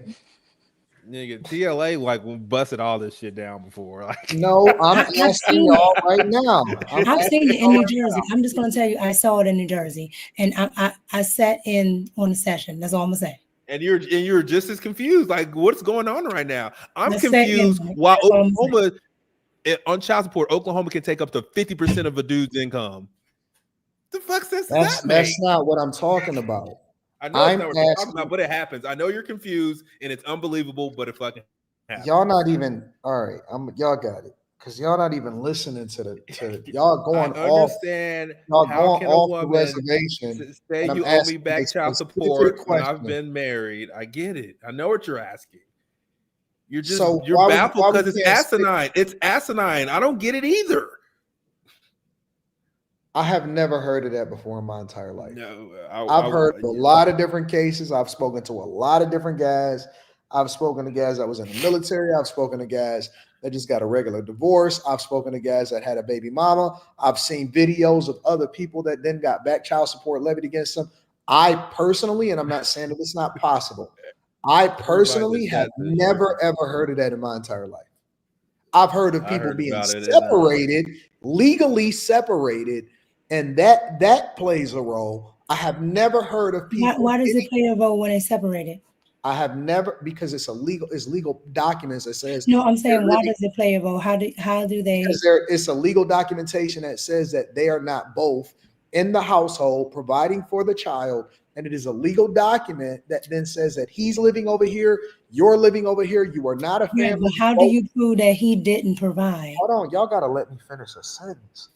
Nigga, TLA like busted all this shit down before. Like, no, I'm asking y'all right now. I've seen it in New Jersey. I'm just gonna tell you, I saw it in New Jersey, and I sat in on a session. That's all I'm gonna say. And you're just as confused. Like, what's going on right now? I'm confused. Why Oklahoma on child support, Oklahoma can take up to 50% of a dude's income. The fuck sense does that make? That's not what I'm talking about. I know it's not what you're talking about, but it happens. I know you're confused and it's unbelievable, but it fucking happens. Y'all not even all right. Y'all got it. Because y'all not even listening to y'all going off. Y'all going off the reservation. Say you owe me back child support when I've been married. I get it. I know what you're asking. You're baffled because it's asinine. It's asinine. I don't get it either. I have never heard of that before in my entire life. No, I've heard a lot of different cases. I've spoken to a lot of different guys. I've spoken to guys that was in the military. I've spoken to guys that just got a regular divorce. I've spoken to guys that had a baby mama. I've seen videos of other people that then got back child support levied against them. I personally, and I'm not saying that it's not possible, I personally have never, ever heard of that in my entire life. I've heard of people being separated, legally separated, and that plays a role. I have never heard of people. Why does it play a role when it's separated? I have never, because it's legal documents that says. No, I'm saying why does it play a role? How do they? Because it's a legal documentation that says that they are not both in the household providing for the child. And it is a legal document that then says that he's living over here, you're living over here, you are not a family. Yeah, but how do you prove that he didn't provide? Hold on, y'all gotta let me finish a sentence.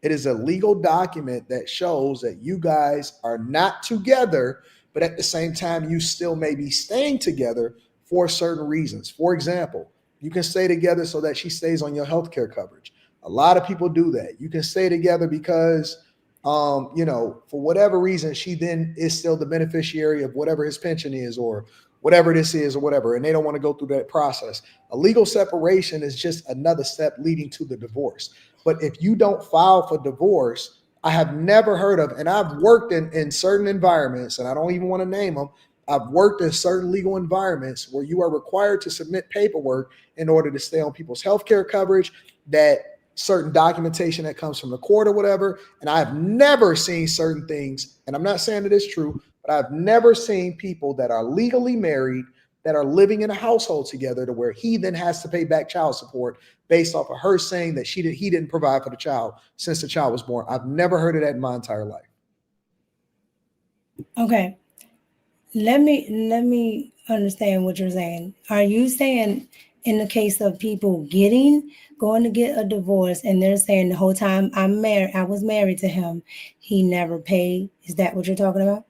It is a legal document that shows that you guys are not together, but at the same time, you still may be staying together for certain reasons. For example, you can stay together so that she stays on your healthcare coverage. A lot of people do that. You can stay together because for whatever reason, she then is still the beneficiary of whatever his pension is or whatever this is or whatever, and they don't want to go through that process. A legal separation is just another step leading to the divorce. But if you don't file for divorce, I have never heard of, and I've worked in certain environments, and I don't even want to name them. I've worked in certain legal environments where you are required to submit paperwork in order to stay on people's healthcare coverage, that certain documentation that comes from the court or whatever. And I've never seen certain things, and I'm not saying that it's true, but I've never seen people that are legally married that are living in a household together to where he then has to pay back child support based off of her saying that he didn't provide for the child since the child was born. I've never heard of that in my entire life. Okay. Let me understand what you're saying. Are you saying in the case of people going to get a divorce and they're saying the whole time I was married to him, he never paid? Is that what you're talking about?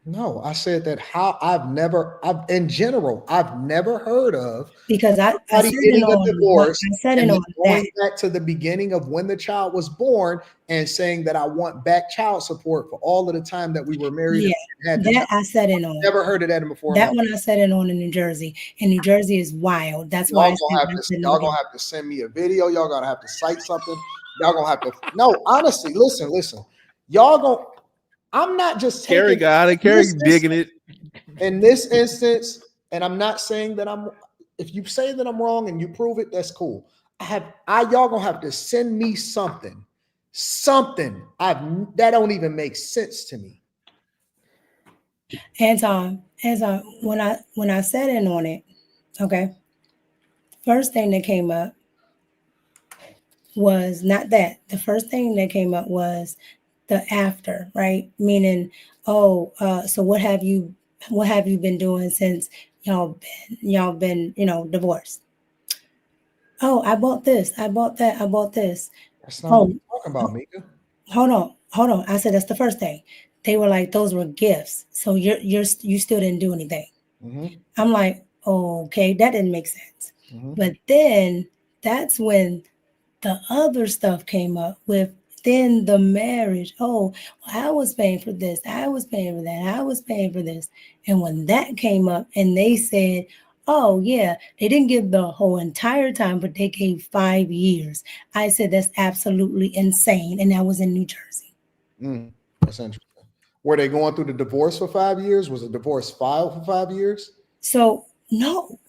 No, I said that I've never heard of because I said getting it a on divorce I said it and then on going that. back to the beginning of when the child was born and saying that I want back child support for all of the time that we were married. Yeah, and that I said it on. Never heard of that before. That one I said it on in New Jersey, and New Jersey is wild. That's why y'all gonna have to send me a video. Y'all gonna have to cite something. Y'all gonna have to. No, honestly, listen. Y'all gonna. I'm not just taking. Carrie got it. Carrie digging it. In this instance, and I'm not saying that I'm. If you say that I'm wrong and you prove it, that's cool. Y'all gonna have to send me something. That don't even make sense to me. Anton, when I said in on it, okay. First thing that came up was not that. The first thing that came up was the after, right? Meaning, so what have you been doing since y'all been divorced? Oh, I bought this, I bought that, I bought this. That's not what we're talking about, Mika. Hold on. I said that's the first thing. They were like, those were gifts. So you still didn't do anything. Mm-hmm. I'm like, oh, okay, that didn't make sense. Mm-hmm. But then that's when the other stuff came up with then the marriage. Oh, I was paying for this. I was paying for that. I was paying for this. And when that came up and they said, oh, yeah, they didn't give the whole entire time, but they gave 5 years. I said, that's absolutely insane. And that was in New Jersey. That's interesting. Were they going through the divorce for 5 years? Was a divorce filed for 5 years? So, no.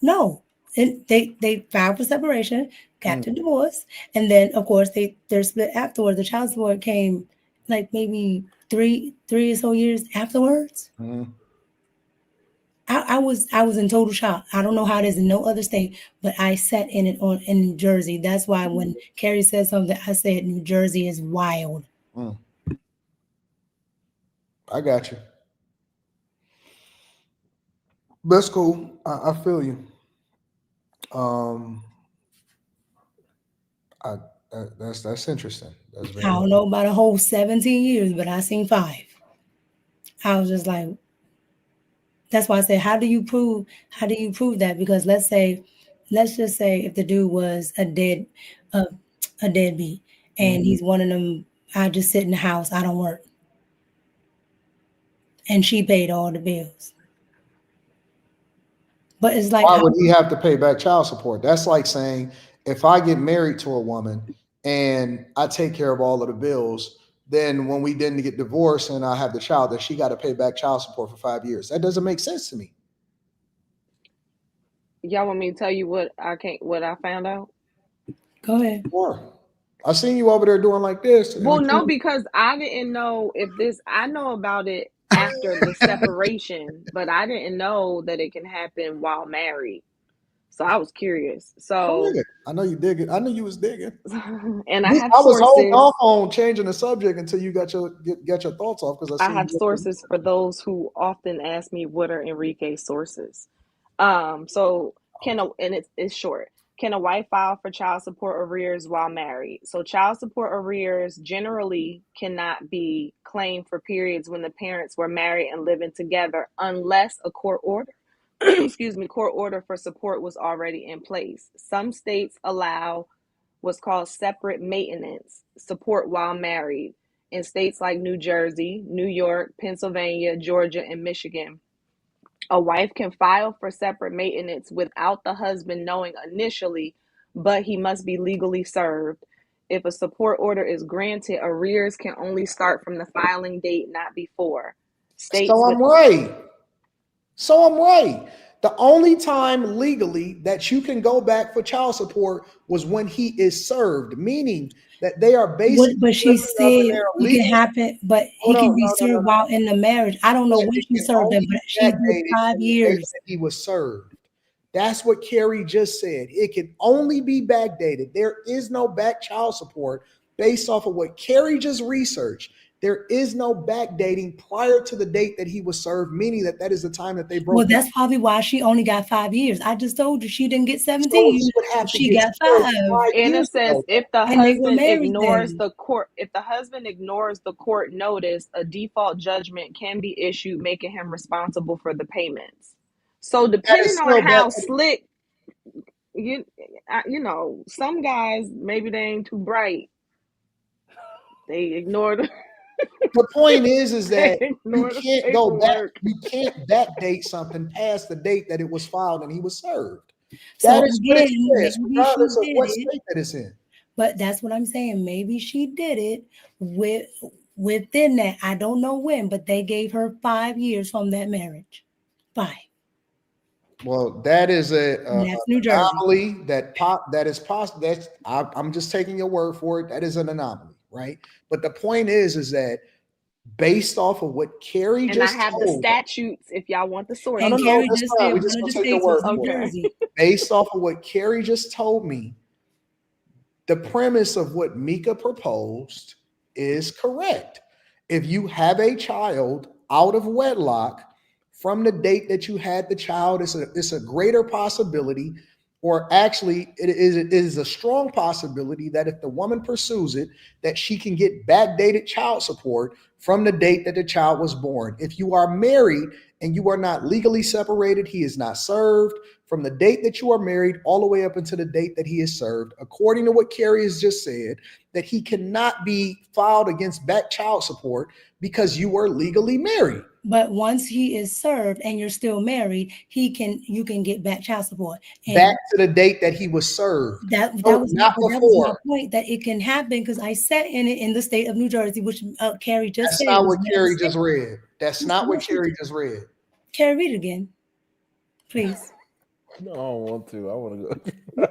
And they filed for separation, got the divorce. And then, of course, they're split afterwards. The child support came like maybe three or so years afterwards. Mm-hmm. I was in total shock. I don't know how it is in no other state, but I sat in it in New Jersey. That's why when Carrie said something, I said New Jersey is wild. I got you. That's cool. I feel you. That's interesting. That's very I don't know about a whole 17 years, but I seen 5. I was just like, that's why I said, how do you prove that? Because let's just say if the dude was a deadbeat and he's one of them, I just sit in the house, I don't work. And she paid all the bills. But it's like, why would he have to pay back child support? That's like saying, if I get married to a woman and I take care of all of the bills, then when we didn't get divorced and I have the child, that she got to pay back child support for 5 years. That doesn't make sense to me. Y'all want me to tell you what I found out? Go ahead. Sure. I seen you over there doing like this. Well, no, because I didn't know I know about it after the separation, but I didn't know that it can happen while married. So I was curious. So I know you dig it. I knew you was digging. And I have was sources. holding off on changing the subject until you got your thoughts off, because I have sources for those who often ask me what are Enrique's sources. So it's short. Can a wife file for child support arrears while married? So child support arrears generally cannot be claimed for periods when the parents were married and living together unless a court order court order for support was already in place. Some states allow what's called separate maintenance support while married. In states like New Jersey, New York, Pennsylvania, Georgia, and Michigan, a wife can file for separate maintenance without the husband knowing initially, but he must be legally served. If a support order is granted, arrears can only start from the filing date, not before. I'm right. The only time legally that you can go back for child support was when he is served, meaning that they are basically. But she said it can happen, but he can be served while in the marriage. I don't know when she served him, but she did 5 years. He was served. That's what Carrie just said. It can only be backdated. There is no back child support based off of what Carrie just researched. There is no backdating prior to the date that he was served, meaning that is the time that they broke. Well, that's probably why she only got 5 years. I just told you she didn't get 17. So he would have to she get got served 5. 5 And years it says ago. if the And they were husband married ignores then. the court, if the husband ignores the court notice, a default judgment can be issued, making him responsible for the payments. So depending on how slick you know, some guys maybe they ain't too bright. They ignore the. The point is that you ignore the can't go back. paperwork. You can't backdate something past the date that it was filed and he was served. So That is what it again, says, maybe regardless she of did what it. state that it's in. But that's what I'm saying. Maybe she did it within that. I don't know when, but they gave her 5 years from that marriage. 5. Well, that is That's New Jersey. anomaly that is possible. I'm just taking your word for it. That is an anomaly, right? But the point is that based off of what Carrie and just I have told, the statutes if y'all want the source. And no, Carrie that's just fine. said We one just of the gonna take your states word was New for it. Jersey. Based off of what Carrie just told me, the premise of what Mika proposed is correct. If you have a child out of wedlock from the date that you had the child, it's a greater possibility, or actually it is a strong possibility that if the woman pursues it, that she can get backdated child support from the date that the child was born. If you are married and you are not legally separated, he is not served from the date that you are married all the way up until the date that he is served, according to what Carrie has just said, that he cannot be filed against back child support because you were legally married. But once he is served and you're still married, you can get back child support. And back to the date that he was served. That was not my before. point, that it can happen because I sat in it in the state of New Jersey, which Carrie just said. That's not what Carrie just read. That's not what Carrie just read. Carrie, read it again, please. No, I don't want to. I want to go.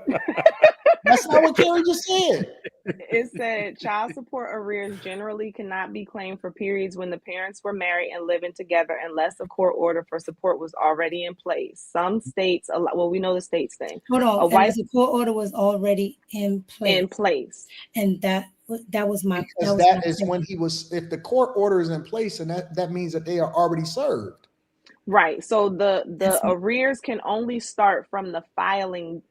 That's not what Carrie just said. It said child support arrears generally cannot be claimed for periods when the parents were married and living together unless a court order for support was already in place. Some states, well, we know the states thing. Hold on, unless the court order was already in place. And that was my. Because that is when he was. If the court order is in place, and that means that they are already served. Right. So the arrears can only start from the filing.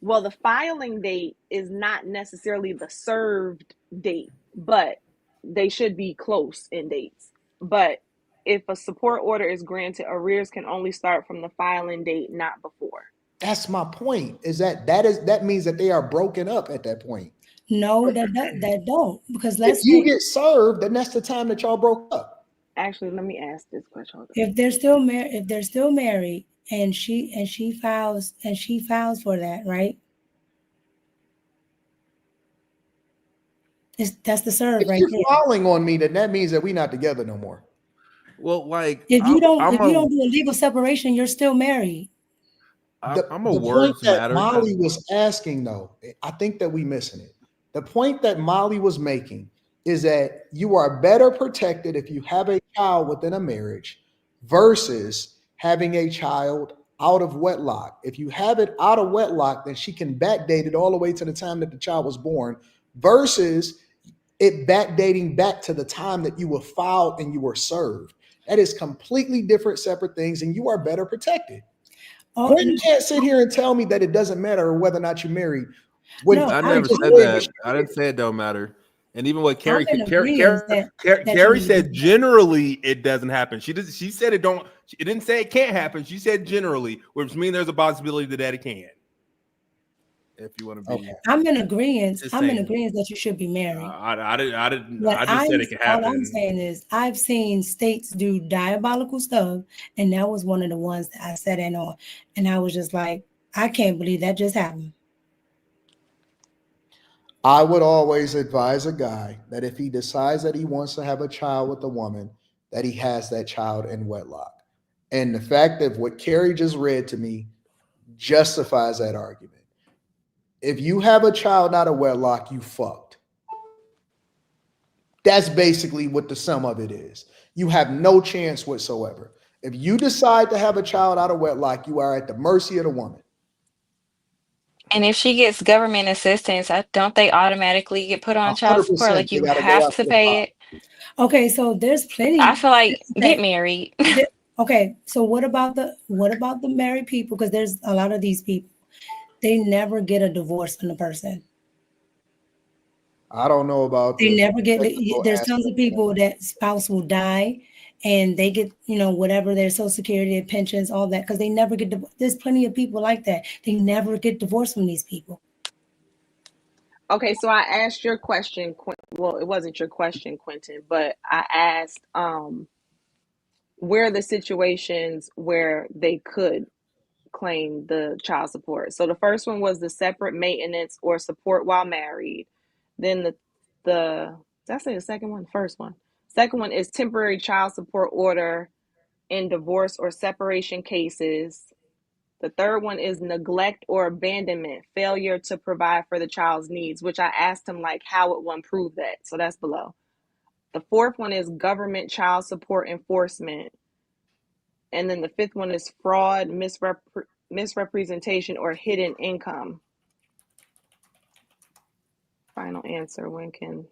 Well, the filing date is not necessarily the served date, but they should be close in dates. But if a support order is granted, arrears can only start from the filing date, not before. That's my point. That means that they are broken up at that point. No, that don't, because if you get served, then that's the time that y'all broke up. Actually, let me ask this question. If they're still married, and she files for that, right? That's the serve right there. If you're filing on me, then that means that we're not together no more. Well, like if you don't do a legal separation, you're still married. I'm a the words point that matter. Molly was asking, though, I think that we missing it. The point that Molly was making is that you are better protected if you have a child within a marriage versus having a child out of wedlock. If you have it out of wedlock, then she can backdate it all the way to the time that the child was born versus it backdating back to the time that you were filed and you were served. That is completely different, separate things, and you are better protected. Quentin can't sit here and tell me that it doesn't matter whether or not you're married. I never said that. I didn't say it don't matter. And even what Carrie said, generally it doesn't happen. She said it don't. It didn't say it can't happen. She said generally, which means there's a possibility that it can. If you want to be, I'm in agreement. I'm in agreement that you should be married. I just said it can happen. All I'm saying is I've seen states do diabolical stuff, and that was one of the ones that I sat in on, and I was just like, I can't believe that just happened. I would always advise a guy that if he decides that he wants to have a child with a woman, that he has that child in wedlock. And the fact that what Carrie just read to me justifies that argument. If you have a child out of wedlock, you fucked. That's basically what the sum of it is. You have no chance whatsoever. If you decide to have a child out of wedlock, you are at the mercy of the woman. And if she gets government assistance, don't they automatically get put on child support? Like you have to pay it. Okay, so there's plenty. I feel like get married. Okay, so what about the married people? Because there's a lot of these people, they never get a divorce from the person. I don't know about They the never get. technical There's tons aspect of people that spouse will die, and they get whatever their Social Security, their pensions, all that, because they never get. There's plenty of people like that. They never get divorced from these people. Okay, so I asked your question. Well, it wasn't your question, Quentin, but I asked, where are the situations where they could claim the child support? So the first one was the separate maintenance or support while married. Then did I say the second one? First one. Second one is temporary child support order in divorce or separation cases. The third one is neglect or abandonment, failure to provide for the child's needs, which I asked him like how would one prove that? So that's below. The fourth one is government child support enforcement. And then the fifth one is fraud, misrepresentation, or hidden income. Final answer, when can...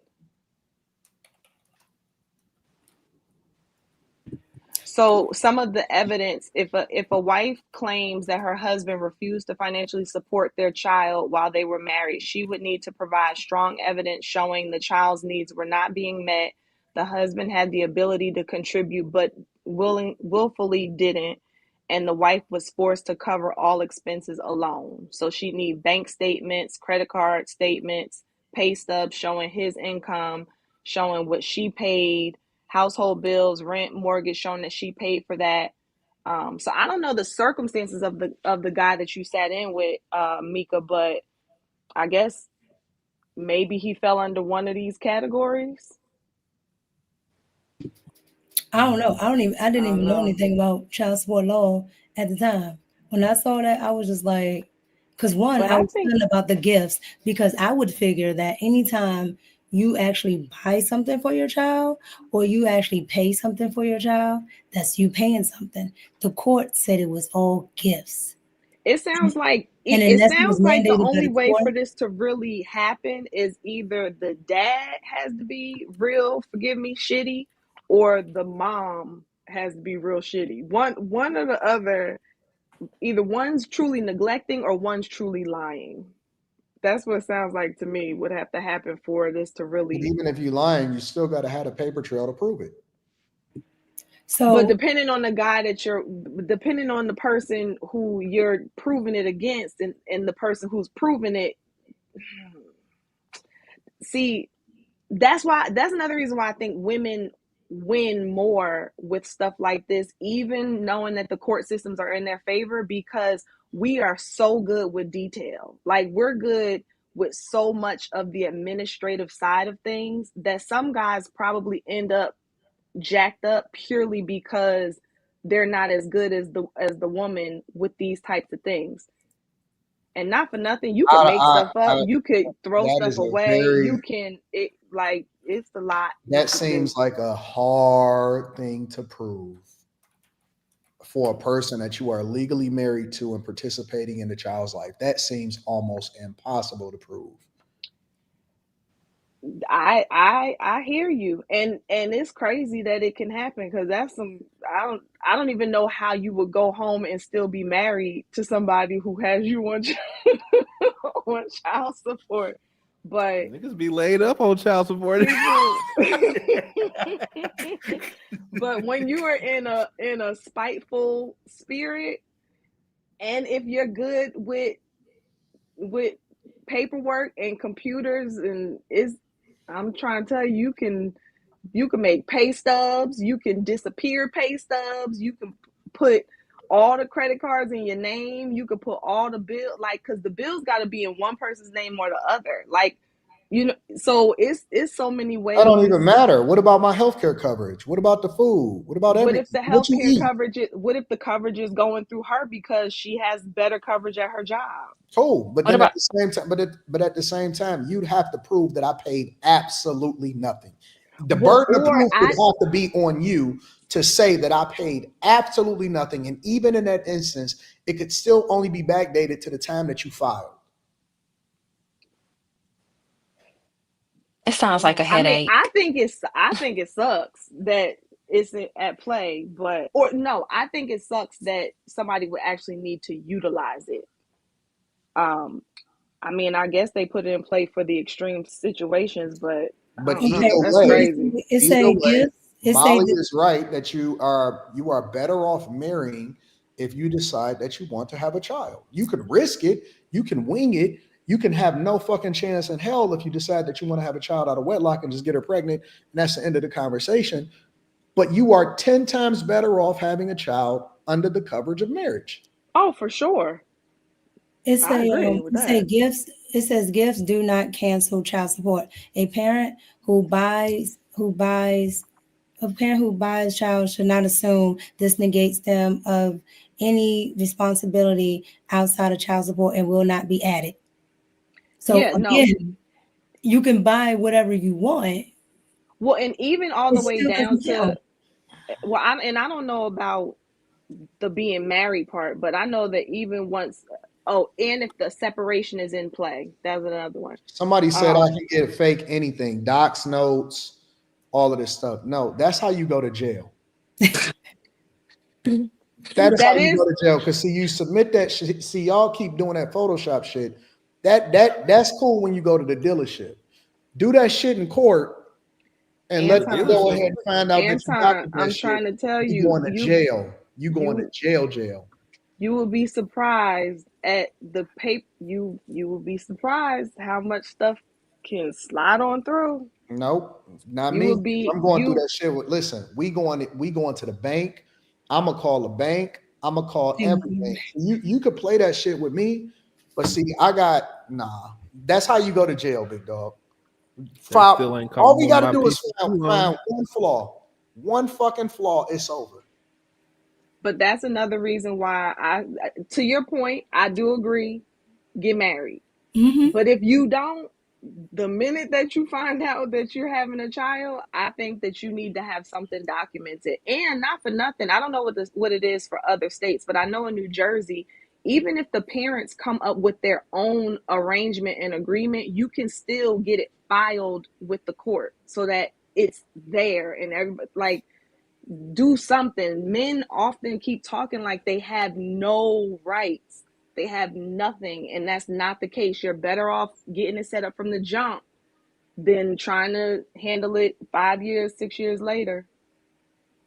So some of the evidence, if a wife claims that her husband refused to financially support their child while they were married, she would need to provide strong evidence showing the child's needs were not being met. The husband had the ability to contribute, but willfully didn't. And the wife was forced to cover all expenses alone. So she'd need bank statements, credit card statements, pay stubs showing his income, showing what she paid, household bills, rent, mortgage, showing that she paid for that. So I don't know the circumstances of the guy that you sat in with, Mika, but I guess maybe he fell under one of these categories. I don't know. I didn't even know anything about child support law at the time. When I saw that, I was just like, because one, I was stunned about the gifts, because I would figure that anytime you actually buy something for your child or you actually pay something for your child, that's you paying something. The court said it was all gifts. It sounds like the only way for this to really happen is either the dad has to be real, forgive me, shitty, or the mom has to be real shitty. One or the other, either one's truly neglecting or one's truly lying. That's what it sounds like to me would have to happen for this to really. But even if you're lying, you still got to have a paper trail to prove it. So, but depending on the guy depending on the person who you're proving it against and the person who's proving it, see, that's another reason why I think women win more with stuff like this, even knowing that the court systems are in their favor, because we are so good with detail. Like, we're good with so much of the administrative side of things that some guys probably end up jacked up purely because they're not as good as the woman with these types of things. And not for nothing, you can make stuff up, you could throw stuff away, it's a lot. That seems like a hard thing to prove for a person that you are legally married to and participating in the child's life. That seems almost impossible to prove. I hear you, and it's crazy that it can happen, because that's some I don't even know how you would go home and still be married to somebody who has you on child support. But niggas be laid up on child support. But when you are in a spiteful spirit, and if you're good with paperwork and computers, and I'm trying to tell you, you can make pay stubs, you can disappear pay stubs, you can put all the credit cards in your name, you can put all the bill, like, because the bills got to be in one person's name or the other, like, so it's so many ways. That don't even matter. What about my healthcare coverage? What about the food? What about everything? What if the healthcare coverage what if the coverage is going through her because she has better coverage at her job? Cool, but then at the same time, but at the same time, you'd have to prove that I paid absolutely nothing. The burden of proof would have to be on you to say that I paid absolutely nothing, and even in that instance, it could still only be backdated to the time that you filed. It sounds like a headache. I think it sucks that it's at play, but I think it sucks that somebody would actually need to utilize it. I mean, I guess they put it in play for the extreme situations, but But I don't know. That's way, crazy. Molly is right that you are better off marrying if you decide that you want to have a child. You could risk it, you can wing it, you can have no fucking chance in hell if you decide that you want to have a child out of wedlock and just get her pregnant, and that's the end of the conversation. But you are 10 times better off having a child under the coverage of marriage. Oh, for sure. It says gifts do not cancel child support. A parent who buys child should not assume this negates them of any responsibility outside of child support and will not be added. So you can buy whatever you want. Well, and even all the way down to I don't know about the being married part, but I know that even once and if the separation is in play, that's another one. Somebody said I can get fake anything, docs notes, all of this stuff. No, that's how you go to jail. That is how you go to jail. Because see, you submit that shit. See, y'all keep doing that Photoshop shit. That's cool when you go to the dealership. Do that shit in court and let them go ahead and find out that you got I'm trying to tell you, going to jail. You going to jail. You will be surprised at the paper. You will be surprised how much stuff can slide on through. Nope, not me. I'm going through that shit. Listen, we going to the bank. I'm gonna call the bank. I'm gonna call everything. You could play that shit with me, but see, that's how you go to jail, big dog. All we gotta do is find one flaw, one fucking flaw. It's over. But that's another reason why to your point, I do agree, get married. Mm-hmm. But if you don't, the minute that you find out that you're having a child, I think that you need to have something documented. And not for nothing, I don't know what it is for other states, but I know in New Jersey, even if the parents come up with their own arrangement and agreement, you can still get it filed with the court so that it's there and everybody do something. Men often keep talking like they have no rights. They have nothing, and that's not the case. You're better off getting it set up from the jump than trying to handle it 5 years, 6 years later.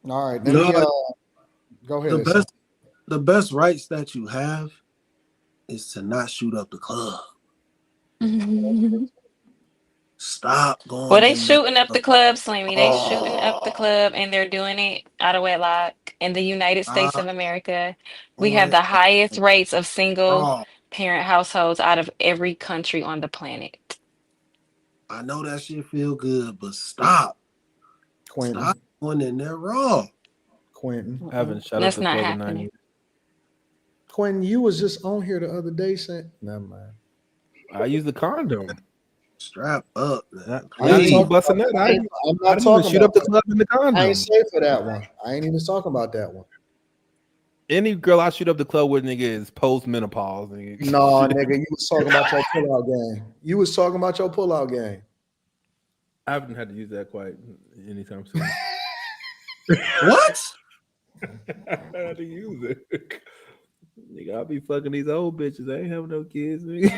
All right, let me go ahead. The best rights that you have is to not shoot up the club. Stop going. Well, they shooting up the club, Slimmy. They shooting up the club, and they're doing it out of wedlock. In the United States of America, we have the highest rates of single parent households out of every country on the planet. I know that shit feel good, but stop. Quentin. Stop going in there raw. Quentin. That's not happening. Quentin, you was just on here the other day saying, never mind. I use the condom. Strap up. I'm not talking about shoot up the club in the condom. I ain't safe for that one. I ain't even talking about that one. Any girl I shoot up the club with, nigga, is post-menopause. Nigga. No, nigga, you was talking about your pullout game. I haven't had to use that quite anytime soon. What? I had to use it. Nigga, I'll be fucking these old bitches. I ain't having no kids, nigga.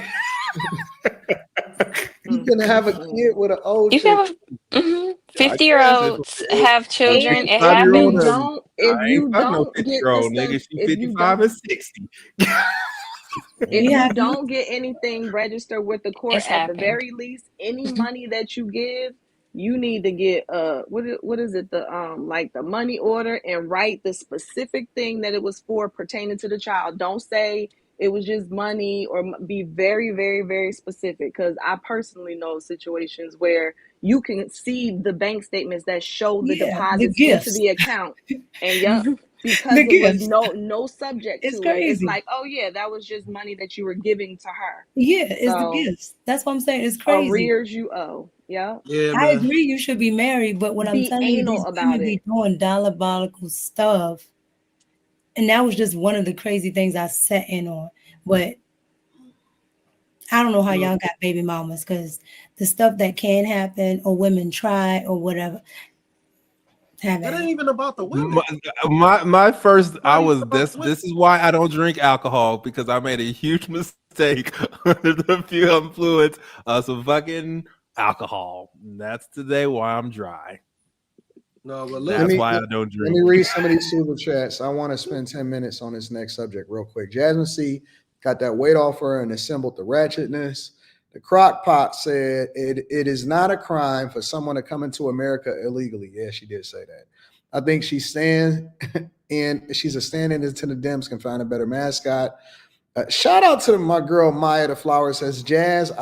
You can have a kid with an old. You can have 50-year-olds have children. It happens. If you don't get nigga, she 55 and 60. If you don't get anything registered with the court, at the very least, any money that you give, you need to get what is it, the like the money order, and write the specific thing that it was for pertaining to the child. Don't say it was just money, or be very, very, very specific, because I personally know situations where you can see the bank statements that show the deposits into the account, and because it was no subject to it. It's like, oh yeah, that was just money that you were giving to her. Yeah, it's the gifts. That's what I'm saying. It's crazy. Arrears you owe. Yeah. I agree. You should be married, but what I'm telling you, these women be doing diabolical stuff. And that was just one of the crazy things I sat in on. But I don't know how y'all got baby mamas, because the stuff that can happen or women try or whatever. It ain't even about the women. My first, I was this. This is why I don't drink alcohol, because I made a huge mistake under the influence of some fucking alcohol. And that's today why I'm dry. No, but that's why I don't drink. Let me read some of these super chats. I want to spend 10 minutes on this next subject real quick. Jasmine C got that weight off her and assembled the ratchetness. The crock pot said it is not a crime for someone to come into America illegally. Yeah, she did say that. I think she's standing into the Dems can find a better mascot. Shout out to my girl Maya the Flower says, Jazz, is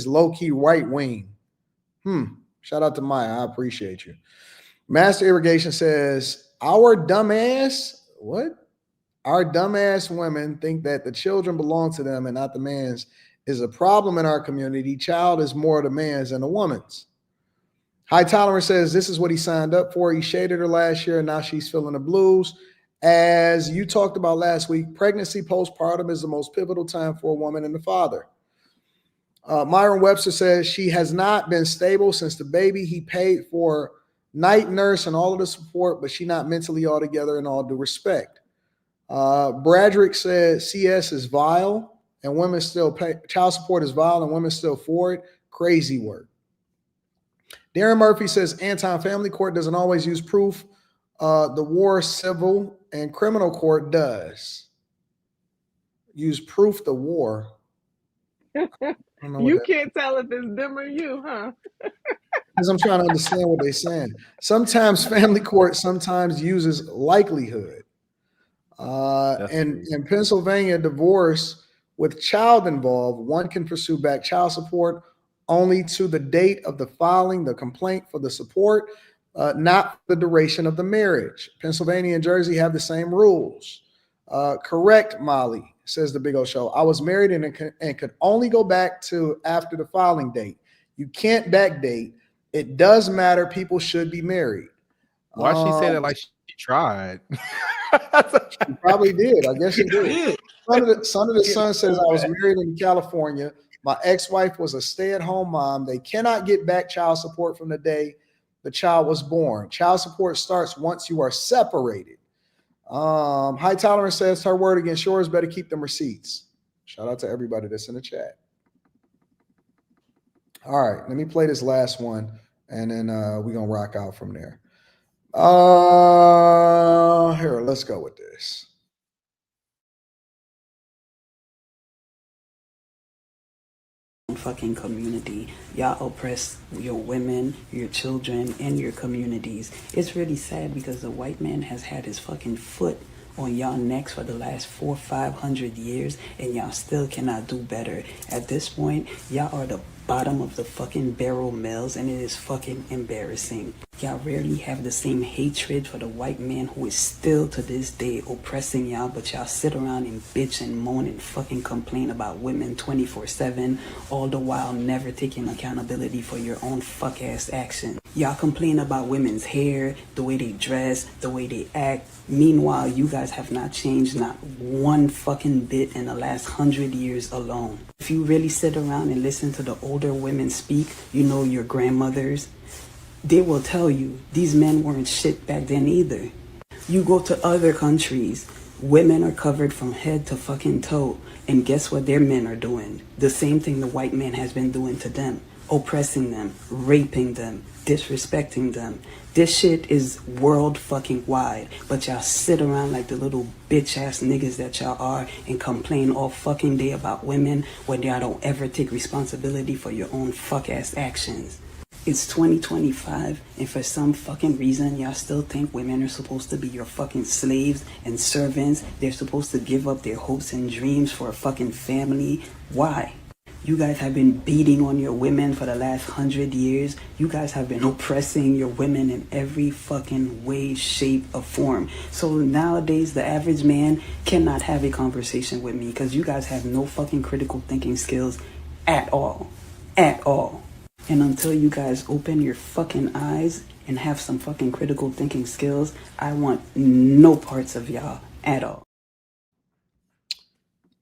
low key right wing. Shout out to Maya. I appreciate you. Master Irrigation says, our dumbass women think that the children belong to them and not the man's is a problem in our community. Child is more the man's than the woman's. High Tolerance says this is what he signed up for. He shaded her last year and now she's feeling the blues. As you talked about last week, pregnancy postpartum is the most pivotal time for a woman and the father. Myron Webster says she has not been stable since the baby. He paid for night nurse and all of the support, but she not mentally all together, in all due respect. Bradrick said CS is vile and women still pay. Child support is vile and women still for it. Crazy work. Darren Murphy says Anton Family Court doesn't always use proof. The war civil and criminal court does use proof. The war. You can't tell if it's them or you, huh? Because I'm trying to understand what they're saying. Sometimes family court sometimes uses likelihood. And in Pennsylvania, divorce with child involved, one can pursue back child support only to the date of the filing the complaint for the support, not the duration of the marriage. Pennsylvania and Jersey have the same rules. Correct, Molly, says the Big O Show. I was married and could only go back to after the filing date. You can't backdate. It does matter. People should be married. Why she say that like she tried? She probably did. I guess she did. Son of the Sun says, I was married in California. My ex-wife was a stay-at-home mom. They cannot get back child support from the day the child was born. Child support starts once you are separated. High Tolerance says her word against yours, better keep them receipts. Shout out to everybody that's in the chat. All right, let me play this last one, and then we're going to rock out from there. Here, let's go with this. Fucking community. Y'all oppress your women, your children, and your communities. It's really sad because the white man has had his fucking foot on y'all necks for the last 400-500 years, and y'all still cannot do better. At this point, y'all are the bottom of the fucking barrel mills, and it is fucking embarrassing. Y'all rarely have the same hatred for the white man who is still to this day oppressing y'all, but y'all sit around and bitch and moan and fucking complain about women 24/7, all the while never taking accountability for your own fuck ass action. Y'all complain about women's hair, the way they dress, the way they act. Meanwhile, you guys have not changed not one fucking bit in the last 100 years alone. If you really sit around and listen to the older women speak, you know, your grandmothers, they will tell you these men weren't shit back then either. You go to other countries, women are covered from head to fucking toe, and guess what their men are doing? The same thing the white man has been doing to them. Oppressing them, raping them, disrespecting them. This shit is world fucking wide, but y'all sit around like the little bitch ass niggas that y'all are and complain all fucking day about women when y'all don't ever take responsibility for your own fuck ass actions. It's 2025, and for some fucking reason, y'all still think women are supposed to be your fucking slaves and servants. They're supposed to give up their hopes and dreams for a fucking family. Why? You guys have been beating on your women for the last 100 years. You guys have been oppressing your women in every fucking way, shape, or form. So nowadays, the average man cannot have a conversation with me because you guys have no fucking critical thinking skills at all. At all. And until you guys open your fucking eyes and have some fucking critical thinking skills, I want no parts of y'all at all.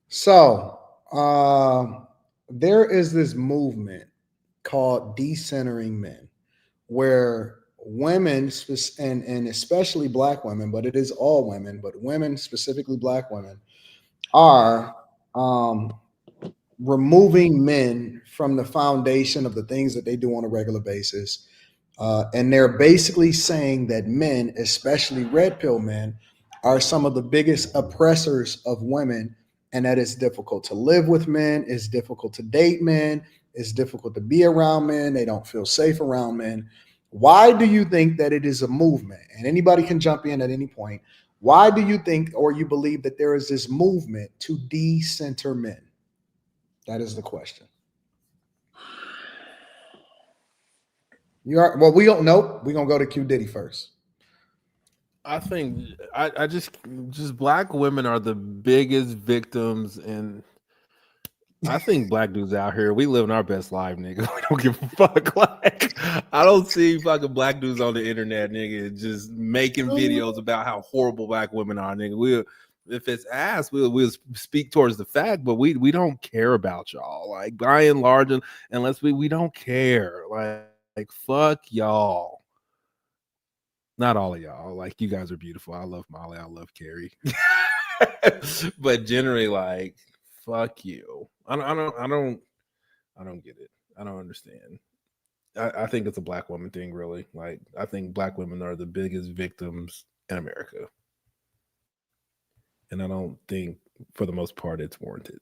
So, There is this movement called Decentering Men, where women, and especially Black women, but it is all women, but women, specifically Black women, are removing men from the foundation of the things that they do on a regular basis. And they're basically saying that men, especially red pill men, are some of the biggest oppressors of women, and that it's difficult to live with men, it's difficult to date men, it's difficult to be around men, they don't feel safe around men. Why do you think that it is a movement? And anybody can jump in at any point. Why do you think or you believe that there is this movement to decenter men? That is the question. You are well. We don't know. We're gonna go to Q Diddy first. I think I just Black women are the biggest victims, and I think Black dudes out here, we living our best life, nigga. We don't give a fuck. Like, I don't see fucking Black dudes on the internet, nigga, just making videos about how horrible Black women are, nigga. If it's ass, we'll speak towards the fact, but we don't care about y'all. Like, by and large, unless we don't care. Like fuck y'all. Not all of y'all. Like, you guys are beautiful. I love Molly. I love Carrie. But generally, like, fuck you. I don't get it. I don't understand. I think it's a Black woman thing, really. Like, I think Black women are the biggest victims in America. And I don't think, for the most part, it's warranted.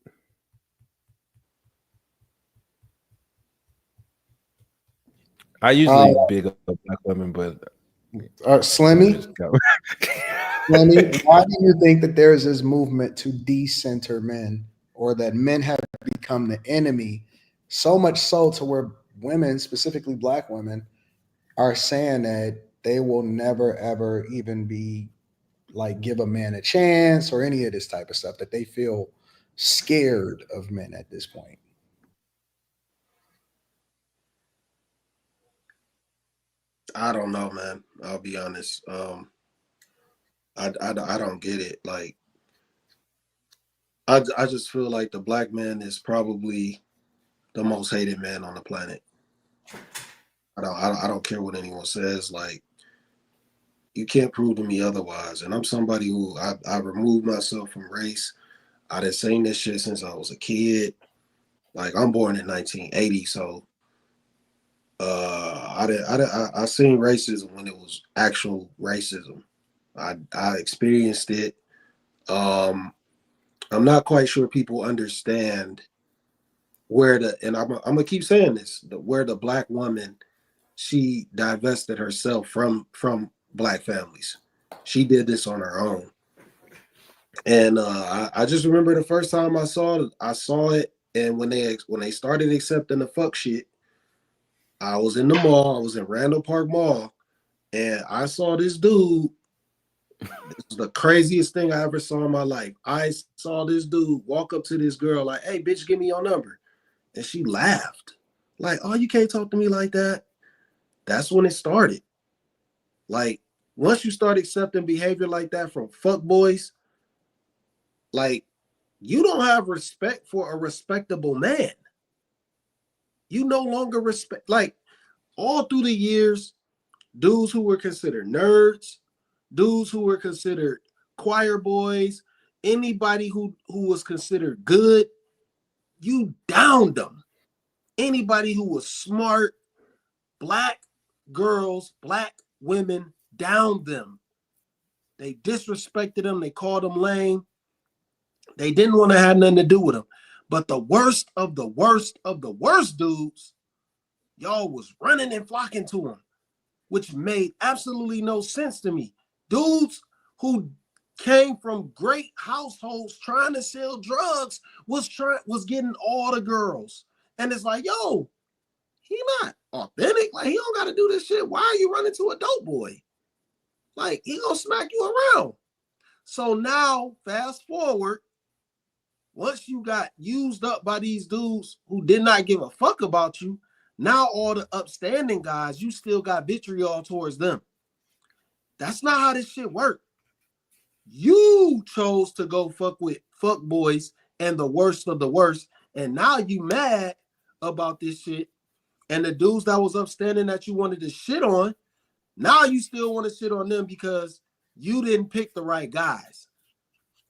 I usually big up Black women, but Slimmy, Slimmy, why do you think that there is this movement to decenter men, or that men have become the enemy, so much so to where women, specifically Black women, are saying that they will never ever even be like give a man a chance or any of this type of stuff, that they feel scared of men at this point? I don't know, man. I'll be honest. I don't get it. Like, I just feel like the Black man is probably the most hated man on the planet. I don't care what anyone says. Like, you can't prove to me otherwise. And I'm somebody who I removed myself from race. I done seen this shit since I was a kid. Like, I'm born in 1980, so I seen racism when it was actual racism. I experienced it. I'm not quite sure people understand and I'm gonna keep saying this, where the Black woman, she divested herself from Black families. She did this on her own. And I just remember the first time I saw it, and when they started accepting the fuck shit, I was in the mall. I was in Randall Park Mall, and I saw this dude. This was the craziest thing I ever saw in my life. I saw this dude walk up to this girl like, "Hey, bitch, give me your number," and she laughed, like, "Oh, you can't talk to me like that." That's when it started. Like, once you start accepting behavior like that from fuck boys, like, you don't have respect for a respectable man. You no longer respect, like, all through the years, dudes who were considered nerds, dudes who were considered choir boys, anybody who was considered good, you downed them. Anybody who was smart, Black girls, Black women, downed them. They disrespected them. They called them lame. They didn't want to have nothing to do with them. But the worst of the worst of the worst dudes, y'all was running and flocking to them, which made absolutely no sense to me. Dudes who came from great households trying to sell drugs was getting all the girls. And it's like, yo, he not authentic. Like, he don't got to do this shit. Why are you running to a dope boy? Like, he gonna smack you around. So now, fast forward, once you got used up by these dudes who did not give a fuck about you, now all the upstanding guys, you still got vitriol towards them. That's not how this shit worked. You chose to go fuck with fuck boys and the worst of the worst. And now you mad about this shit. And the dudes that was upstanding that you wanted to shit on, now you still want to shit on them because you didn't pick the right guys.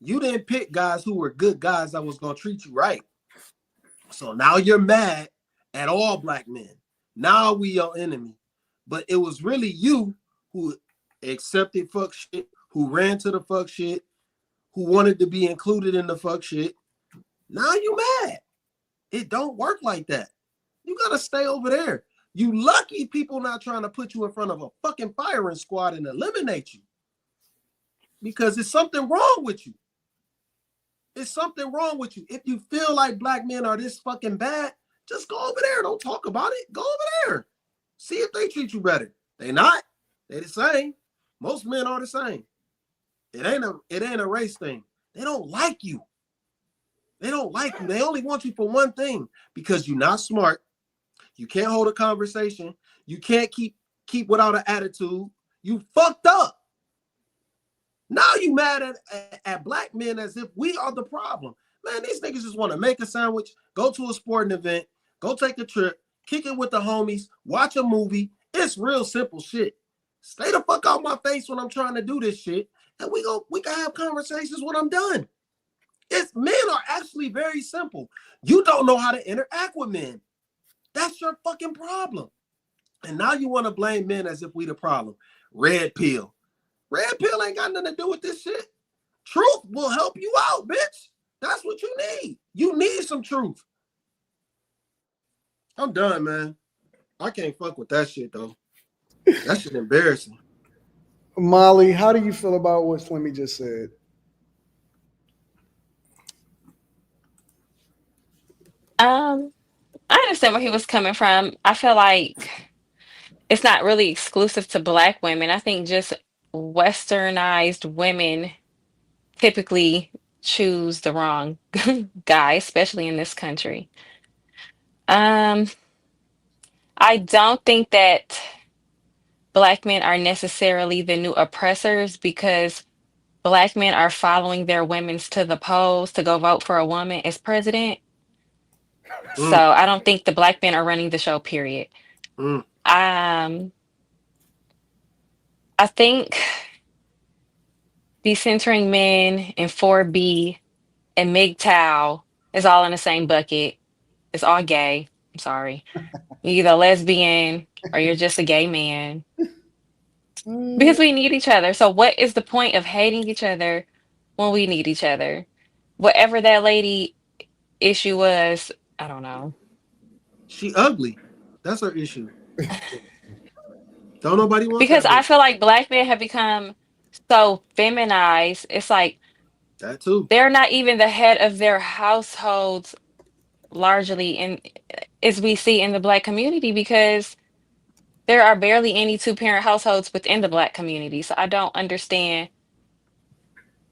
You didn't pick guys who were good guys that was going to treat you right. So now you're mad at all black men. Now we your enemy. But it was really you who accepted fuck shit, who ran to the fuck shit, who wanted to be included in the fuck shit. Now you mad. It don't work like that. You got to stay over there. You lucky people not trying to put you in front of a fucking firing squad and eliminate you. Because it's something wrong with you. It's something wrong with you. If you feel like black men are this fucking bad, just go over there. Don't talk about it. Go over there. See if they treat you better. They not. They the same. Most men are the same. It ain't a race thing. They don't like you. They don't like you. They only want you for one thing, because you're not smart. You can't hold a conversation. You can't keep without an attitude. You fucked up. Now you mad at black men as if we are the problem. Man, these niggas just want to make a sandwich, go to a sporting event, go take a trip, kick it with the homies, watch a movie. It's real simple shit. Stay the fuck out my face when I'm trying to do this shit, and we can have conversations when I'm done. Men are actually very simple. You don't know how to interact with men. That's your fucking problem. And now you want to blame men as if we the problem. Red pill. Red pill ain't got nothing to do with this shit. Truth will help you out, bitch. That's what you need. You need some truth. I'm done, man. I can't fuck with that shit, though. That shit embarrassing. Molly, how do you feel about what Slimmy just said? I understand where he was coming from. I feel like it's not really exclusive to black women. I think just westernized women typically choose the wrong guy, especially in this country. I don't think that black men are necessarily the new oppressors, because black men are following their women's to the polls to go vote for a woman as president. So I don't think the black men are running the show, period. I think Decentering Men and 4B and MGTOW is all in the same bucket. It's all gay. I'm sorry. You're either a lesbian or you're just a gay man. Because we need each other. So what is the point of hating each other when we need each other? Whatever that lady issue was, I don't know. She ugly. That's her issue. Don't nobody want Because that I bitch. feel like black men have become so feminized. It's like that too. They're not even the head of their households largely in as we see in the black community, because there are barely any two-parent households within the black community. So I don't understand.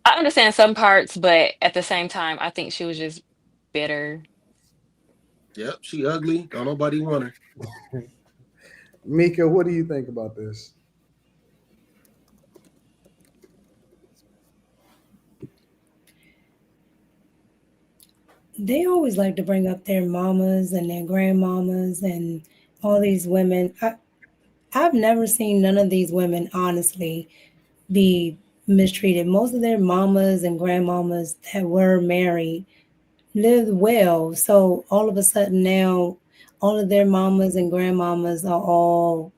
I understand some parts, but at the same time, I think she was just bitter. Yep, she ugly. Don't nobody want her. Mika, what do you think about this? They always like to bring up their mamas and their grandmamas and all these women. I've never seen none of these women, honestly, be mistreated. Most of their mamas and grandmamas that were married lived well. So all of a sudden now, all of their mamas and grandmamas are all,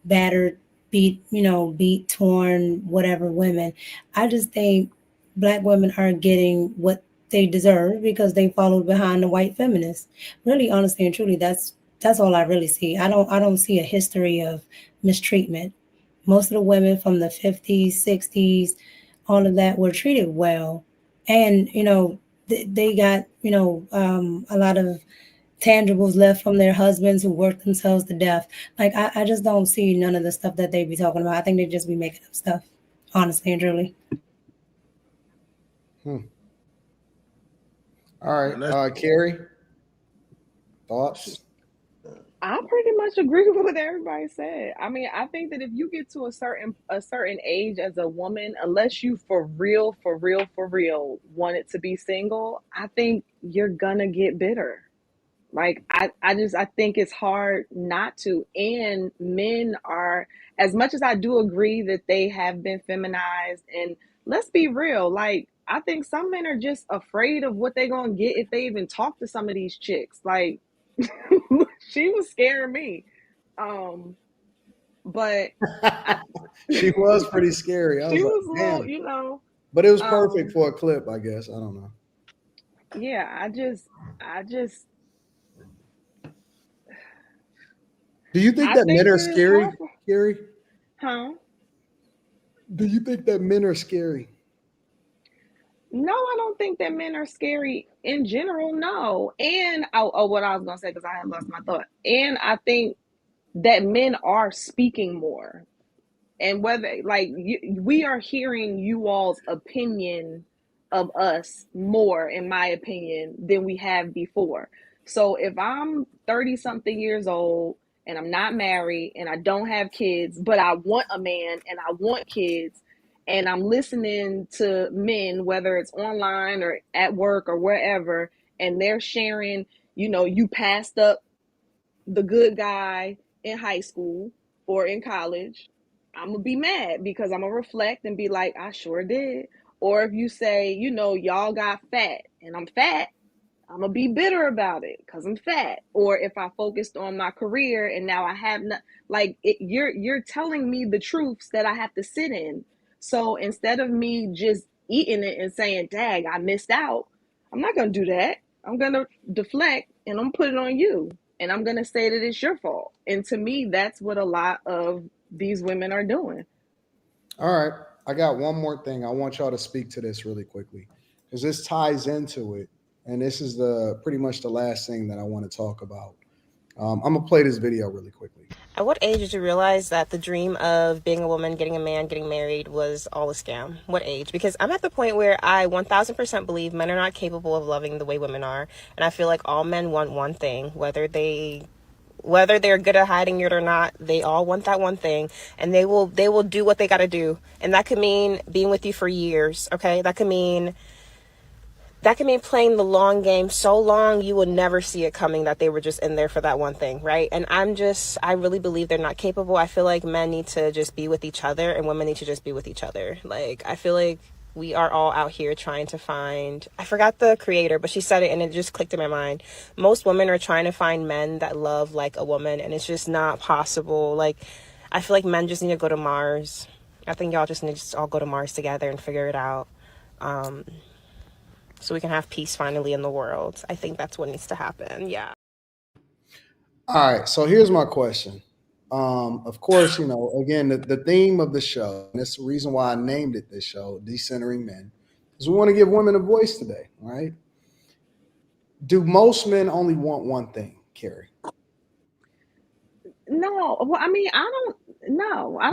battered, beat, torn, whatever women. I just think black women are getting what they deserve because they followed behind the white feminists. Really, honestly and truly, that's all I really see. I don't see a history of mistreatment. Most of the women from the 50s, 60s, all of that were treated well. And, they got, a lot of tangibles left from their husbands who worked themselves to death. Like, I just don't see none of the stuff that they be talking about. I think they just be making up stuff, honestly and truly. All right. Carrie, thoughts? I pretty much agree with what everybody said. I mean, I think that if you get to a certain age as a woman, unless you for real want it to be single, I think you're gonna get bitter. Like I think it's hard not to. And men are, as much as I do agree that they have been feminized, and let's be real, like I think some men are just afraid of what they're gonna get if they even talk to some of these chicks. Like she was scaring me. But She was pretty scary. I she was was a like, little, damn. But it was perfect um for a clip, I guess. I don't know. yeah, I just Do you think I that men think are that it's scary, hard for, Gary? huh? Do you think that men are scary? No, I don't think that men are scary in general. No. And what I was gonna say, because I had lost my thought. And I think that men are speaking more, and whether like we are hearing you all's opinion of us more, in my opinion, than we have before. So if I'm 30 something years old and I'm not married and I don't have kids, but I want a man and I want kids, and I'm listening to men, whether it's online or at work or wherever, and they're sharing, you passed up the good guy in high school or in college, I'm gonna be mad, because I'm gonna reflect and be like, I sure did. Or if you say, y'all got fat and I'm fat, I'm gonna be bitter about it because I'm fat. Or if I focused on my career and now I have not, like you're telling me the truths that I have to sit in. So instead of me just eating it and saying, "Dag, I missed out," I'm not gonna do that. I'm gonna deflect and I'm put it on you, and I'm gonna say that it's your fault. And to me, that's what a lot of these women are doing. All right. I got one more thing. I want y'all to speak to this really quickly because this ties into it. And this is the pretty much the last thing that I want to talk about. I'm going to play this video really quickly. At what age did you realize that the dream of being a woman, getting a man, getting married was all a scam? What age? Because I'm at the point where I 1000% believe men are not capable of loving the way women are. And I feel like all men want one thing, whether they're good at hiding it or not, they all want that one thing, and they will do what they got to do. And that could mean being with you for years, okay? That could mean playing the long game so long you will never see it coming, that they were just in there for that one thing, right? And I really believe they're not capable. I feel like men need to just be with each other and women need to just be with each other. Like, I feel like we are all out here trying to find, I forgot the creator, but she said it and it just clicked in my mind. Most women are trying to find men that love like a woman, and it's just not possible. Like, I feel like men just need to go to Mars. I think y'all just need to just all go to Mars together and figure it out. So we can have peace finally in the world. I think that's what needs to happen. Yeah. All right. So here's my question. Of course, again, the theme of the show, and it's the reason why I named it this show, Decentering Men, is we want to give women a voice today, right? Do most men only want one thing, Carrie? No. Well, I mean, I don't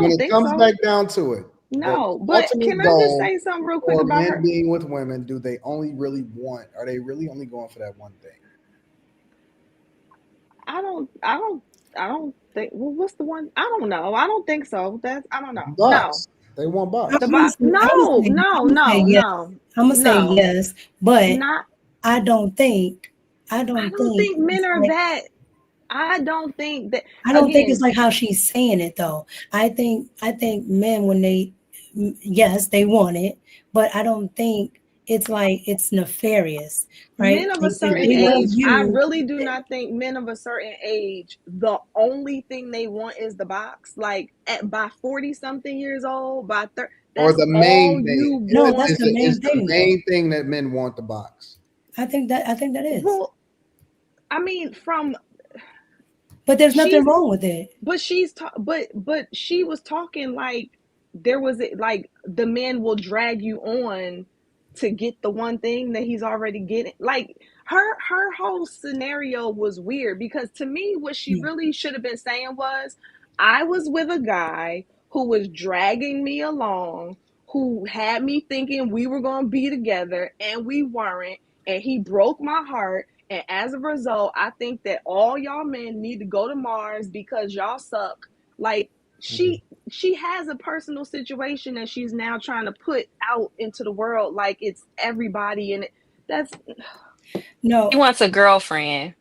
When it think comes so. back down to it, No, the but ultimate can I just goal say something real quick for about men her? being with women, are they really only going for that one thing? I don't think. Well, what's the one? I don't know. I don't think so. I don't know. No, Box. They want box. the box. No, no, no, yes. no, I'm gonna say no. yes, but Not. I don't think I don't think men it's are like, that. I don't think that. I don't think it's Again, like how she's saying it though. I think men, when yes, they want it, but I don't think it's like it's nefarious, right? men of a Like if certain they love age, I you, really do not think men of a certain age, the only thing they want is the box. Like by 40 something years old, by 30, Or that's the all main you thing. no, want that's the to main Is the thing though. main thing that men want the box. I think that is. Well, I mean, But there's nothing she's wrong with it. but but she was talking like like the man will drag you on to get the one thing that he's already getting. Like her whole scenario was weird, because to me what she really should have been saying was, I was with a guy who was dragging me along, who had me thinking we were going to be together and we weren't, and he broke my heart, And as a result, I think that all y'all men need to go to Mars because y'all suck. Like she has a personal situation that she's now trying to put out into the world like it's everybody, and that's No. She wants a girlfriend,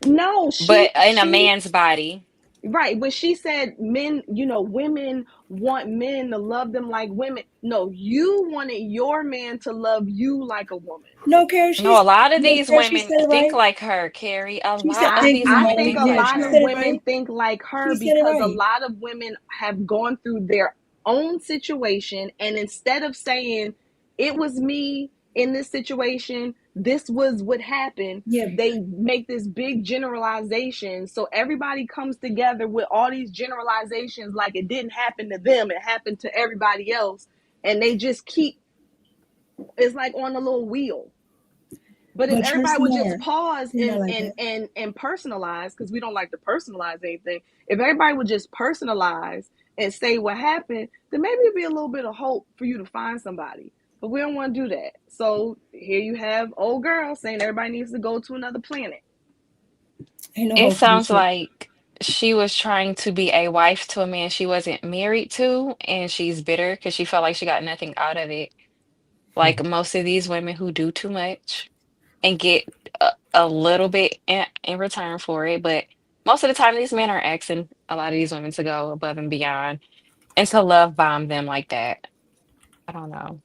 no, but in a she man's body. right, but she said men, women want men to love them like women. No, you wanted your man to love you like a woman. No, Carrie, No, a lot of no, these Carrie, she women said it think right. like her, Carrie. A She said, lot of thank these you, I women Mama. think think a Yeah, like lot she of said her. it women right. think like her She said it because a right. lot of women have gone through their own situation, and instead of saying it was me in this situation, this was what happened, Yeah. they make this big generalization. So everybody comes together with all these generalizations like it didn't happen to them, it happened to everybody else, and they just keep, it's like on a little wheel. But if But you're everybody would just smart. pause You're not and like and that. and and personalize, because we don't like to personalize anything. If everybody would just personalize and say what happened, then maybe it'd be a little bit of hope for you to find somebody. But we don't want to do that. So here you have old girl saying everybody needs to go to another planet. Ain't no It hope for this sounds shit. like she was trying to be a wife to a man she wasn't married to, and she's bitter because she felt like she got nothing out of it. Like most of these women who do too much and get a little bit in return for it, but most of the time these men are asking a lot of these women to go above and beyond and to love bomb them like that. I don't know.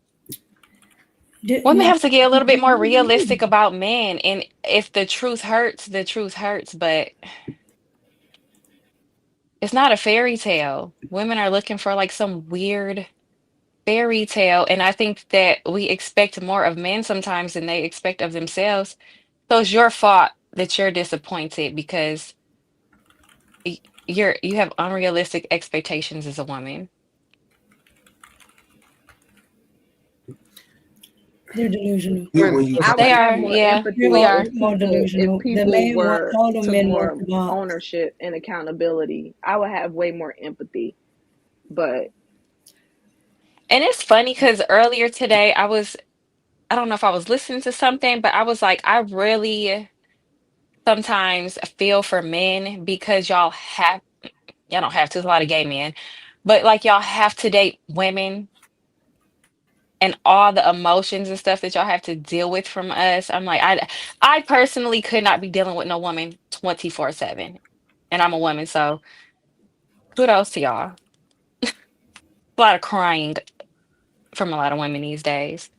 Women Now, have to get a little bit more realistic about men, and if the truth hurts, the truth hurts, but it's not a fairy tale. Women are looking for like some weird fairy tale, and I think that we expect more of men sometimes than they expect of themselves. So it's your fault that you're disappointed because you have unrealistic expectations as a woman. they're delusional. I would They have are, more yeah, They're we empathy all, are. if all delusional. The people man want, were all the took men want more the box. ownership and accountability. I would have way more empathy. But And it's funny because earlier today I don't know if I was listening to something, but I was like, I really sometimes feel for men because y'all don't have to, there's a lot of gay men, but like y'all have to date women and all the emotions and stuff that y'all have to deal with from us. I'm like, I personally could not be dealing with no woman 24/7. And I'm a woman, so kudos to y'all. A lot of crying from a lot of women these days.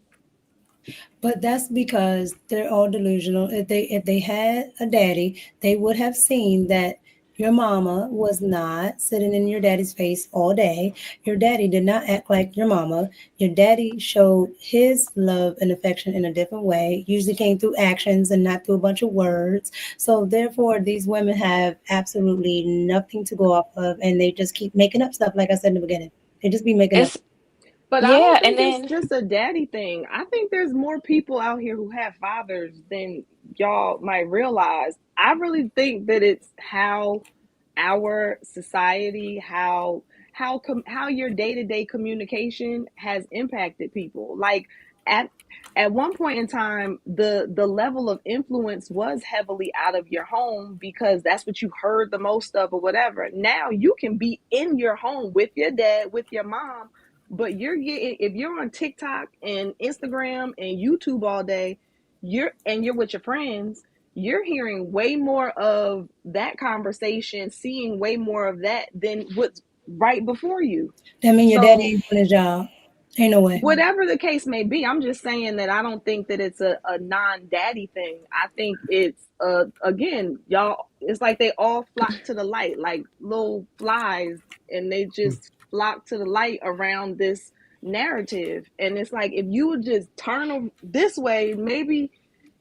But that's because they're all delusional. If they had a daddy, they would have seen that your mama was not sitting in your daddy's face all day. Your daddy did not act like your mama. Your daddy showed his love and affection in a different way. Usually came through actions and not through a bunch of words. So therefore, these women have absolutely nothing to go off of, and they just keep making up stuff. Like I said in the beginning, they just be making up. It's But I yeah, don't and think it's then just a daddy thing. I think there's more people out here who have fathers than y'all might realize. I really think that it's how our society, how your day-to-day communication has impacted people. Like at at one point in time, the level of influence was heavily out of your home because that's what you heard the most of or whatever. Now you can be in your home with your dad, with your mom, but you're getting, if you're on TikTok and Instagram and YouTube all day, you're with your friends, you're hearing way more of that conversation, seeing way more of that than what's right before you. That mean your daddy So ain't doing his job. Ain't no way. whatever the case may be, I'm just saying that I don't think that it's a non-daddy thing. I think it's again, y'all, it's like they all flock to the light like little flies, and they just flock to the light around this narrative. And it's like if you would just turn this way, maybe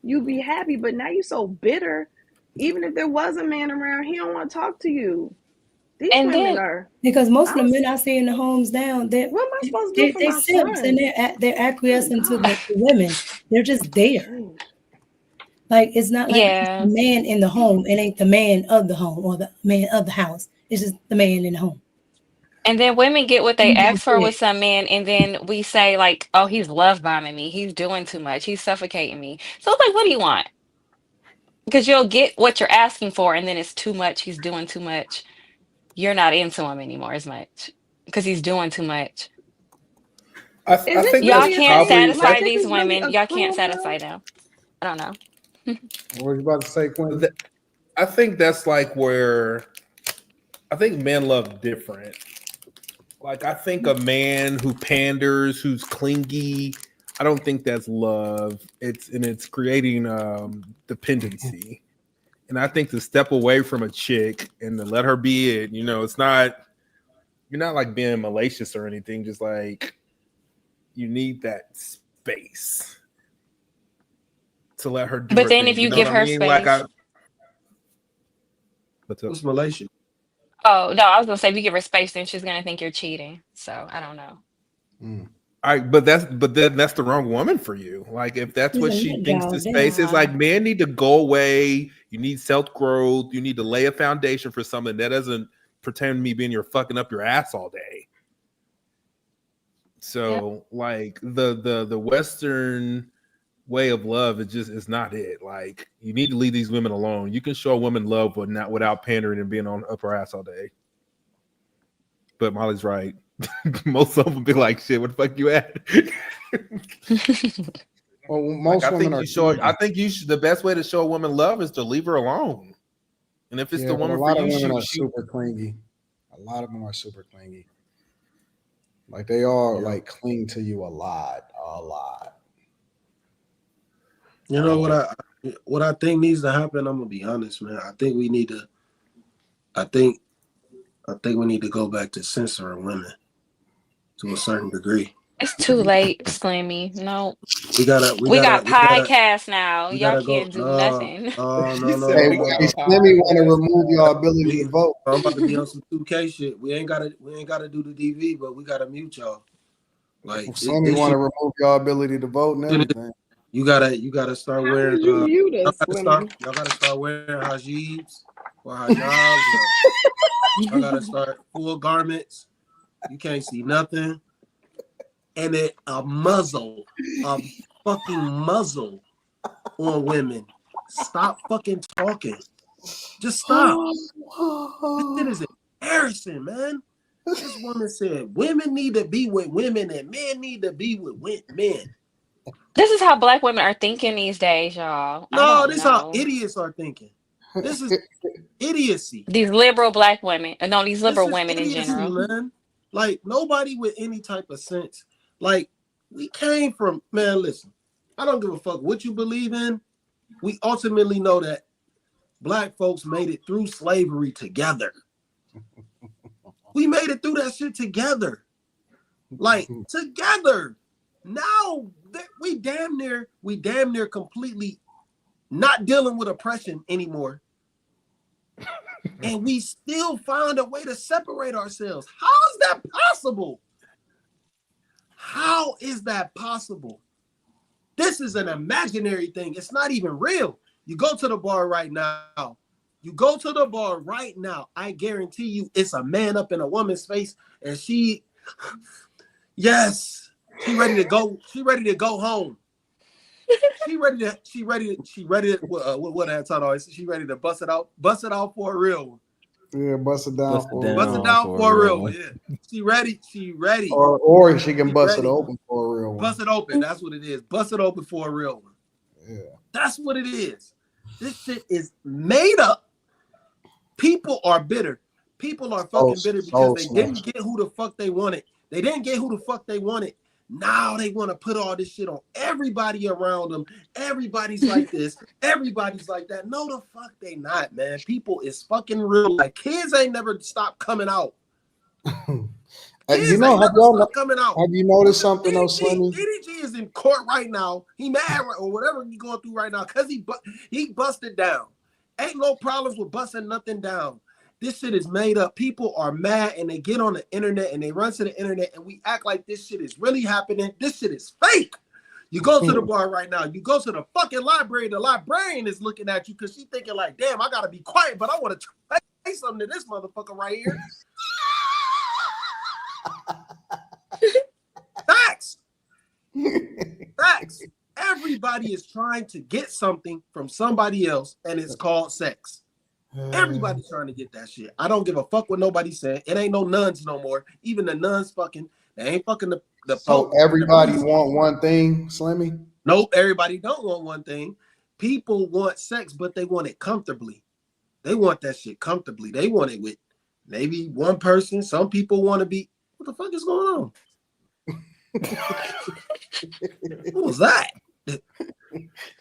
you'd be happy. But now you're so bitter. Even if there was a man around, he don't want to talk to you. These and women then are, Because most I of the don't, men I see in the homes now, what am I supposed to do for they my simps and son? they're Good acquiescing to God. the women. They're just there. Jeez. Like it's not like it's the yeah. man in the home. It ain't the man of the home or the man of the house. It's just the man in the home. And then women get what they And ask that's for with it. some men, and then we say like, "Oh, he's love bombing me. He's doing too much. He's suffocating me." So it's like, what do you want? Because you'll get what you're asking for, and then it's too much. He's doing too much. You're not into him anymore as much because he's doing too much. I Is it think Y'all that's really a can't thing? probably Like, satisfy this these is really women. a Y'all can't club satisfy house? them. I don't know. What were you about to say, Quinn? I think that's like where I think men love different. Like I think a man who panders, who's clingy, I don't think that's love. It's creating dependency. And I think to step away from a chick and to let her be it, it's not you're not like being malicious or anything, just like you need that space to let her do But her then if thing. You you know give what I her mean? Like space, What's Malaysia? oh no, I was gonna say if you give her space, then she's gonna think you're cheating. So I don't know. but then that's the wrong woman for you. Like if that's what she thinks the space is, like men need to go away. You need self growth. You need to lay a foundation for something that doesn't pretend to me being you're fucking up your ass all day. So like the Western way of love is not it. Like you need to leave these women alone. You can show a woman love, but not without pandering and being on up her ass all day. But Molly's right. Most of them be like, "Shit, what the fuck you at?" Well, most I women think are. you show. I think you should. The best way to show a woman love is to leave her alone. And if it's the But a woman for lot of you, women are she super clingy. A lot of them are super clingy. Like they all like cling to you a lot. You know what I think needs to happen? I'm gonna be honest, man. I think we need to go back to censoring women to a certain degree. It's too late, Slimmy. No. We gotta podcasts now. Y'all go. can't do nothing. No. Hey, Slimmy want to remove your ability to vote. I'm about to be on some 2K shit. We ain't gotta do the DV, but we gotta mute y'all. Like Slimmy want to remove your ability to vote and everything. You gotta start wearing. Y'all gotta start wearing hijabs or hijabs. Y'all gotta start full garments. You can't see nothing, and then a fucking muzzle on women. Stop fucking talking. Just stop. This shit is embarrassing, man. This woman said women need to be with women and men need to be with men. This is how black women are thinking these days, y'all. No, this is how idiots are thinking. This is idiocy. These liberal black women. No, these liberal women in idiocy, general. Man. Like nobody with any type of sense. Like we came from, man, listen, I don't give a fuck what you believe in. We ultimately know that black folks made it through slavery together. We made it through that shit together. Like together. Now we damn near completely not dealing with oppression anymore. And we still found a way to separate ourselves. How is that possible? How is that possible? This is an imaginary thing. It's not even real. You go to the bar right now. I guarantee you it's a man up in a woman's face and she ready to go. She ready to go home. She ready to what Anton always said, she ready to bust it out for a real one. Yeah, bust it down for a real one. Yeah. She ready. Or she can bust it open for a real one. Bust it open. That's what it is. Bust it open for a real one. Yeah. That's what it is. This shit is made up. People are bitter. People are fucking bitter because they didn't get who the fuck they wanted. Now they want to put all this shit on everybody around them. Everybody's like this. Everybody's like that. No, the fuck they not, man. People is fucking real. Like kids ain't never stopped coming out. Have you noticed something else, Slimmy? DDG is in court right now. He mad or whatever he's going through right now because he busted down. Ain't no problems with busting nothing down. This shit is made up. People are mad and they get on the internet and they run to the internet and we act like this shit is really happening. This shit is fake. You go to the bar right now. You go to the fucking library. The librarian is looking at you because she's thinking like, damn, I got to be quiet, but I want to say something to this motherfucker right here. Facts. Everybody is trying to get something from somebody else, and it's called sex. Everybody's trying to get that shit. I don't give a fuck what nobody said. It ain't no nuns no more. Even the nuns fucking, they ain't fucking the So Pope. everybody want one thing, Slimmy? Nope, everybody don't want one thing. People want sex, but they want it comfortably. They want that shit comfortably. They want it with maybe one person. Some people want to be. What the fuck is going on? What was that?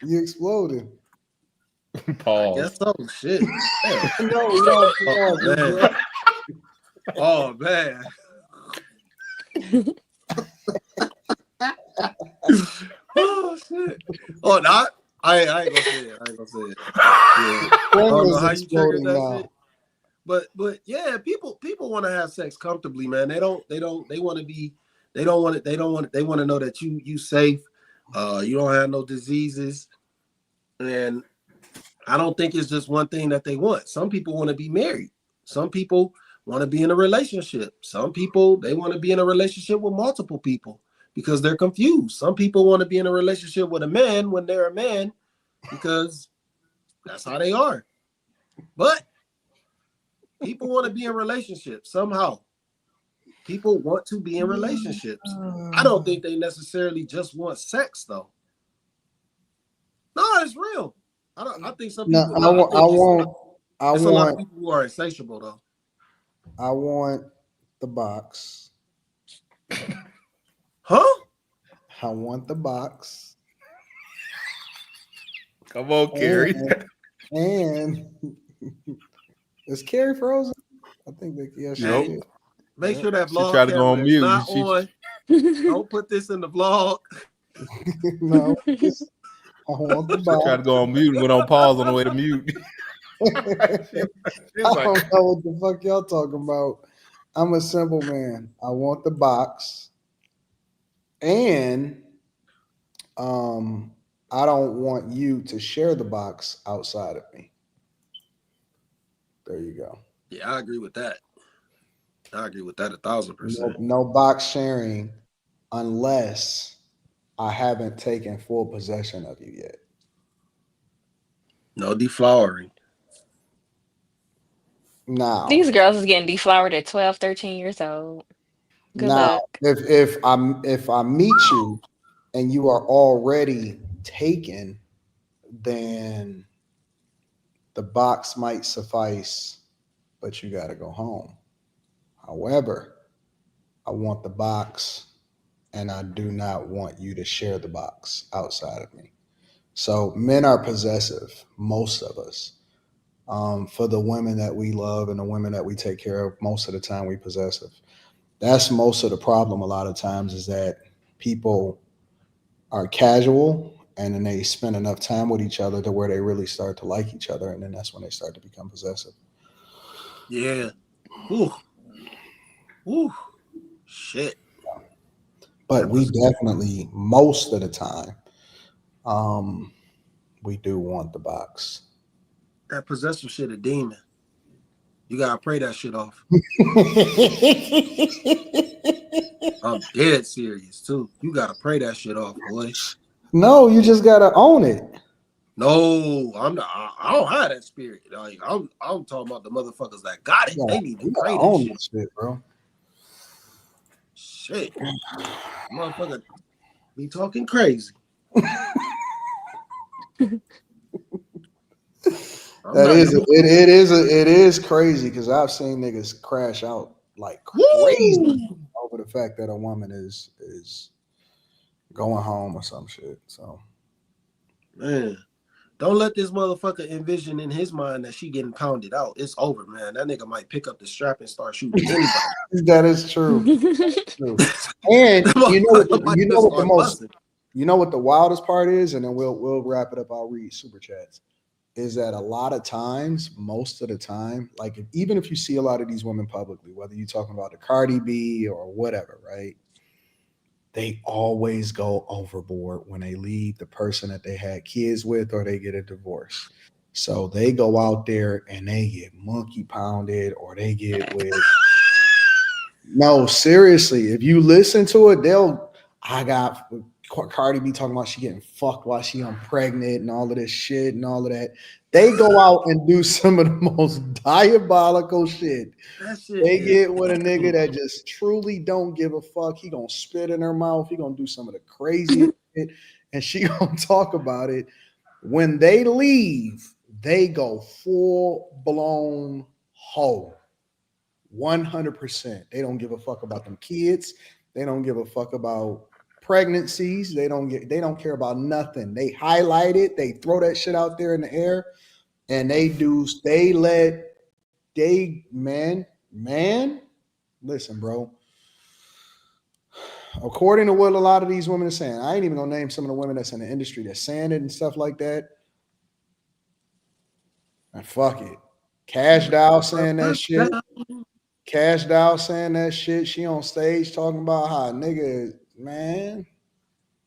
You exploded. Pause. I guess so. Shit. No, oh man. Oh shit. Oh, not. I ain't gonna say it. I Yeah. I don't know how you triggered that shit. But yeah, people want to have sex comfortably, man. They want to be. They want to know that you safe. You don't have no diseases, and I don't think it's just one thing that they want. Some people want to be married. Some people want to be in a relationship. Some people, they want to be in a relationship with multiple people because they're confused. Some people want to be in a relationship with a man when they're a man because that's how they are. But people want to be in relationships somehow. People want to be in relationships. I don't think they necessarily just want sex, though. No, it's real. I think some people. I want a lot of people who are insatiable, though. I want the box. Huh? I want the box. Come on, Carrie. And is Carrie frozen? I think that Nope. Make sure that vlog tried to go on mute. not on. Don't put this in the vlog. No. I want the box. She tried to go on mute and went on pause on the way to mute. I don't know what the fuck y'all talking about. I'm a simple man. I want the box. And I don't want you to share the box outside of me. There you go. Yeah, I agree with that. I agree with that 1,000%. No box sharing unless I haven't taken full possession of you yet. No deflowering. Now these girls is getting deflowered at 12, 13 years old. Good luck. If I meet you and you are already taken, then the box might suffice, but you got to go home. However, I want the box, and I do not want you to share the box outside of me. So men are possessive, most of us. For the women that we love and the women that we take care of, most of the time we possessive. That's most of the problem a lot of times is that people are casual and then they spend enough time with each other to where they really start to like each other, and then that's when they start to become possessive. Yeah. Ooh. Ooh. Shit. But we definitely, most of the time, we do want the box. That possessive shit a demon. You gotta pray that shit off. I'm dead serious too. You gotta pray that shit off, boy. No, you just gotta own it. No, I'm not. I don't have that spirit. Like, I'm talking about the motherfuckers that got it. They need to pray that shit, bro. Shit, motherfucker, be talking crazy. It is crazy because I've seen niggas crash out like crazy over the fact that a woman is going home or some shit. So, man, don't let this motherfucker envision in his mind that she getting pounded out. It's over, man. That nigga might pick up the strap and start shooting anybody. That is true. That's true. And you know what the wildest part is, and then we'll wrap it up. I'll read super chats. Is that a lot of times, most of the time, like even if you see a lot of these women publicly, whether you're talking about the Cardi B or whatever, right? They always go overboard when they leave the person that they had kids with or they get a divorce. So they go out there and they get monkey pounded or they get with. No, seriously, if you listen to it, I got Cardi B talking about she getting fucked while she pregnant and all of this shit and all of that. They go out and do some of the most diabolical shit. They get with a nigga that just truly don't give a fuck. He gonna spit in her mouth. He gonna do some of the craziest shit, and she gonna talk about it. When they leave, they go full blown hoe. 100%. They don't give a fuck about them kids. They don't give a fuck about pregnancies. They don't care about nothing. They highlight it. They throw that shit out there in the air, and man. Listen, bro. According to what a lot of these women are saying, I ain't even gonna name some of the women that's in the industry that's saying it and stuff like that. And fuck it. Cash Doll saying that shit. Cash Doll saying that shit. She on stage talking about how nigga, man.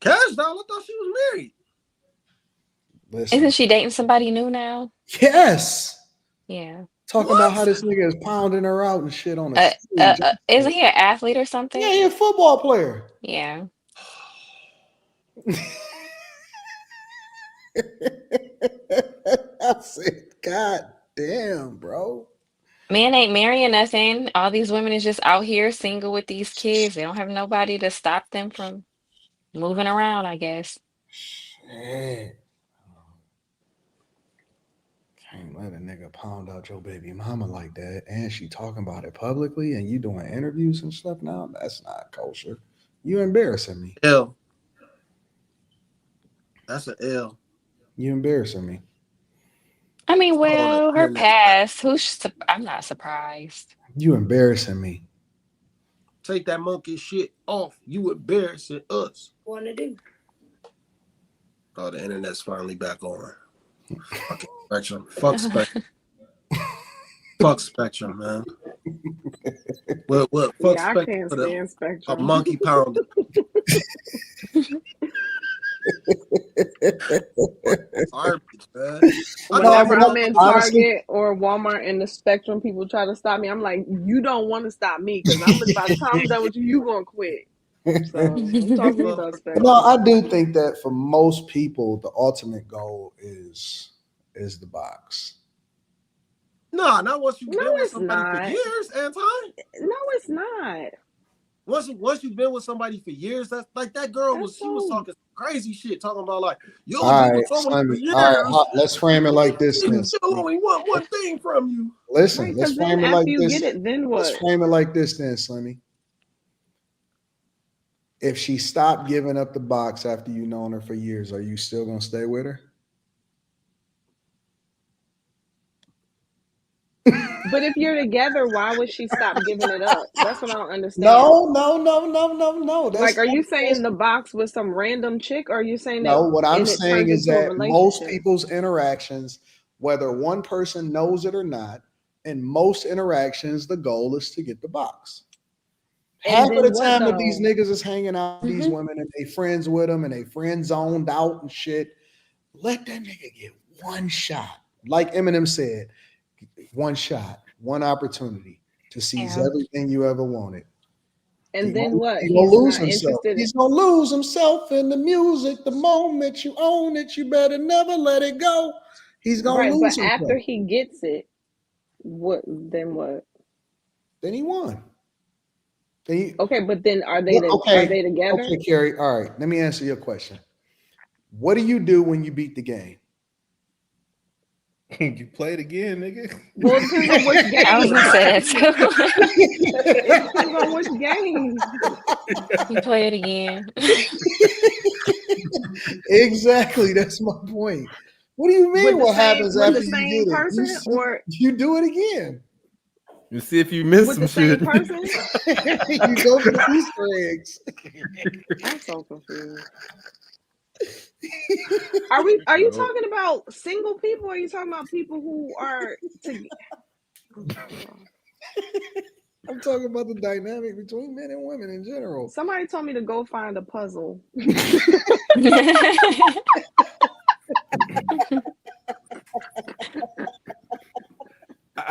Cash Doll, I thought she was married. Listen. Isn't she dating somebody new now? Yes. Yeah. Talking about how this nigga is pounding her out and shit on the stage. Isn't he an athlete or something? Yeah, he's a football player. Yeah. I said, God damn, bro. Man ain't marrying nothing. All these women is just out here single with these kids. They don't have nobody to stop them from moving around, I guess. Shit. Can't let a nigga pound out your baby mama like that. And she talking about it publicly and you doing interviews and stuff now. That's not kosher. You embarrassing me. L. That's an L. You embarrassing me. I mean, well, her past, I'm not surprised. You embarrassing me. Take that monkey shit off. You embarrassing us. Want to do? Oh, the internet's finally back on. Fucking Spectrum. Fuck Spectrum. Fuck Spectrum, man. What? Fuck Yeah, I Spectrum. can't stand Spectrum. A monkey pounder. Garbage, man. Whenever I'm in Target or Walmart and the Spectrum people try to stop me, I'm like, you don't want to stop me because by the time I'm done with you, you gonna quit. So don't talk to me about Spectrum. No, I do think that for most people, the ultimate goal is the box. No, not once you've been with somebody not. for years, Anton. No, it's not. Once you've been with somebody for years, that's like that girl was talking crazy shit, talking about like, yo, All right, someone for years. all right, let's frame it like this. Still only want one thing from you. Listen, Right, let's frame it after like you this. get it, then what? Let's frame it like this, then, Slimmy. If she stopped giving up the box after you known her for years, are you still gonna stay with her? But if you're together, why would she stop giving it up? That's what I don't understand. No. Like, are you saying the box was some random chick, or are you saying no? that? What I'm saying is that most relationship? people's interactions, whether one person knows it or not, in most interactions, the goal is to get the box. Half of the time that these niggas is hanging out with these women and they friends with them and they friend zoned out and shit, let that nigga get one shot. Like Eminem said, one shot, one opportunity to seize everything you ever wanted. And then what? He's gonna lose himself. He's gonna lose himself in the music. The moment you own it, you better never let it go. He's gonna lose himself. After he gets it, then what? Then he won. Okay, but then are they together? Okay, Carrie. All right, let me answer your question. What do you do when you beat the game? You play it again, nigga. Well, it depends on which game. I was gonna say that too. It depends on which game. You play it again. Exactly, that's my point. What do you mean? What happens after you get it? Or you do it again. You see if you miss some shit. You go for the Easter eggs. I'm so confused. Are you talking about single people, or are you talking about people who are I'm talking about the dynamic between men and women in general. Somebody told me to go find a puzzle.